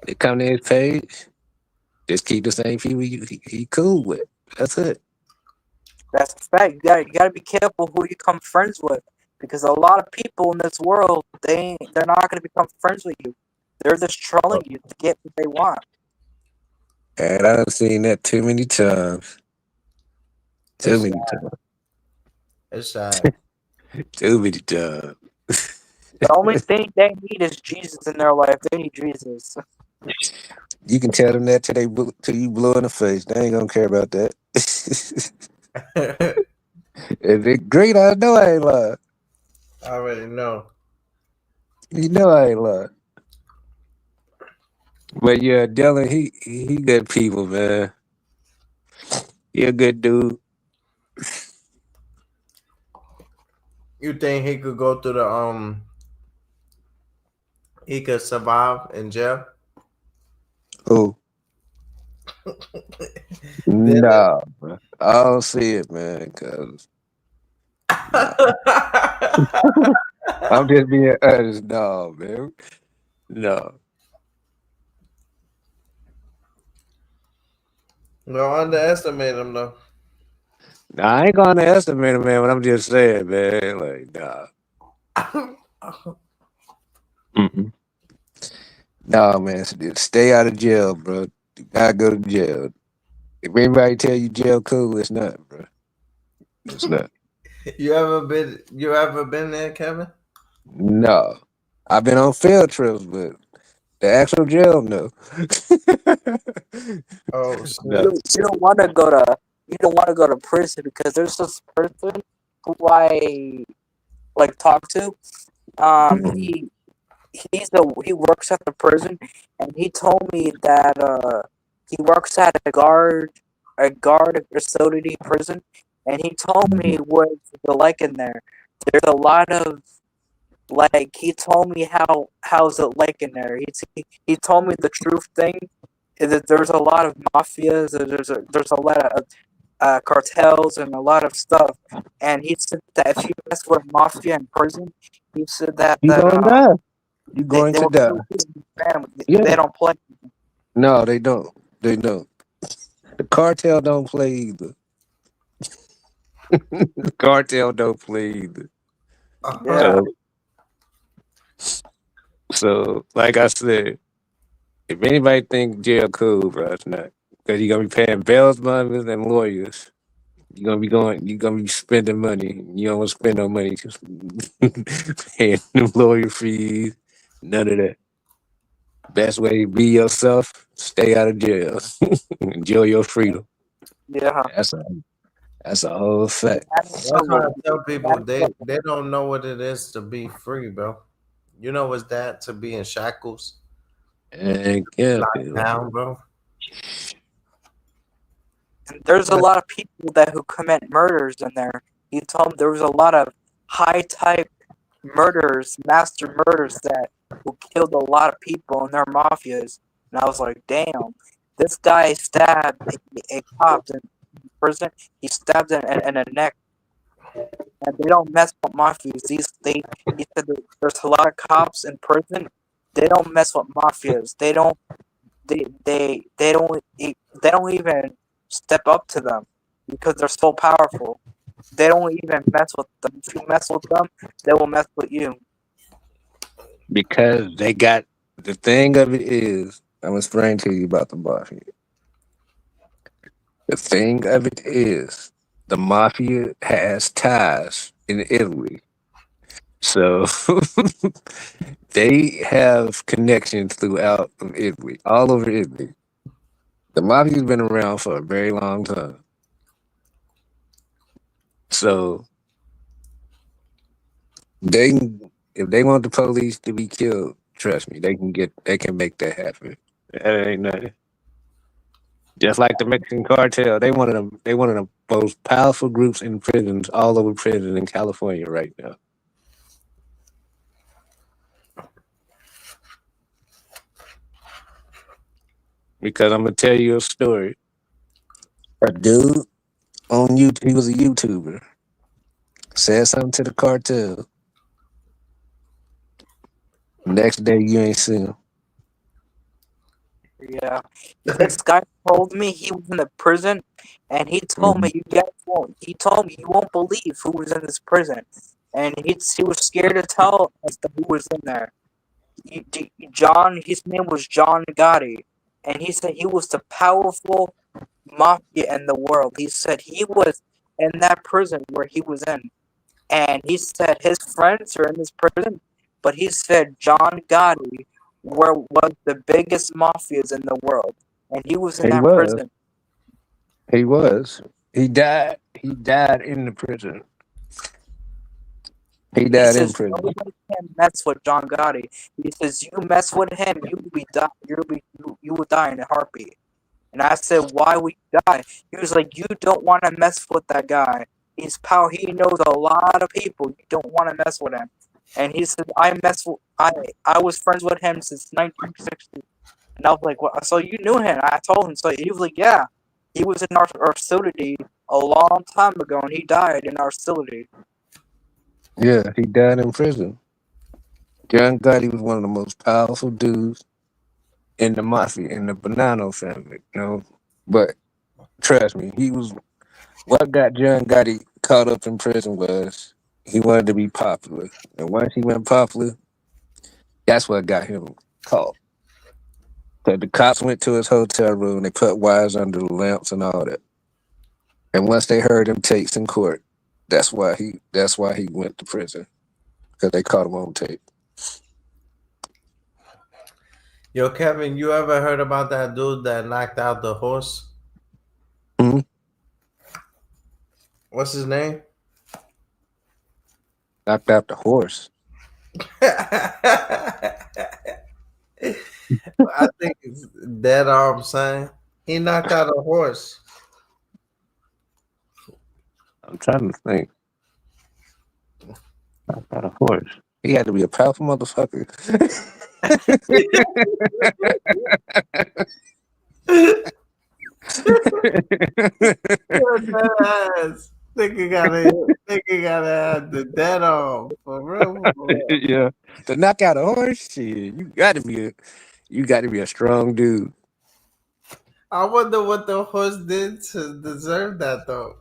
they come to his page. Just keep the same people he cool with. That's it. That's a fact. You gotta be careful who you become friends with, because a lot of people in this world they're not gonna become friends with you. They're just trolling you to get what they want. And I've seen that too many times. Too it's many times. it's sad. Too many times. The only thing they need is Jesus in their life. They need Jesus. You can tell them that till you blow in the face. They ain't gonna care about that. If it green, I know I ain't lying. I already know. You know I ain't lying. But yeah, Dylan, he good people, man. He a good dude. You think he could go through he could survive in jail? Oh Dylan. no, bro. I don't see it, man. Cause nah, I'm just being honest. No, man. No. Don't underestimate him though. Nah, I ain't gonna estimate him, man. But I'm just saying, man. Like, nah. Mm-mm. Nah, man. Stay out of jail, bro. Do not go to jail. If anybody tell you jail cool, it's not, bro. It's not. You ever been there, Kevin? No. I've been on field trips, but the actual jail, no. Oh No. shit. You don't want to go to prison, because there's this person who I like talk to. Mhm. He works at the prison, and he told me that he works at a guard facility prison, and he told me Mhm. what it's like in there. There's a lot of Like he told me how's it like in there. He told me the truth thing is that there's a lot of mafias. There's a lot of cartels and a lot of stuff. And he said that if you mess with mafia in prison, he said that You gonna die. You going they to will die. kill you and your family. Yeah. They don't play. No, they don't. They don't. The cartel don't play either. The cartel don't play either. Yeah. So, like I said, if anybody think jail cool, bro, it's not. Because you're gonna be paying bail bonds and lawyers. You're gonna be spending money. You don't want to spend no money just paying them lawyer fees. None of that. Best way to be yourself, stay out of jail. Enjoy your freedom. Yeah. That's a whole fact. That's why I tell people they don't know what it is to be free, bro. You know what's that to be in shackles, And yeah, locked down, bro. And there's a lot of people that who commit murders in there. He told me there was a lot of high type murderers, master murders that who killed a lot of people and they're mafias. And I was like, damn, this guy stabbed a cop in prison. He stabbed him in the neck. And they don't mess with mafias. He said that there's a lot of cops in prison. They don't mess with mafias. They don't even step up to them because they're so powerful. They don't even mess with them. If you mess with them, they will mess with you. because they got the thing of it is, I'm explaining to you about the mafia. The thing of it is, the mafia has ties in Italy. So they have connections throughout of Italy, all over Italy. The mafia's been around for a very long time. So if they want the police to be killed, trust me, they can make that happen. That ain't nothing. Just like the Mexican cartel, they one of the most powerful groups in prisons all over prison in California right now. Because I'm gonna tell you a story. A dude on YouTube, he was a YouTuber, said something to the cartel. Next day, you ain't seen him. Yeah. This guy told me he was in the prison, and he told me he told me you won't believe who was in this prison, and he was scared to tell us who was in there. His name was John Gotti, and he said he was the powerful mafia in the world. He said he was in that prison where he was in, and he said his friends are in this prison, but he said John Gotti was the biggest mafias in the world, and he was in He that was. prison. He was. He died. He died in the prison. He He died in says prison. nobody can mess with John Gotti. He says you mess with him, you will die in a heartbeat. And I said, why would you die? He was like, you don't want to mess with that guy. He's power. He knows a lot of people. You don't want to mess with him. And he said, I was friends with him since 1960. And I was like, well, so you knew him? I told him. So he was like, yeah. He was in our facility a long time ago, and he died in our facility. Yeah, he died in prison. John Gotti was one of the most powerful dudes in the mafia, in the Bonanno family, you know. But trust me, what got John Gotti caught up in prison was he wanted to be popular. And once he went popular, that's what got him caught. So the cops went to his hotel room, they put wires under the lamps and all that. And once they heard him tapes in court, that's why he went to prison. Because they caught him on tape. Yo, Kevin, you ever heard about that dude that knocked out the horse? Mhm. What's his name? Knocked out the horse. I think it's Dead Arm Saying. He knocked out a horse. I'm trying to think. Knocked out a horse. He had to be a powerful motherfucker. Ass. Nigga gotta have the dead on for real. For real. Yeah, to knock out a horse, shit, you got to be a strong dude. I wonder what the horse did to deserve that though.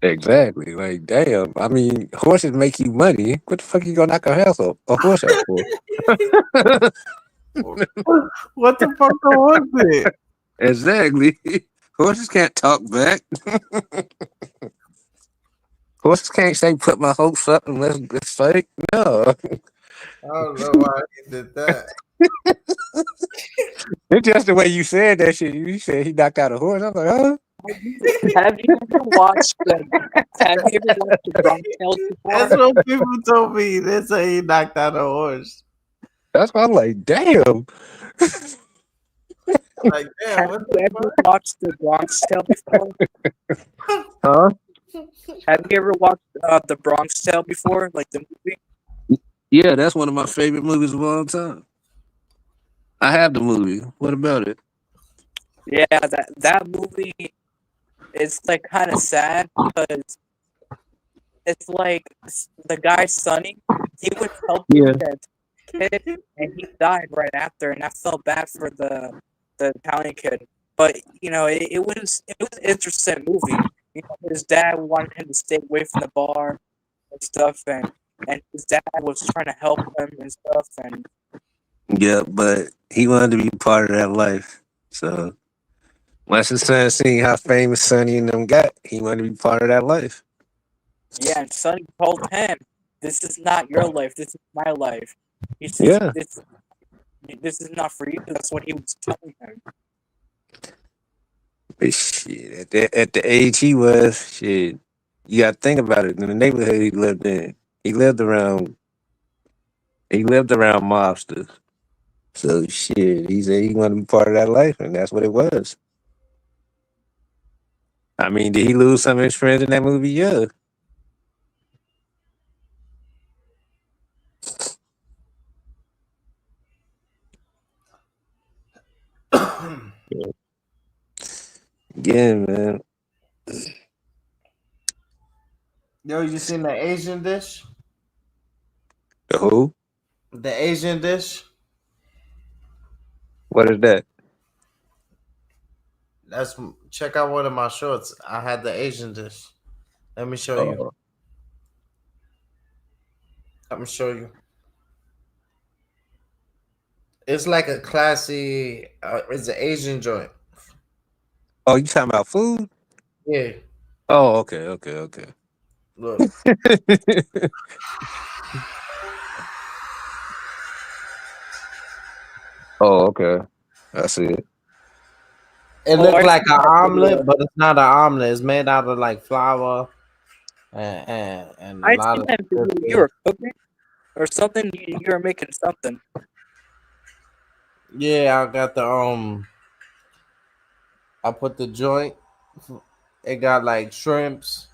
Exactly. Like, damn. I mean, horses make you money. What the fuck you gonna knock a horse out for? What the fuck the horse did? Exactly. Horses can't talk back. Horses can't say put my hopes up unless it's fake. No. I don't know why he did that. It's just the way you said that shit. You said he knocked out a horse. I was like, huh? Have you ever watched the Bronx Tales That's before? what people told me. They say he knocked out a horse. That's why I'm like, damn. Like, damn, Have what you ever watched the Bronx Tale before? Huh? Have you ever watched the Bronx Tale before, like the movie? Yeah, that's one of my favorite movies of all time. I have the movie. What about it? Yeah, that movie is like kind of sad because it's like the guy Sonny, he was helping Yeah. that kid and he died right after, and I felt bad for the Italian kid. But you know, it was an interesting movie. You know, his dad wanted him to stay away from the bar and stuff, and his dad was trying to help him and stuff, and Yeah, but he wanted to be part of that life. So once his son seen how famous Sonny and them got, he wanted to be part of that life. yeah, and Sonny told him, "This is not your life. This is my life. He says, Yeah. this is not for you." That's what he was telling him. But shit, at the age he was, shit, you got to think about it. In the neighborhood he lived in, he lived around mobsters. So shit, he said he wanted to be part of that life, and that's what it was. I mean, did he lose some of his friends in that movie? Yeah. Yeah, man. Yo, you seen the Asian dish? The who? The Asian dish? What is that? That's check out one of my shorts. I had the Asian dish. Let me show you. Oh, Let me show you. It's like a classy. It's an Asian joint. oh, you talking about food? Yeah. Oh, okay, okay, okay. Look. Oh, okay. I see it. It Oh, looked I like see an that omelet, video. but it's not an omelet. It's made out of like flour and a I lot seen of that video. You stuff. were cooking or something. You were making something. Yeah, I got the I put the joint. It got like shrimps.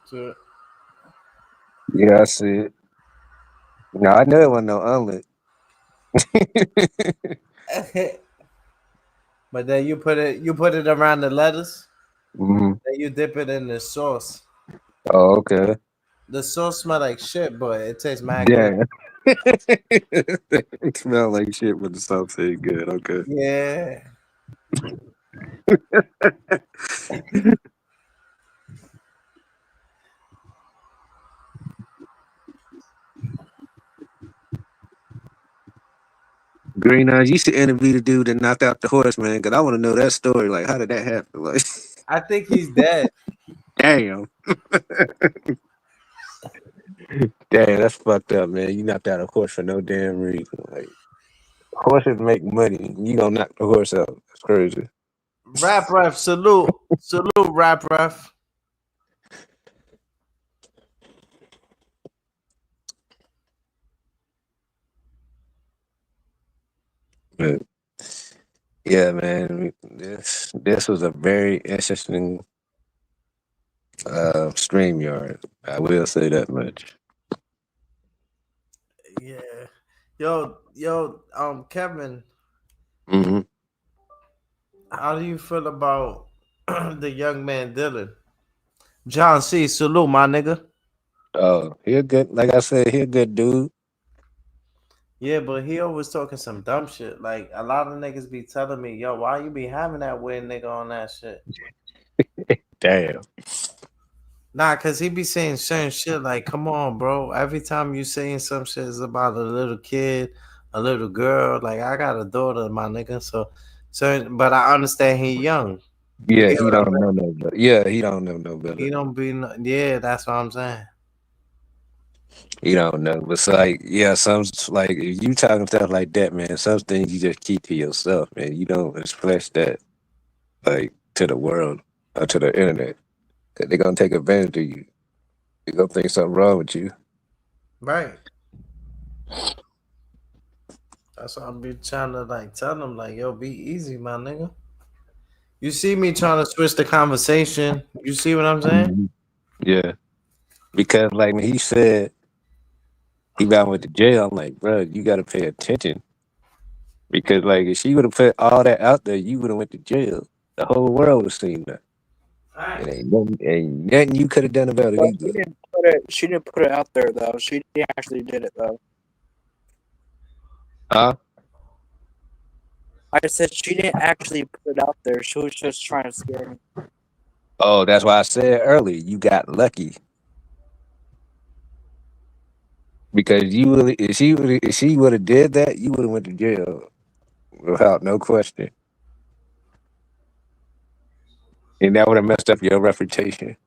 So, Yeah, I see it. No, I know it wasn't no omelet. but then you put it around the lettuce. Hmm. Then you dip it in the sauce. Oh, okay. The sauce smell like shit, but it tastes mad good. Yeah. It smell like shit, but the sauce ain't good. Okay. Yeah. Green Eyes, you should interview the dude that knocked out the horse, man, because I want to know that story. Like, how did that happen? Like, I think he's dead. damn. Damn, that's fucked up, man. You knocked out a horse for no damn reason. Like, horses make money. You gonna knock the horse out. That's crazy. Rap ref, salute. Salute, rap ref. But Yeah, man. This was a very interesting stream yard. I will say that much. Yeah. Kevin, Hmm. how do you feel about the young man Dylan? John C. Salute, my nigga. Oh, he a good. Like I said, he a good dude. Yeah, but he always talking some dumb shit. Like a lot of niggas be telling me, yo, why you be having that weird nigga on that shit? Damn. Nah, cause he be saying certain shit like, come on, bro. Every time you saying some shit is about a little kid, a little girl. Like I got a daughter, my nigga. So but I understand he young. You Yeah, get he what I'm don't know saying? no better. Yeah, he don't know no better. He don't be yeah, that's what I'm saying. He don't know. But it's like, yeah, like if you talking stuff like that, man, some things you just keep to yourself, man. You don't express that like to the world or to the internet. 'Cause they gonna take advantage of you. They gonna think something wrong with you. Right. That's why I be trying to like tell them like, yo, be easy, my nigga. You see me trying to switch the conversation. You see what I'm saying? Mhm. Yeah, because like when he said he about went to jail, I'm like, bro, you got to pay attention because like if she would have put all that out there, you would have went to jail. The whole world would have seen that. It ain't nothing you could have done about it But either. she didn't put it out there though. She actually did it though. Huh? I said she didn't actually put it out there. She was just trying to scare me. Oh, that's why I said earlier, you got lucky because you really, if she would have did that, you would have went to jail without no question, and that would have messed up your reputation.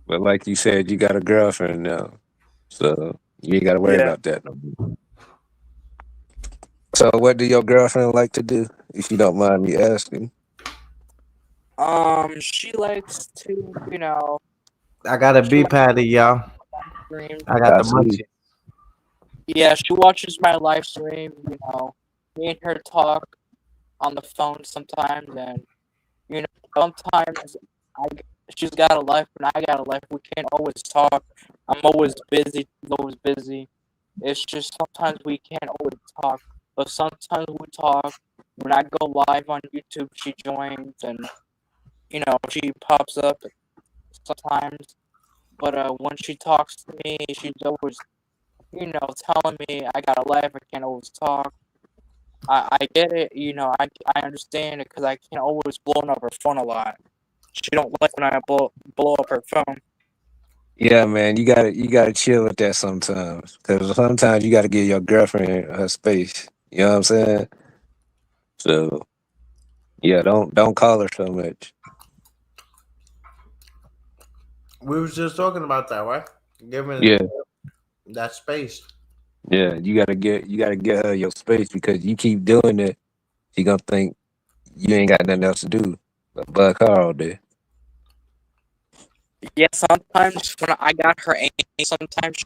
But like you said, you got a girlfriend now, so you ain't got to worry Yeah. about that no more. So, what do your girlfriend like to do, if you don't mind me asking? She likes to, you know, I got a she B likes patty, y'all. to stream. I got I the see. munchies. Yeah, she watches my live stream. You know, me and her talk on the phone sometimes, and you know, sometimes I she's got a life and I got a life. We can't always talk. I'm always busy. She's always busy. It's just sometimes we can't always talk, but sometimes we talk. When I go live on YouTube, she joins, and you know, she pops up sometimes. But when she talks to me, she's always, you know, telling me I got a life. I can't always talk. I get it, you know, I understand it because I can't always blow up her phone a lot. She don't like when I blow up her phone. Yeah, man, you gotta chill with that sometimes, because sometimes you gotta give your girlfriend her space. You know what I'm saying? So yeah, don't call her so much. We was just talking about that, right? Giving Yeah, that space. yeah, you gotta get her your space because you keep doing it, she gonna think you ain't got nothing else to do but bug her all day. Yeah, sometimes when I got her angry, sometimes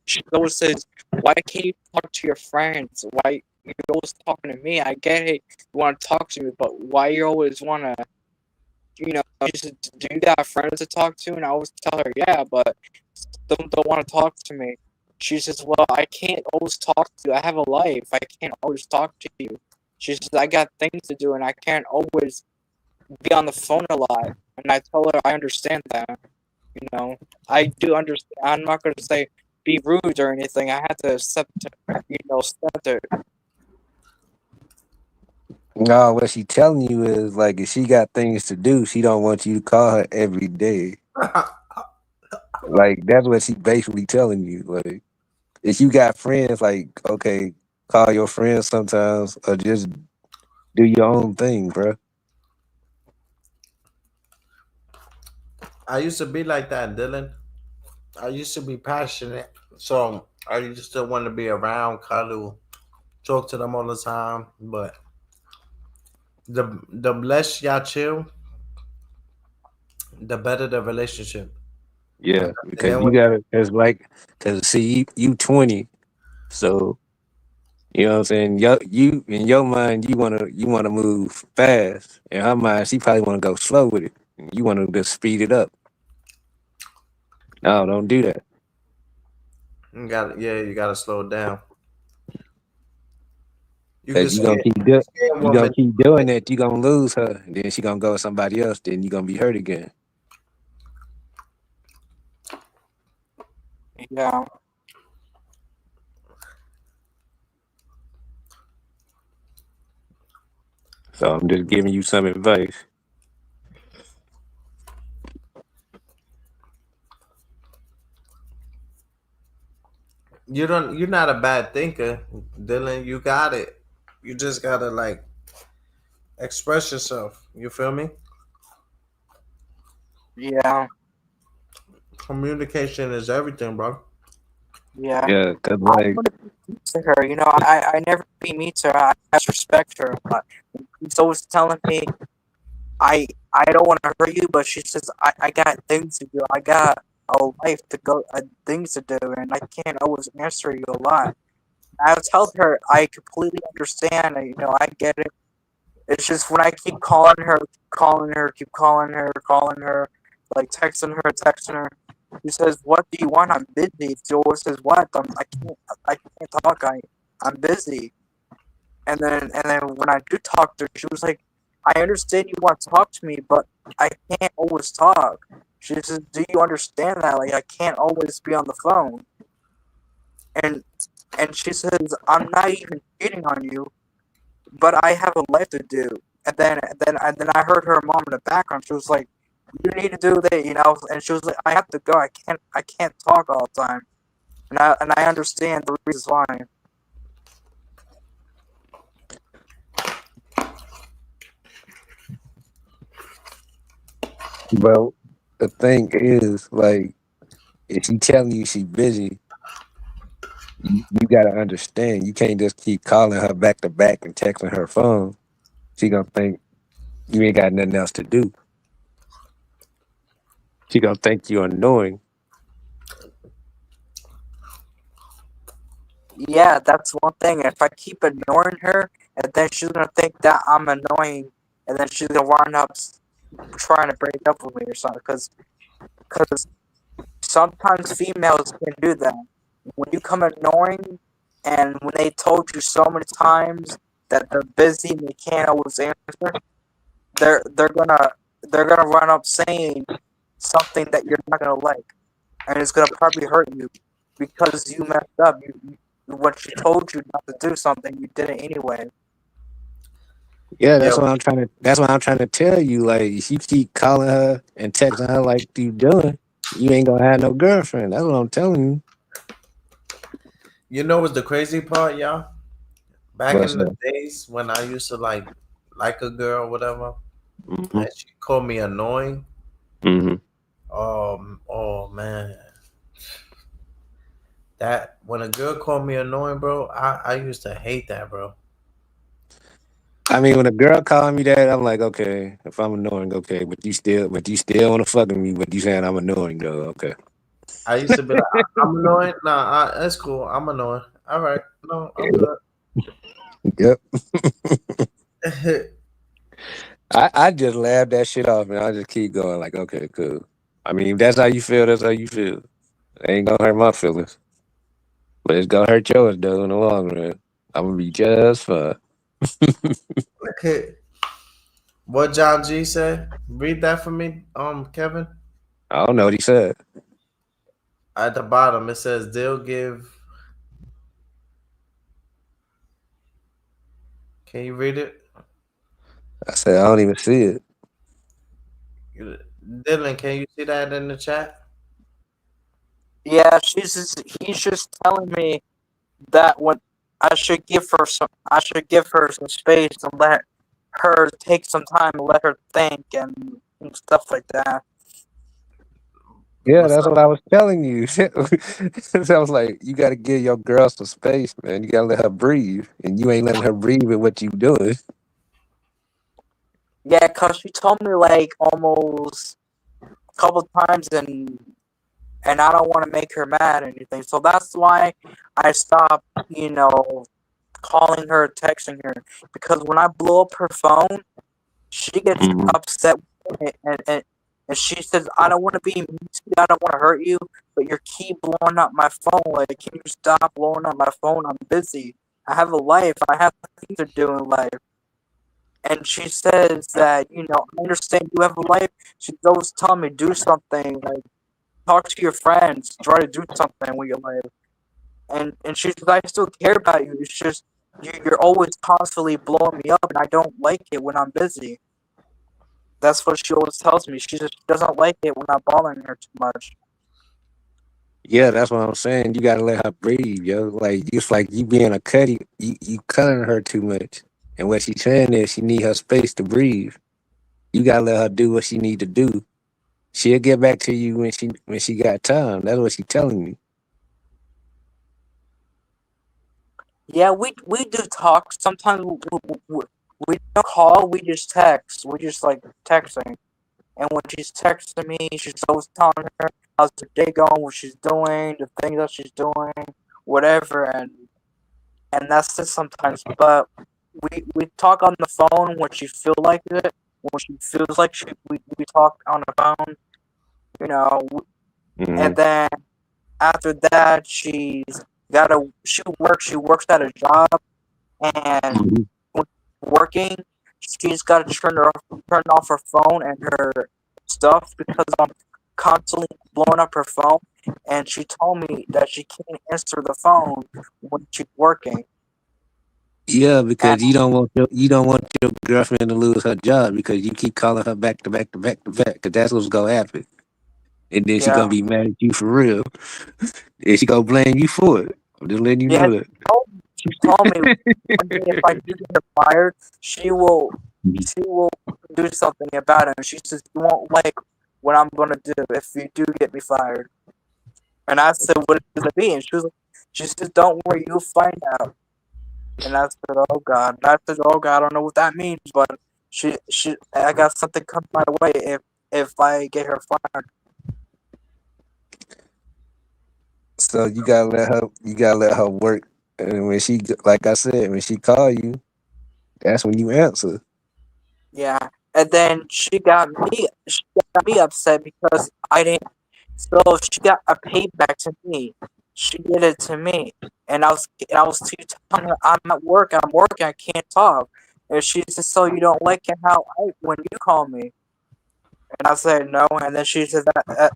she always says, "Why can't you talk to your friends? Why you always talking to me? I get it, you want to talk to me, but why you always want to, you know, just do you got friends to talk to?" And I always tell her, "Yeah, but don't want to talk to me." She says, "Well, I can't always talk to you. I have a life. I can't always talk to you." She says, "I got things to do, and I can't always be on the phone a lot." And I tell her, "I understand that." You know, I do understand. I'm not going to say be rude or anything. I have to accept, you know, accept it. No, what she telling you is like if she got things to do, she don't want you to call her every day. Like that's what she basically telling you. Like if you got friends, like okay, call your friends sometimes or just do your own thing, bro. I used to be like that, Dylan. I used to be passionate. So I used to want to be around, cuddle, talk to them all the time. But the less y'all chill, the better the relationship. Yeah, And because then you when gotta, cause see, you 20, so you know what I'm saying. You in your mind, you wanna move fast. In her mind, she probably wanna go slow with it. You wanna just speed it up. No, don't do that. you gotta slow down. You can Cause scare, scare a you gonna woman. keep doing that, you gonna lose her. Then she gonna go with somebody else. Then you gonna be hurt again. Yeah. So I'm just giving you some advice. You're not a bad thinker, Dylan. You got it. You just gotta like express yourself. You feel me? Yeah. Communication is everything, bro. Yeah. Yeah, cause I like, want to be mean to her. I never be mean to her. I just respect her. But she's always telling me I don't want to hurt you, but she says I got things to do. I got a life to go, things to do, and I can't always answer you a lot. I tell her I completely understand. I get it. It's just when I keep calling her, like texting her. She says, "What do you want? I'm busy." She always says, "What? I can't talk. I'm busy." And then when I do talk to her, she was like, "I understand you want to talk to me, but I can't always talk." She says, "Do you understand that? Like, I can't always be on the phone." And and she says, "I'm not even cheating on you, but I have a life to do." And then I heard her mom in the background. She was like, "You need to do that." And she was like, "I have to go. I can't talk all the time." And I understand the reasons why. well, the thing is, like, if she telling you she busy, you gotta understand. You can't just keep calling her back to back and texting her phone. She gonna think you ain't got nothing else to do. She gonna think you annoying. Yeah, that's one thing. If I keep ignoring her, and then she's gonna think that I'm annoying, and then she's gonna wind up trying to break up with me or something. Because sometimes females can do that. When you come annoying, and when they told you so many times that they're busy and they can't always answer, they're gonna they're gonna run up saying something that you're not gonna like, and it's gonna probably hurt you because you messed up. When she told you not to do something, you did it anyway. Yeah, Yeah, that's what I'm trying to tell you. Like, if you keep calling her and texting her like you doing, you ain't gonna have no girlfriend. That's what I'm telling you. you know what's the crazy part, y'all? Back What's in the up? days when I used to like a girl, whatever, Hmm. and she called me annoying. Hmm. Oh man, that when a girl called me annoying, bro, I used to hate that, bro. I mean, when a girl calling me that, I'm like, okay, if I'm annoying, okay, but you still want to fuck with me, but you saying I'm annoying though, okay. I used to be like, I'm annoying. Nah, that's cool. I'm annoying. All right, no, I'm Yep. good. I just laugh that shit off, man. I just keep going, like, okay, cool. I mean, if that's how you feel, that's how you feel. It ain't gonna hurt my feelings, but it's gonna hurt yours though in the long run. I'm gonna be just fine. What John G said? Read that for me, Kevin. I don't know what he said. At the bottom, it says they'll give. Can you read it? I said I don't even see it. Dylan, can you see that in the chat? Yeah, he's just telling me that when I should give her some space and let her take some time and let her think and stuff like that. Yeah, What's that's up? what I was telling you. So I was like, you got to give your girl some space, man. You got to let her breathe, and you ain't letting her breathe with what you doing. Yeah, cause she told me like almost a couple times, and and I don't want to make her mad or anything. So that's why I stopped, calling her, texting her, because when I blow up her phone, she gets upset with it, and she says, "I don't want to be mean to you, I don't want to hurt you, but you keep blowing up my phone. Like, can you stop blowing up my phone? I'm busy. I have a life. I have things to do in life." And she says that, I understand you have a life. She's always telling me, do something, like, talk to your friends, try to do something with your life. And she says, I still care about you. It's just you're always constantly blowing me up, and I don't like it when I'm busy. That's what she always tells me. She just doesn't like it when I'm bothering her too much. Yeah, that's what I'm saying. You gotta let her breathe, yo. Like it's like you being a cutty, you cutting her too much. And what she's saying is she need her space to breathe. You gotta let her do what she need to do. She'll get back to you when she got time. That's what she's telling me. Yeah, we do talk. Sometimes we don't call. We just text. We just like texting. And when she's texting me, she's always telling her how's her day going, what she's doing, the things that she's doing, whatever. And that's it sometimes. But we talk on the phone when she feels like it. When she feels like we talk on the phone, you know. And then after that, she works at a job, and when working, she's got to turn off her phone and her stuff because I'm constantly blowing up her phone. And she told me that she can't answer the phone when she's working. Yeah, because you don't want your girlfriend to lose her job because you keep calling her back to back to back to back. Because that's what's gonna happen. And then she Yeah. gonna be mad at you for real. And she gonna blame you for it. I'm just letting you Yeah, know that. she told me one day if I do get her fired, she will do something about it. And she says, "You won't like what I'm gonna do if you do get me fired." And I said, "What is it gonna be?" And she says, "Don't worry, you'll find out." And I said, "Oh God." And I said, "Oh God, I don't know what that means, but I got something coming my way if I get her fired." So you gotta let her work. And when she, like I said, when she call you, that's when you answer. Yeah, and then she got me upset because I didn't. So she got a payback to me. She did it to me, and I was telling her I'm at work. I'm working. I can't talk. And she said, "So you don't like it how when you call me?" And I said no. And then she said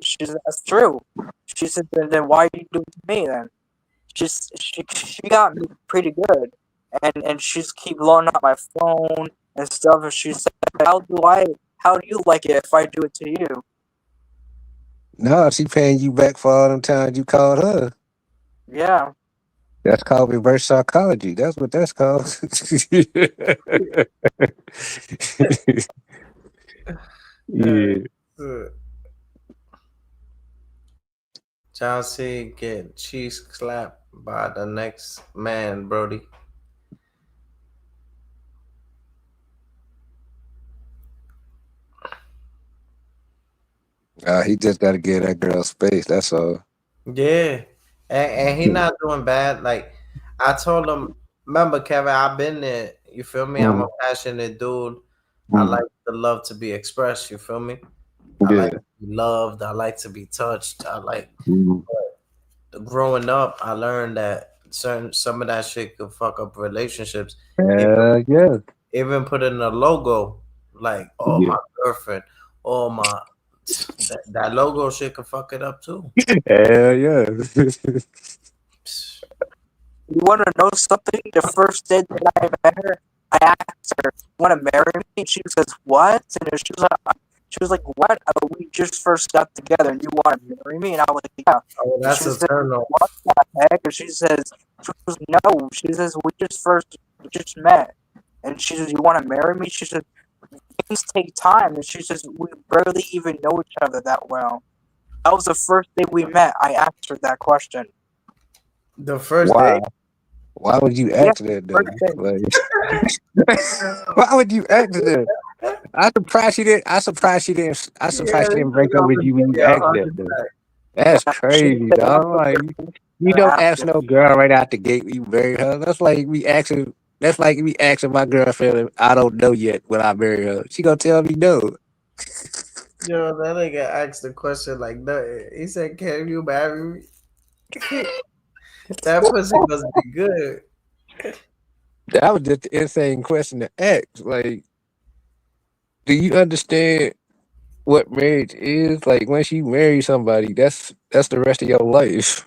she said that's true. She said then why do you do it to me then? She got me pretty good, and she's keep blowing up my phone and stuff. And she said, How do you like it if I do it to you?" No, she paying you back for all them times you called her. Yeah. That's called reverse psychology. That's what that's called. Yeah. Chelsea get cheese clapped by the next man, Brody. He just got to give that girl space. That's all. Yeah, and he not doing bad. Like I told him, remember Kevin, I've been there. You feel me? I'm a passionate dude. I like the love to be expressed. You feel me? I like to be loved. I like to be touched. I like growing up. I learned that some of that shit could fuck up relationships. Yeah. Even put in a logo like, oh my girlfriend, oh my that logo shit could fuck it up too. Hell yeah. You want to know something? The first day that I met her, I asked her, "Want to marry me?" And she says, "What?" And she was like, "What? We just first got together, and you want to marry me?" And I was like, "Yeah." Oh, that's She a said, turn off. "What the heck?" And she says, "No." She says, "We just met." And she says, "You want to marry me?" She says, "Things take time." And she says, "We barely even know each other that well." That was the first day we met. I asked her that question. The first Why? day. Why would you Yeah, ask that though? first day. Like, why would you ask that? I'm surprised she didn't. I'm surprised she didn't. I'm surprised she didn't break up with you when you asked that though. That's She crazy, said dog. no Like you and don't asked ask her. no girl right out the gate you marry her. That's like me asking. That's like me asking my girlfriend if I don't know yet when I marry her. She gonna tell me no. Yo, that nigga asked the question like nothing. He said, "Can you marry me?" That pussy must be good. That was just an insane question to ask. Like, do you understand what marriage is? Like, once you marry somebody, that's the rest of your life.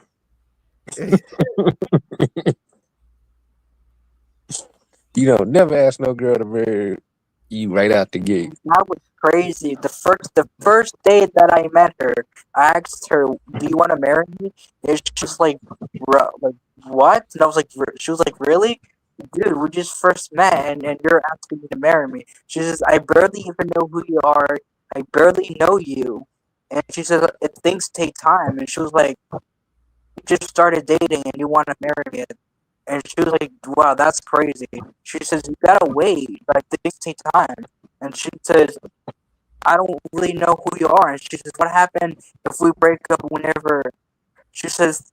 You don't never ask no girl to marry you right out the gate. That was crazy. The first day that I met her, I asked her, "Do you want to marry me?" And she's just like what?" And I was like, she was like, "Really, dude? We just first met, and you're asking me to marry me." She says, "I barely even know who you are. I barely know you." And she says, "Things take time." And she was like, "We just started dating, and you want to marry me?" And she was like, "Wow, that's crazy." She says, "You gotta wait. Like things take time." And she says, "I don't really know who you are." And she says, "What happened if we break up whenever?" She says,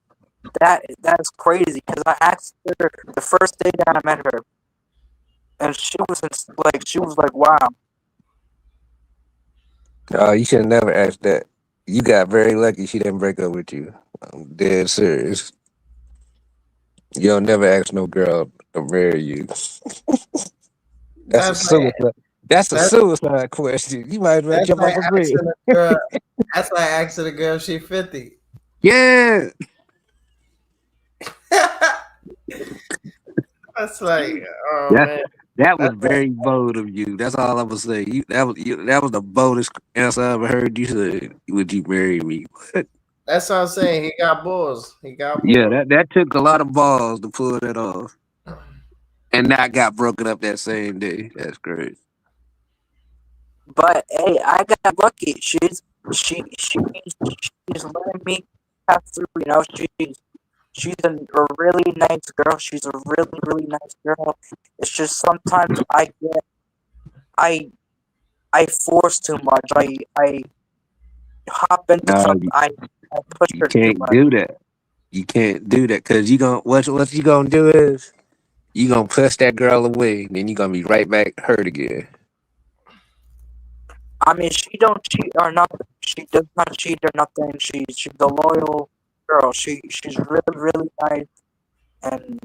"That's crazy." Because I asked her the first day that I met her, and she was like, "Wow." Oh, you should have never asked that. You got very lucky she didn't break up with you. I'm dead serious. You'll never ask no girl to marry you. That's a That's like suicide. That's a that's suicide question. You might as well that's jump like off a bridge. asking a girl. That's like asking a girl if she 50. Yeah, That's like, oh that man, that was that's like very bold of you. That's all I'm gonna say. That was the boldest answer I ever heard you say. Would you marry me? What? that's what I'm saying. He got balls. He got Yeah, balls. that took a lot of balls to pull that off, and that got broken up that same day. That's great. But hey, I got lucky. She's letting me pass through. She's a really nice girl. She's a really nice girl. It's just sometimes I I force too much. I hop into No, something. I push you her too can't much. do that. You can't do that because you gonna what you gonna do is you gonna push that girl away, then you gonna be right back hurt again. I mean, she don't cheat or nothing. She does not cheat or nothing. She's a loyal girl. She's really nice and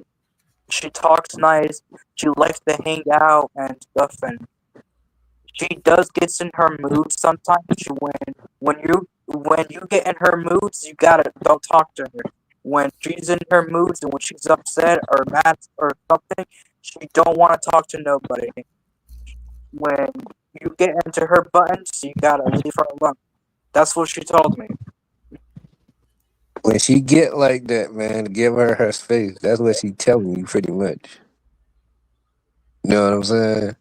she talks nice. She likes to hang out and stuff, and she does gets in her mood sometimes. When you get in her moods, you gotta don't talk to her. When she's in her moods and when she's upset or mad or something, she don't want to talk to nobody. When you get into her buttons, you gotta leave her alone. That's what she told me. When she get like that, man, give her space. That's what she telling you pretty much. You know what I'm saying?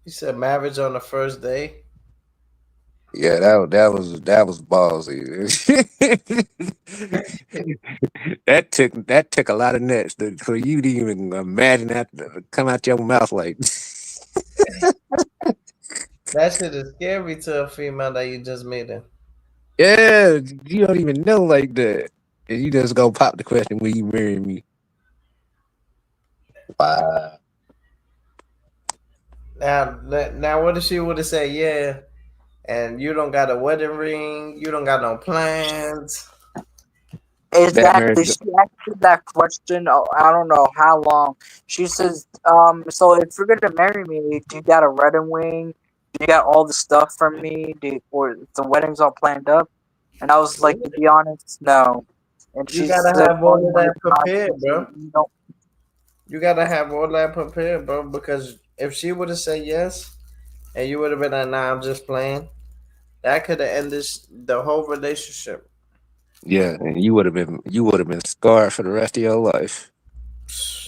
You said marriage on the first day. Yeah, that was ballsy. that took a lot of nuts for you to even imagine that come out your mouth like. That shit is scary to a female that you just made it. Yeah, you don't even know like that. And you just go pop the question, will you marry me? Wow. Now, what if she would have said yeah, and you don't got a wedding ring, you don't got no plans? That marriage Exactly. She asked me that question. Oh, I don't know how long. She says, so if you're gonna marry me, do you got a wedding ring? Do you got all the stuff from me? Or the wedding's all planned up?" And I was like, to be honest, no. And You she gotta said, have "Oh all of my that God," she prepared, said, bro. "You don't." You gotta have all that prepared, bro. Because if she would have said yes, and you would have been like, "Nah, I'm just playing," that could have ended the whole relationship. Yeah, and you would have been scarred for the rest of your life.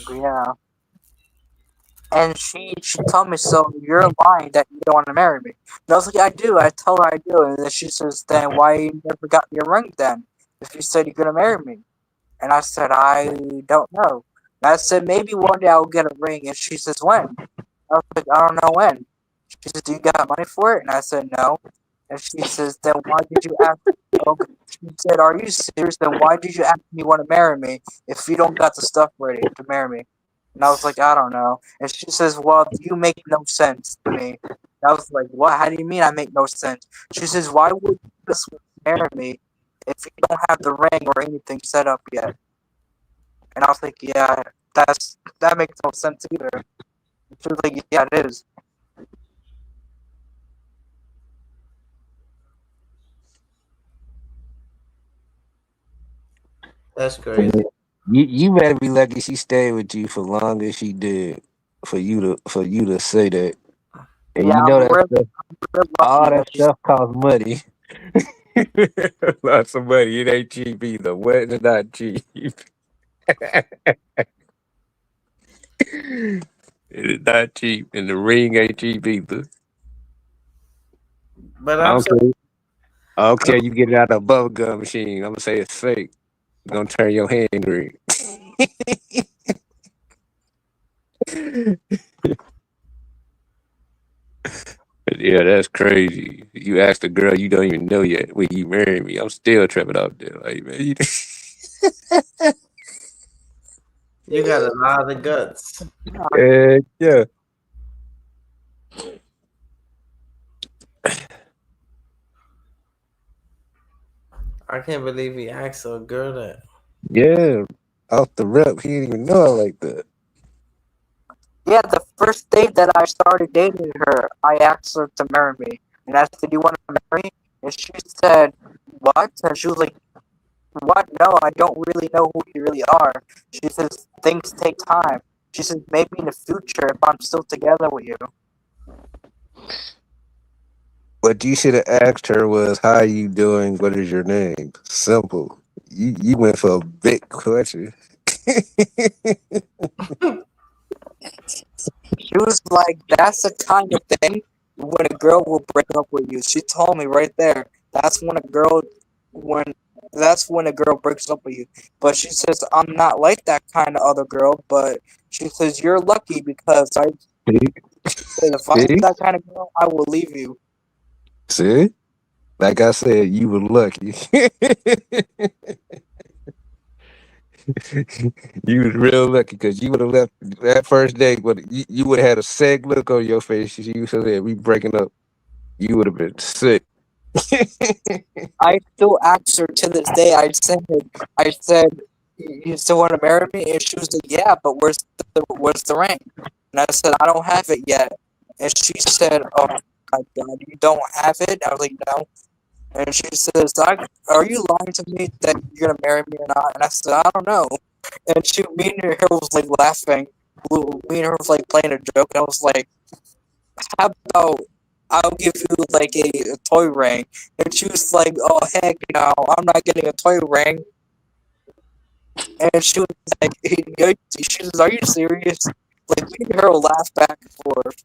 Yeah. And she told me, "So you're lying that you don't want to marry me." And I was like, "I do." I told her I do. And then she says, "Then why you never got me a ring then? If you said you're gonna marry me?" And I said, "I don't know." And I said, "Maybe one day I'll get a ring." And she says, "When?" I was like, "I don't know when." She said, "Do you got money for it?" And I said, "No." And she says, then why did you ask? Okay. She said, are you serious? Then why did you ask me want to marry me if you don't got the stuff ready to marry me? And I was like, I don't know. And she says, well, you make no sense to me. And I was like, what? How do you mean I make no sense? She says, why would you just marry me if you don't have the ring or anything set up yet? And I was like, yeah, that makes no sense either. She was like, yeah, it is. That's crazy. You better be lucky she stayed with you for long as she did for you to say that. And Yeah, you know I'm that really stuff, all lucky that that she. stuff costs money. Lots of money. It ain't cheap either. Wedding's not cheap. It is not cheap, and the ring ain't cheap either. But I I'm don't so care. I don't care. You get it out of a bubble gum machine. I'm gonna say it's fake. It's gonna turn your hand green. Yeah, that's crazy. You asked a girl you don't even know yet, will you marry me? I'm still tripping out there. Like, man, you got a lot of guts. yeah. I can't believe he asked a girl that. Yeah. Off the rep, he didn't even know her like that. Yeah, the first day that I started dating her, I asked her to marry me. And I said, you want to marry me? And she said, what? And she was like, what? No, I don't really know who you really are. She says, things take time. She says, maybe in the future, if I'm still together with you. What you should have asked her was, "How you doing? What is your name?" Simple. You went for a big question. She was like, that's the kind of thing when a girl will break up with you. She told me right there. That's when that's when a girl breaks up with you. But she says, I'm not like that kind of other girl. But she says, you're lucky because if I'm See, that kind of girl, I will leave you. see. Like I said, you were lucky. You was real lucky because you would have left that first day, but you would have had a sad look on your face. You said, "We breaking up." You would have been sick. I still ask her to this day. I said, you still want to marry me? And she was like, yeah, but where's the ring? And I said, I don't have it yet. And she said, oh my God, you don't have it? I was like, no. And she says, are you lying to me that you're gonna marry me or not? And I said, I don't know. And me and her was like laughing. Me and her was like playing a joke. And I was like, how about I'll give you like a toy ring? And she was like, oh heck no, I'm not getting a toy ring. And she was like, she says, are you serious? Like me and her will laugh back and forth.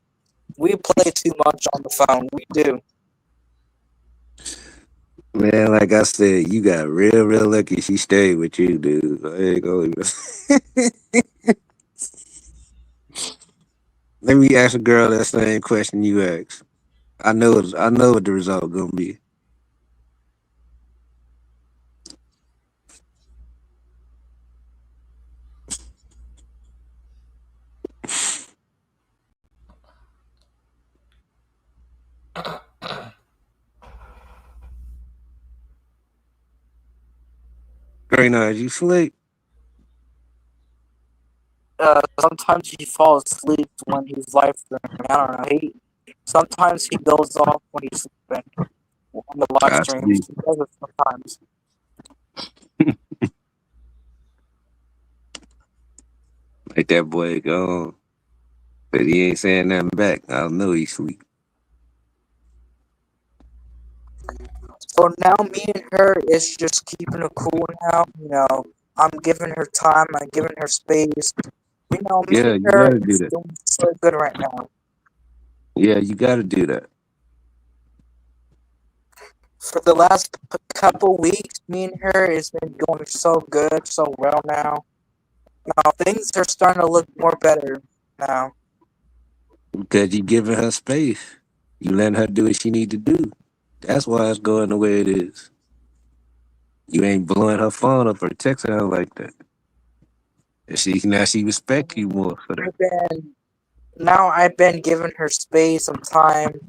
We play too much on the phone. We do. Man, like I said, you got real lucky. She stayed with you, dude. I ain't gonna. Let me ask a girl that same question you asked. I know what the result gonna be. Green eyes, you sleep? Sometimes he falls asleep when he's live streaming. I don't know. Sometimes he goes off when he's sleeping on the live I streams. sleep. He does it sometimes. Like that boy gone. But he ain't saying nothing back. I know he sleep. So now me and her is just keeping it cool now. I'm giving her time. I'm giving her space. Me Yeah, and you her gotta do is that. doing so good right now. Yeah, you gotta do that. For the last couple weeks, me and her has been going so good, so well now. Now things are starting to look more better now. Because you giving her space. You letting her do what she need to do. That's why it's going the way it is. You ain't blowing her phone up or texting her like that. And she respect you more for that. I've been giving her space, some time.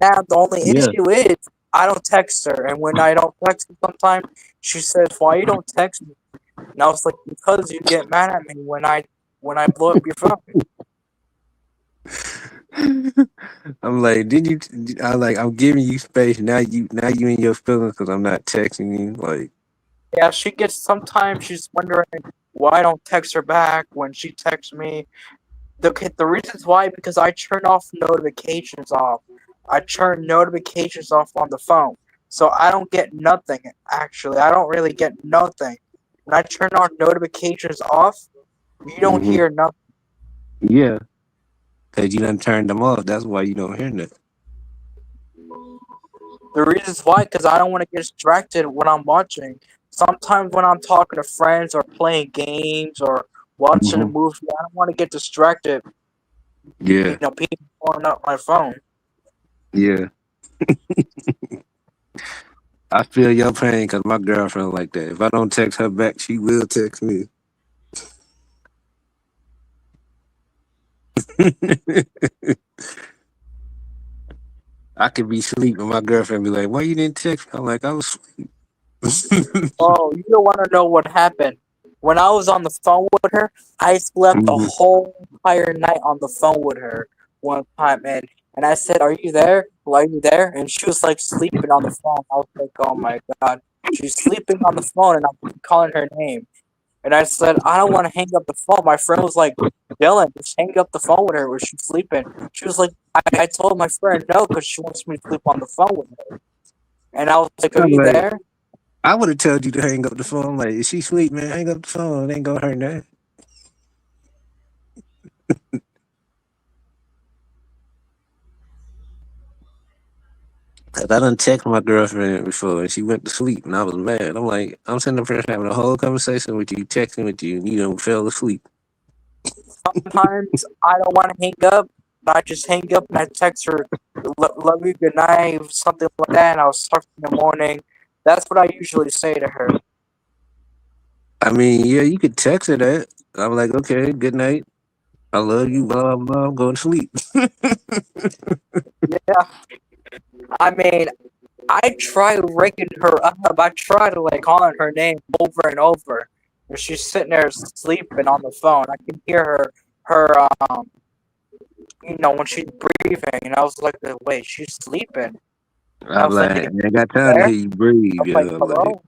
Now the only Yeah. issue is I don't text her, and when I don't text her, sometimes she says, "Why you don't text me?" And I was like, "Because you get mad at me when I blow up your phone." I'm like, I'm giving you space. Now you in your feelings because I'm not texting you. Like, Yeah, she gets sometimes she's wondering why I don't text her back when she texts me. The reasons why because I turn off notifications off. I turn notifications off on the phone. So I don't get nothing actually. I don't really get nothing. When I turn our notifications off, you don't mhm. hear nothing. Yeah, because you done turned them off. That's why you don't hear nothing. The reasons why, because I don't want to get distracted when I'm watching. Sometimes when I'm talking to friends or playing games or watching a Mhm. movie, I don't want to get distracted. Yeah, People pulling up my phone. yeah. I feel your pain because my girlfriend like that. If I don't text her back, she will text me. I could be sleeping. My girlfriend be like, "Why you didn't text me?" I'm like, "I was asleep." Oh, you don't want to know what happened. When I was on the phone with her, I slept the Mhm. whole entire night on the phone with her one time, and I said, "Are you there? Well, are you there?" And she was like sleeping on the phone. I was like, "Oh my god, she's sleeping on the phone," and I'm calling her name. And I said, "I don't want to hang up the phone." My friend was like, "Dylan, just hang up the phone with her. Was she sleeping?" She was like, I told my friend no because she wants me to sleep on the phone with her. And I was like, "Are I'm you like, there?" I would have told you to hang up the phone. Like, if she sleep, man, hang up the phone. It ain't gonna hurt nothing. Cause I done text my girlfriend before and she went to sleep and I was mad. I'm like, I'm sitting up here having a whole conversation with you, texting with you, and you done fell asleep. Sometimes I don't want to hang up. I just hang up and I text her, "Love you, good night," something like that. And I was talking in the morning. That's what I usually say to her. I mean, yeah, you could text her that. I'm like, okay, good night. I love you, blah, blah, blah. I'm going to sleep. Yeah, I mean, I try waking her up. I try to like calling her name over and over. And she's sitting there sleeping on the phone. I can hear her, when she's breathing. And I was like, "Wait, she's sleeping." And I I'm was like, like, "Are I you ain't got time to there?" hear you breathe, I was like, yo. Like, "Hello."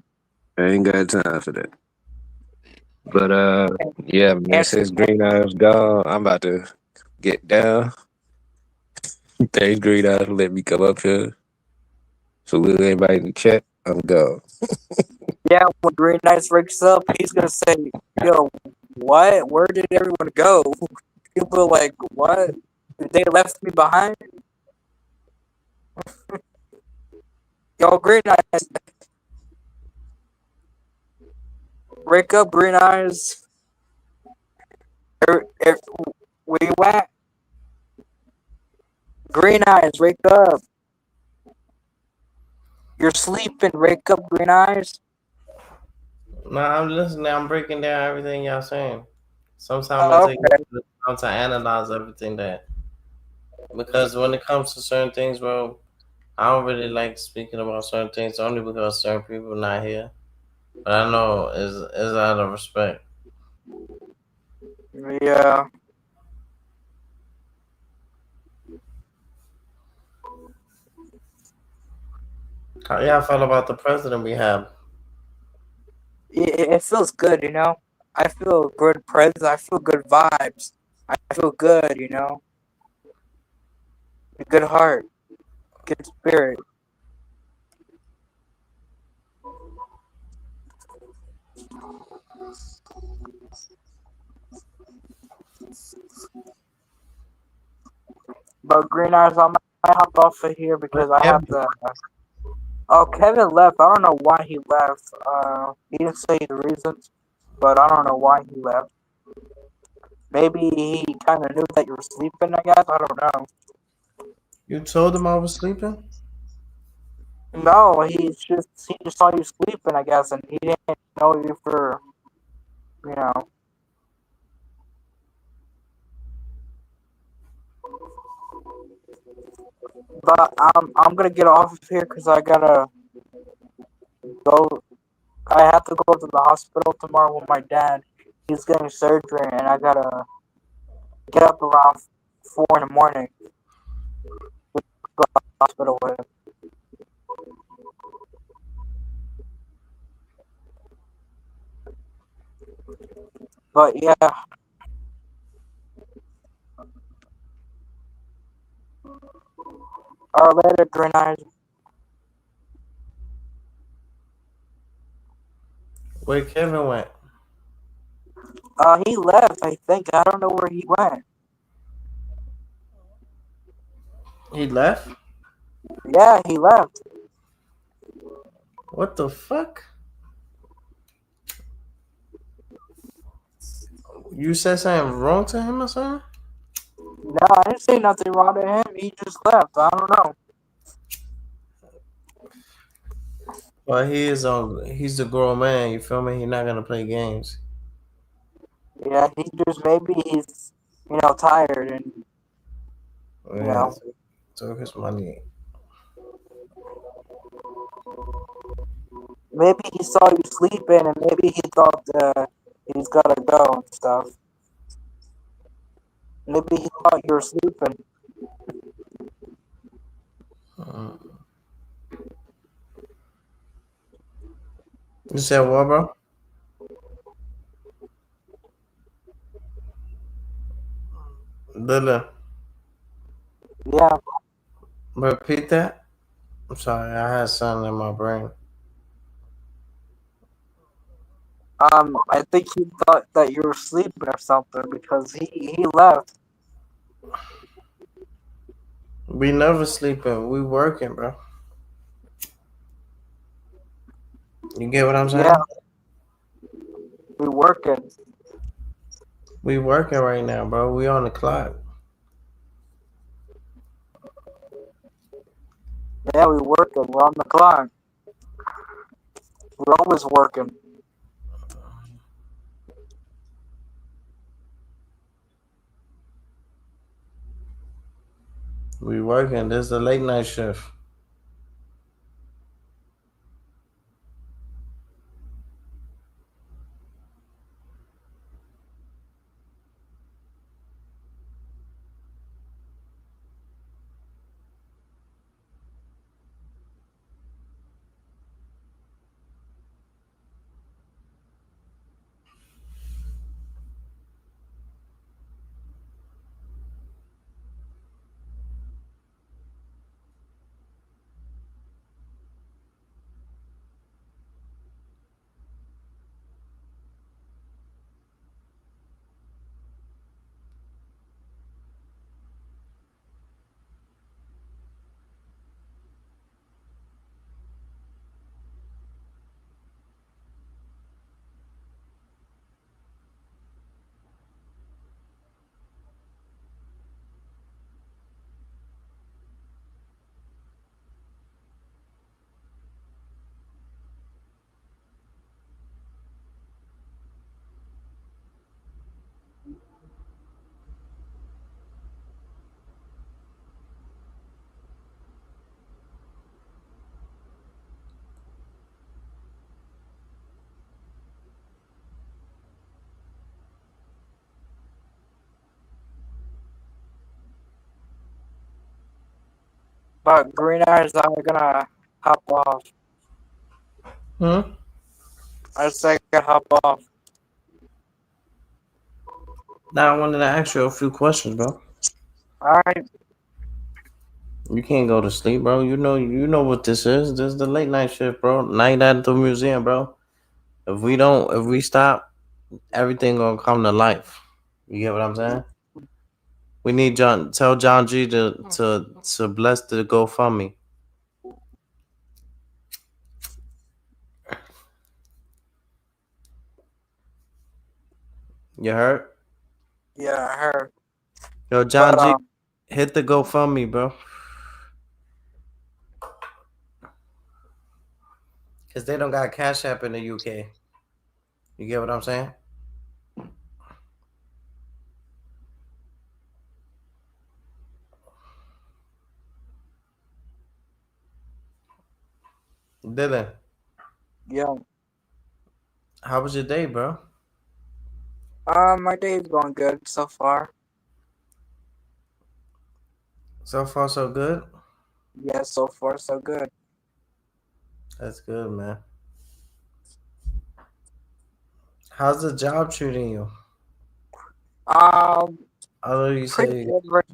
I ain't got time for that. But And yeah, man, answer since Green Eye's gone, I'm about to get down. Thanks, Green Eye, let me come up here. So little everybody in the chat, I'm gone. Yeah, when Green Knight wakes up, he's gonna say, "Yo, what? Where did everyone go?" People are like, "What? They left me behind?" Yo, Green Eyes, wake up, Green Eyes. Er, er, where you at? Green Eyes, wake up. You're sleeping. Wake up, Green Eyes. No, I'm listening. I'm breaking down everything y'all saying. Sometimes I take Okay. time to analyze everything that because when it comes to certain things, bro, I don't really like speaking about certain things only because certain people not here. But I know is out of respect. Yeah. How y'all feel about the president we have? It feels good, you know. I feel good presence. I feel good vibes. I feel good, you know. A good heart, good spirit. But Green Eyes, I might hop off of here What because I have happened? to. Oh, Kevin left. I don't know why he left. He didn't say the reasons, but I don't know why he left. Maybe he kind of knew that you were sleeping. I guess I don't know. You told him I was sleeping? No, he just saw you sleeping, I guess, and he didn't know you for, you know. But I'm gonna get off of here because I gotta go. I have to go to the hospital tomorrow with my dad. He's getting surgery, and I gotta get up around 4 in the morning to the hospital with him. But yeah, our later Green Eyes. Where Kevin went? He left. I think I don't know where he went. He left? Yeah, he left. What the fuck? You said something wrong to him or something? No, I didn't say nothing wrong to him. He just left. I don't know. Well, he's a grown man, you feel me? He's not gonna play games. Yeah, he just maybe he's tired and Yeah, took his money. maybe he saw you sleeping and maybe he thought he's gotta go and stuff. Maybe he thought you were sleeping. You said what, bro? Lila, Yeah. repeat that? I'm sorry, I had something in my brain. I think he thought that you were sleeping or something because he left. We never sleeping. We working, bro. You get what I'm saying? Yeah, we working. We working right now, bro. We on the clock. Yeah, we working. We're on the clock. We're always working. We working. This is the late night shift. But Green Eyes are gonna hop off. Hmm? I say I gotta hop off. Now I wanted to ask you a few questions, bro. Alright. You can't go to sleep, bro. You know what this is. This is the late night shift, bro. Night at the museum, bro. If we stop, everything gonna come to life. You get what I'm saying? We need tell John G to bless the GoFundMe. You heard? Yeah, I heard. Yo, John But G, hit the GoFundMe, bro. Cause they don't got Cash App in the UK. You get what I'm saying? Dylan, Yeah. how was your day, bro? My day is going good so far. So far, so good. Yeah, so far so good. That's good, man. How's the job treating you? Um, I know you pretty say, good right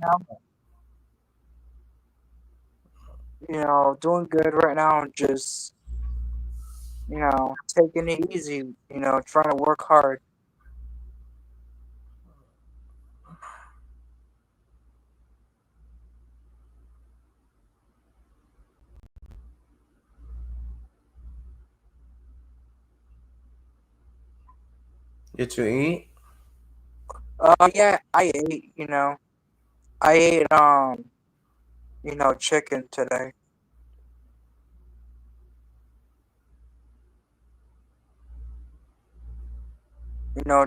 now. Doing good right now. Just taking it easy. Trying to work hard. get you eat? Yeah, I ate. I ate chicken today.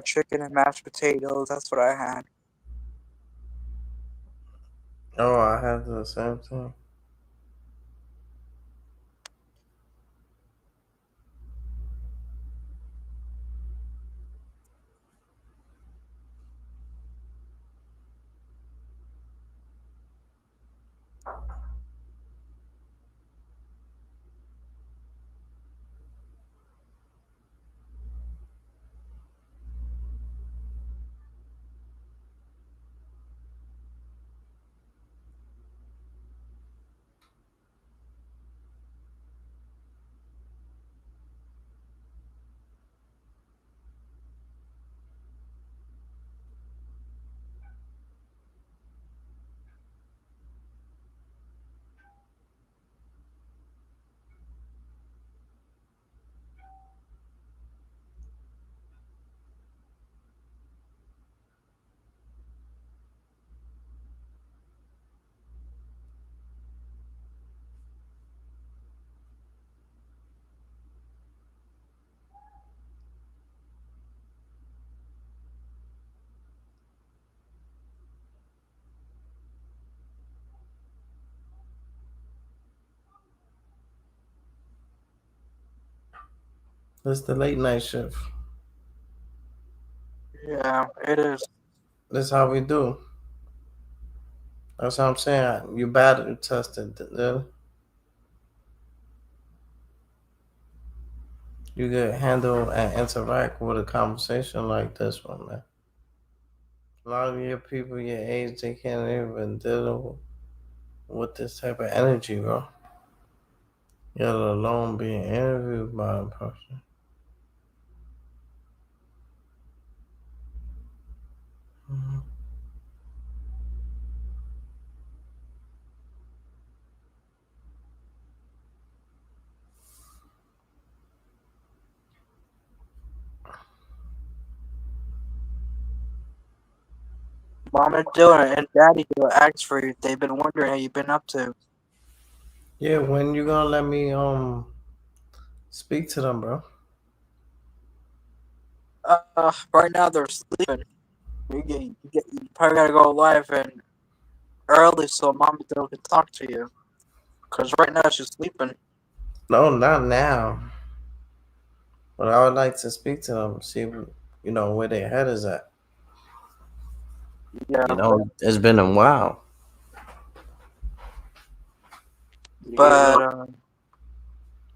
Chicken and mashed potatoes. That's what I had. Oh, I have the same thing. It's the late night shift. Yeah, it is. That's how we do. That's what I'm saying. You battery tested. Dylan. You can handle and interact with a conversation like this one, man. A lot of your people your age, they can't even deal with this type of energy, bro. Let alone being interviewed by a person. Mhm. Mama Dylan and Daddy Dylan asked for you. They've been wondering how you've been up to. Yeah, when you gonna let me speak to them, bro? Right now they're sleeping. You probably gotta go live and early so Mama Dylan can talk to you. Cause right now she's sleeping. No, not now. But I would like to speak to them, see where their head is at. Yeah, It's been a while. but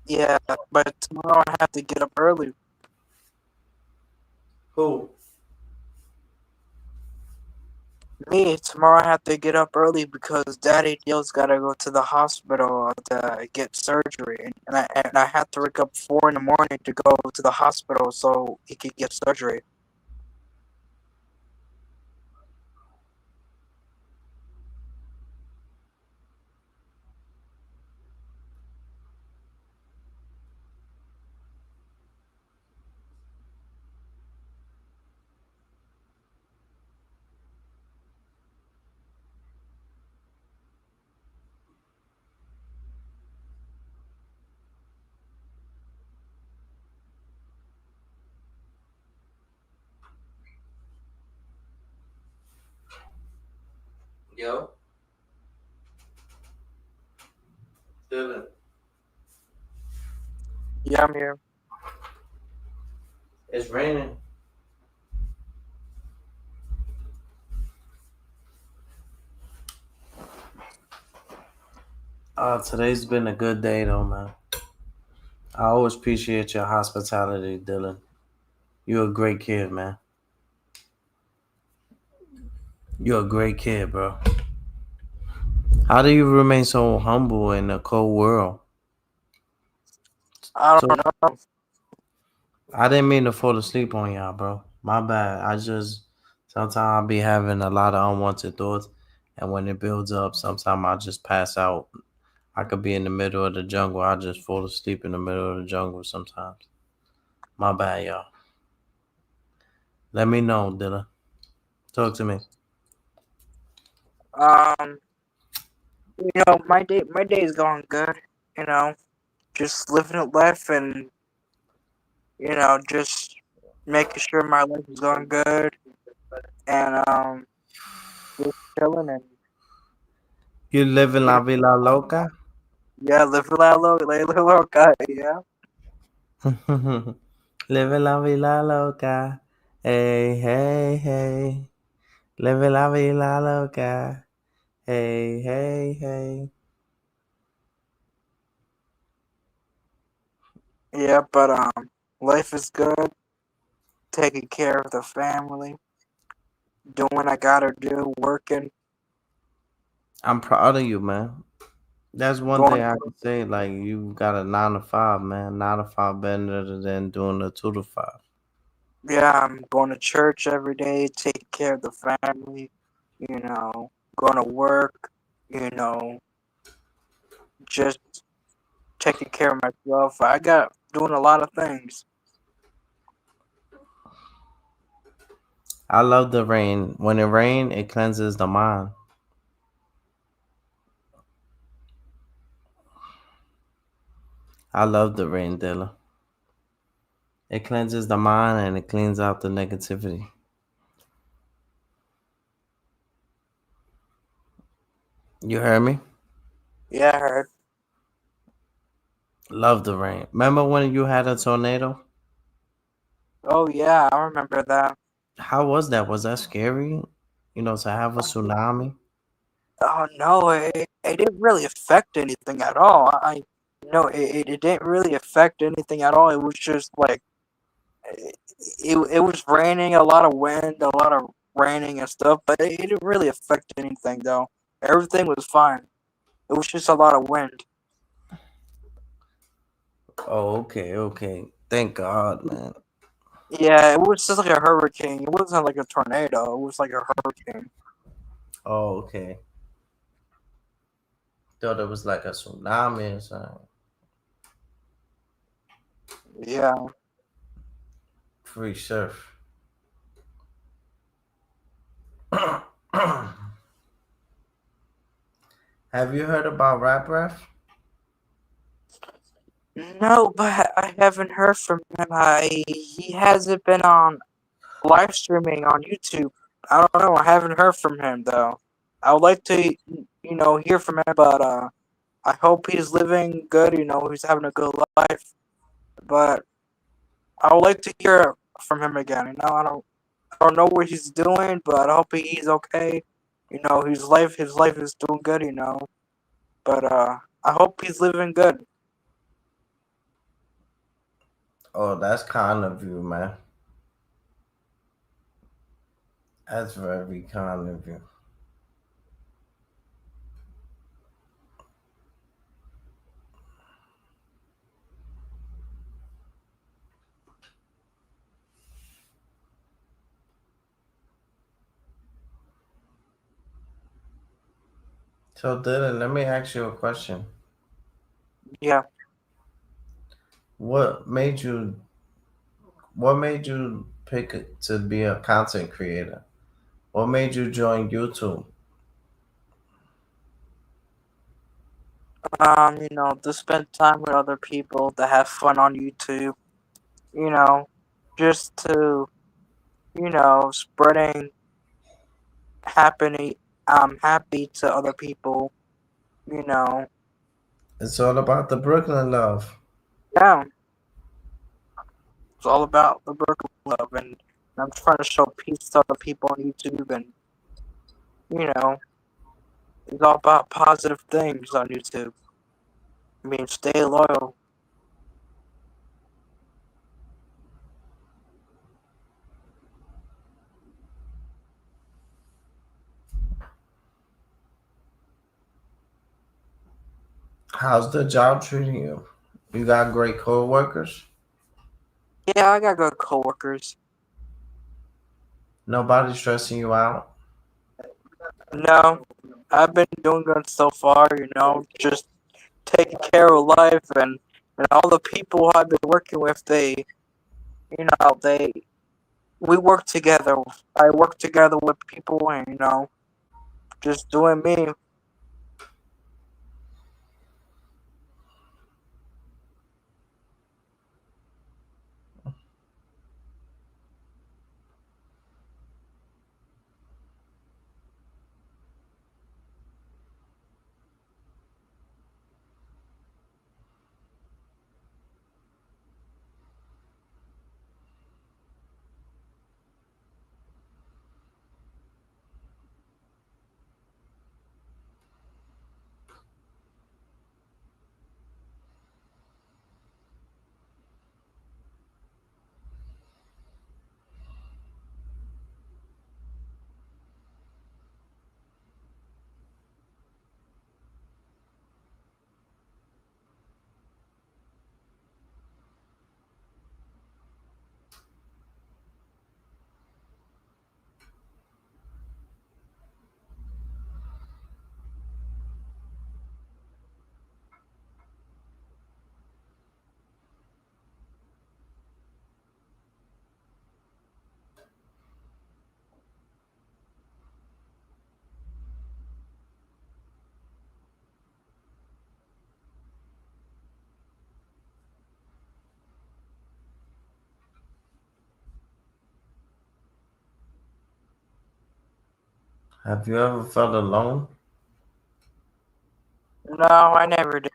yeah, but tomorrow I have to get up early. Who? Me, tomorrow I have to get up early because Daddy Dale's gotta go to the hospital to get surgery, and I have to wake up 4 in the morning to go to the hospital so he could get surgery. Yo, Dylan. Yeah, I'm here. It's raining. Today's been a good day though, man. I always appreciate your hospitality, Dylan. You're a great kid, man. You're a great kid, bro. How do you remain so humble in a cold world? I So don't know. I didn't mean to fall asleep on y'all, bro. My bad. I just sometimes I'll be having a lot of unwanted thoughts, and when it builds up, sometimes I just pass out. I could be in the middle of the jungle. I just fall asleep in the middle of the jungle sometimes. My bad, y'all. Let me know, Dylan. Talk to me. Um, my day is going good. You know, just living it life and just making sure my life is going good and just chilling and You live in you La know, Villa Loca? yeah, living la lo, lay loca, yeah. Live in La Villa Loca. Hey, hey, hey. Live in La Villa Loca. Hey, hey, hey. Yeah, but life is good. Taking care of the family, doing what I gotta do, working, I'm proud of you, man. That's one going. thing I can say. Like, you got a 9 to 5, man. 9 to 5 better than doing a 2 to 5. Yeah, I'm going to church every day, taking care of the family. Going to work. You know, just taking care of myself. I got doing a lot of things. I love the rain. When it rains, it cleanses the mind. I love the rain, Dilla. It cleanses the mind and it cleans out the negativity. You heard me? Yeah, I heard. Love the rain. Remember when you had a tornado? Oh yeah, I remember that. How was that? Was that scary? To have a tsunami? Oh no, it didn't really affect anything at all. It didn't really affect anything at all. It was just like it was raining, a lot of wind, a lot of raining and stuff, but it didn't really affect anything though. Everything was fine. It was just a lot of wind. Oh, okay, okay. Thank God, man. Yeah, it was just like a hurricane. It wasn't like a tornado. It was like a hurricane. Oh, okay. Thought it was like a tsunami or something. Yeah. Free surf. Have you heard about Rap Ref? No, but I haven't heard from him. He hasn't been on live streaming on YouTube. I don't know. I haven't heard from him though. I would like to, hear from him, but I hope he's living good. He's having a good life. But I would like to hear from him again. I don't know what he's doing, but I hope he's okay. His life is doing good. But I hope he's living good. Oh, that's kind of you, man. That's very kind of you. So, Dylan, let me ask you a question. Yeah. What made you What made you pick to be a content creator? What made you join YouTube? To spend time with other people, to have fun on YouTube. You know, just to spreading happy I'm happy to other people, you know. It's all about the Brooklyn love. Yeah, it's all about the Brooklyn love, and I'm trying to show peace to other people on YouTube, and you know, it's all about positive things on YouTube. I mean, stay loyal. How's the job treating you? You got great co-workers? Yeah, I got good coworkers. Nobody stressing you out? No, I've been doing good so far, just taking care of life and all the people I've been working with, they we work together. I work together with people and, just doing me. Have you ever felt alone? No, I never did.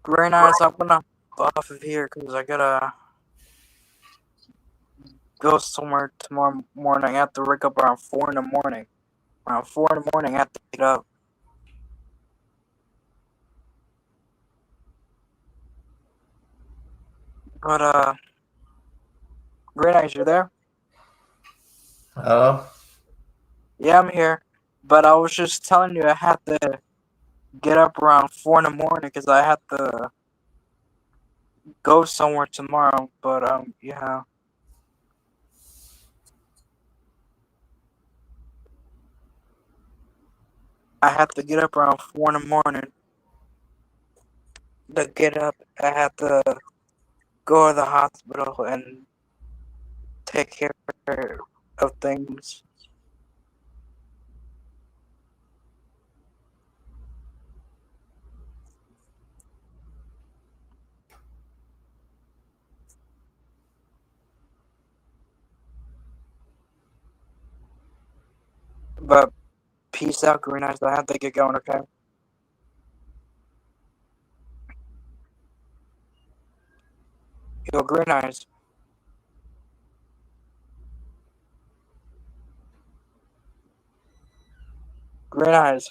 Very nice. I'm gonna hop off of here because I gotta go somewhere tomorrow morning. I have to wake up around 4 in the morning. Around 4 in the morning, I have to get up. But, Great Eyes, you there? Hello? Yeah, I'm here. But I was just telling you I had to get up around 4 in the morning because I had to go somewhere tomorrow. But, yeah. I had to get up around 4 in the morning. to get up. I have to go to the hospital and take care of things. But peace out, Green Eyes. I have to get going, okay? Yo, Green Eyes. Green Eyes.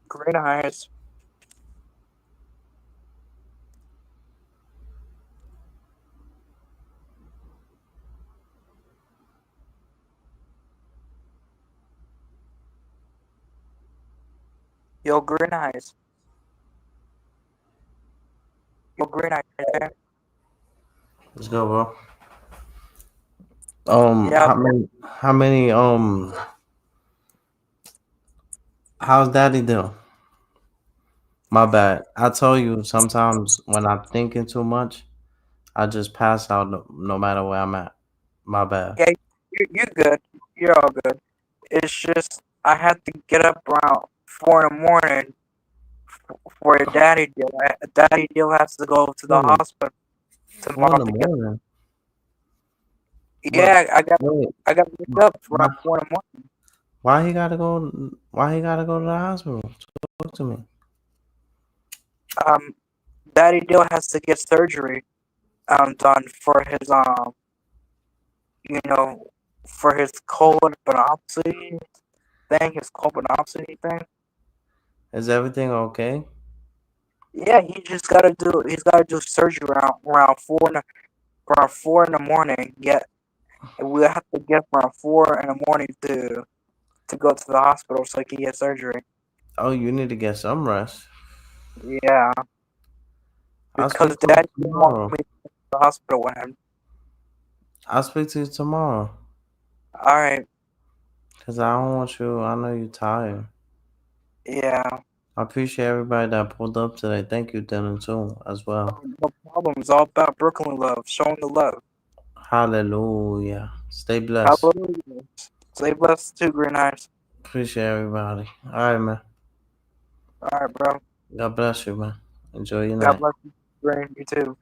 Green Eyes. Yo, Green Eyes. Yo, Green Eyes. Okay? Let's go, bro. Yeah, How many how's daddy doing? My bad. I told you sometimes when I'm thinking too much, I just pass out no matter where I'm at. My bad. yeah, you're good. You're all good. It's just I had to get up around 4 in the morning for a daddy deal. Daddy deal has to go to the Wait, hospital 4 in tomorrow the to get. morning. What? Yeah, Wait, I got to wake up why, around 4 in the morning. why he gotta go? Why he gotta go to the hospital? Talk to me. Um, Daddy deal has to get surgery done for his you know, for his colonopsy thing, his colonopsy thing. Is everything okay? Yeah, he's gotta do surgery around around 4 in the morning. Yeah, and we have to get up around 4 in the morning to go to the hospital so he can get surgery. Oh, you need to get some rest. Yeah, I'll because speak to you Daddy didn't want tomorrow. me to go to the hospital with him. I'll speak to you tomorrow. All right, Cause I don't want you. I know you're tired. yeah, I appreciate everybody that pulled up today. Thank you, Dylan, too, as well. no problem. It's all about Brooklyn love, showing the love. Hallelujah. Stay blessed. Hallelujah. Stay blessed too, Green Eyes. Appreciate everybody. All right, man. All right, bro. God bless you, man. Enjoy your God night. bless you, Green. You too.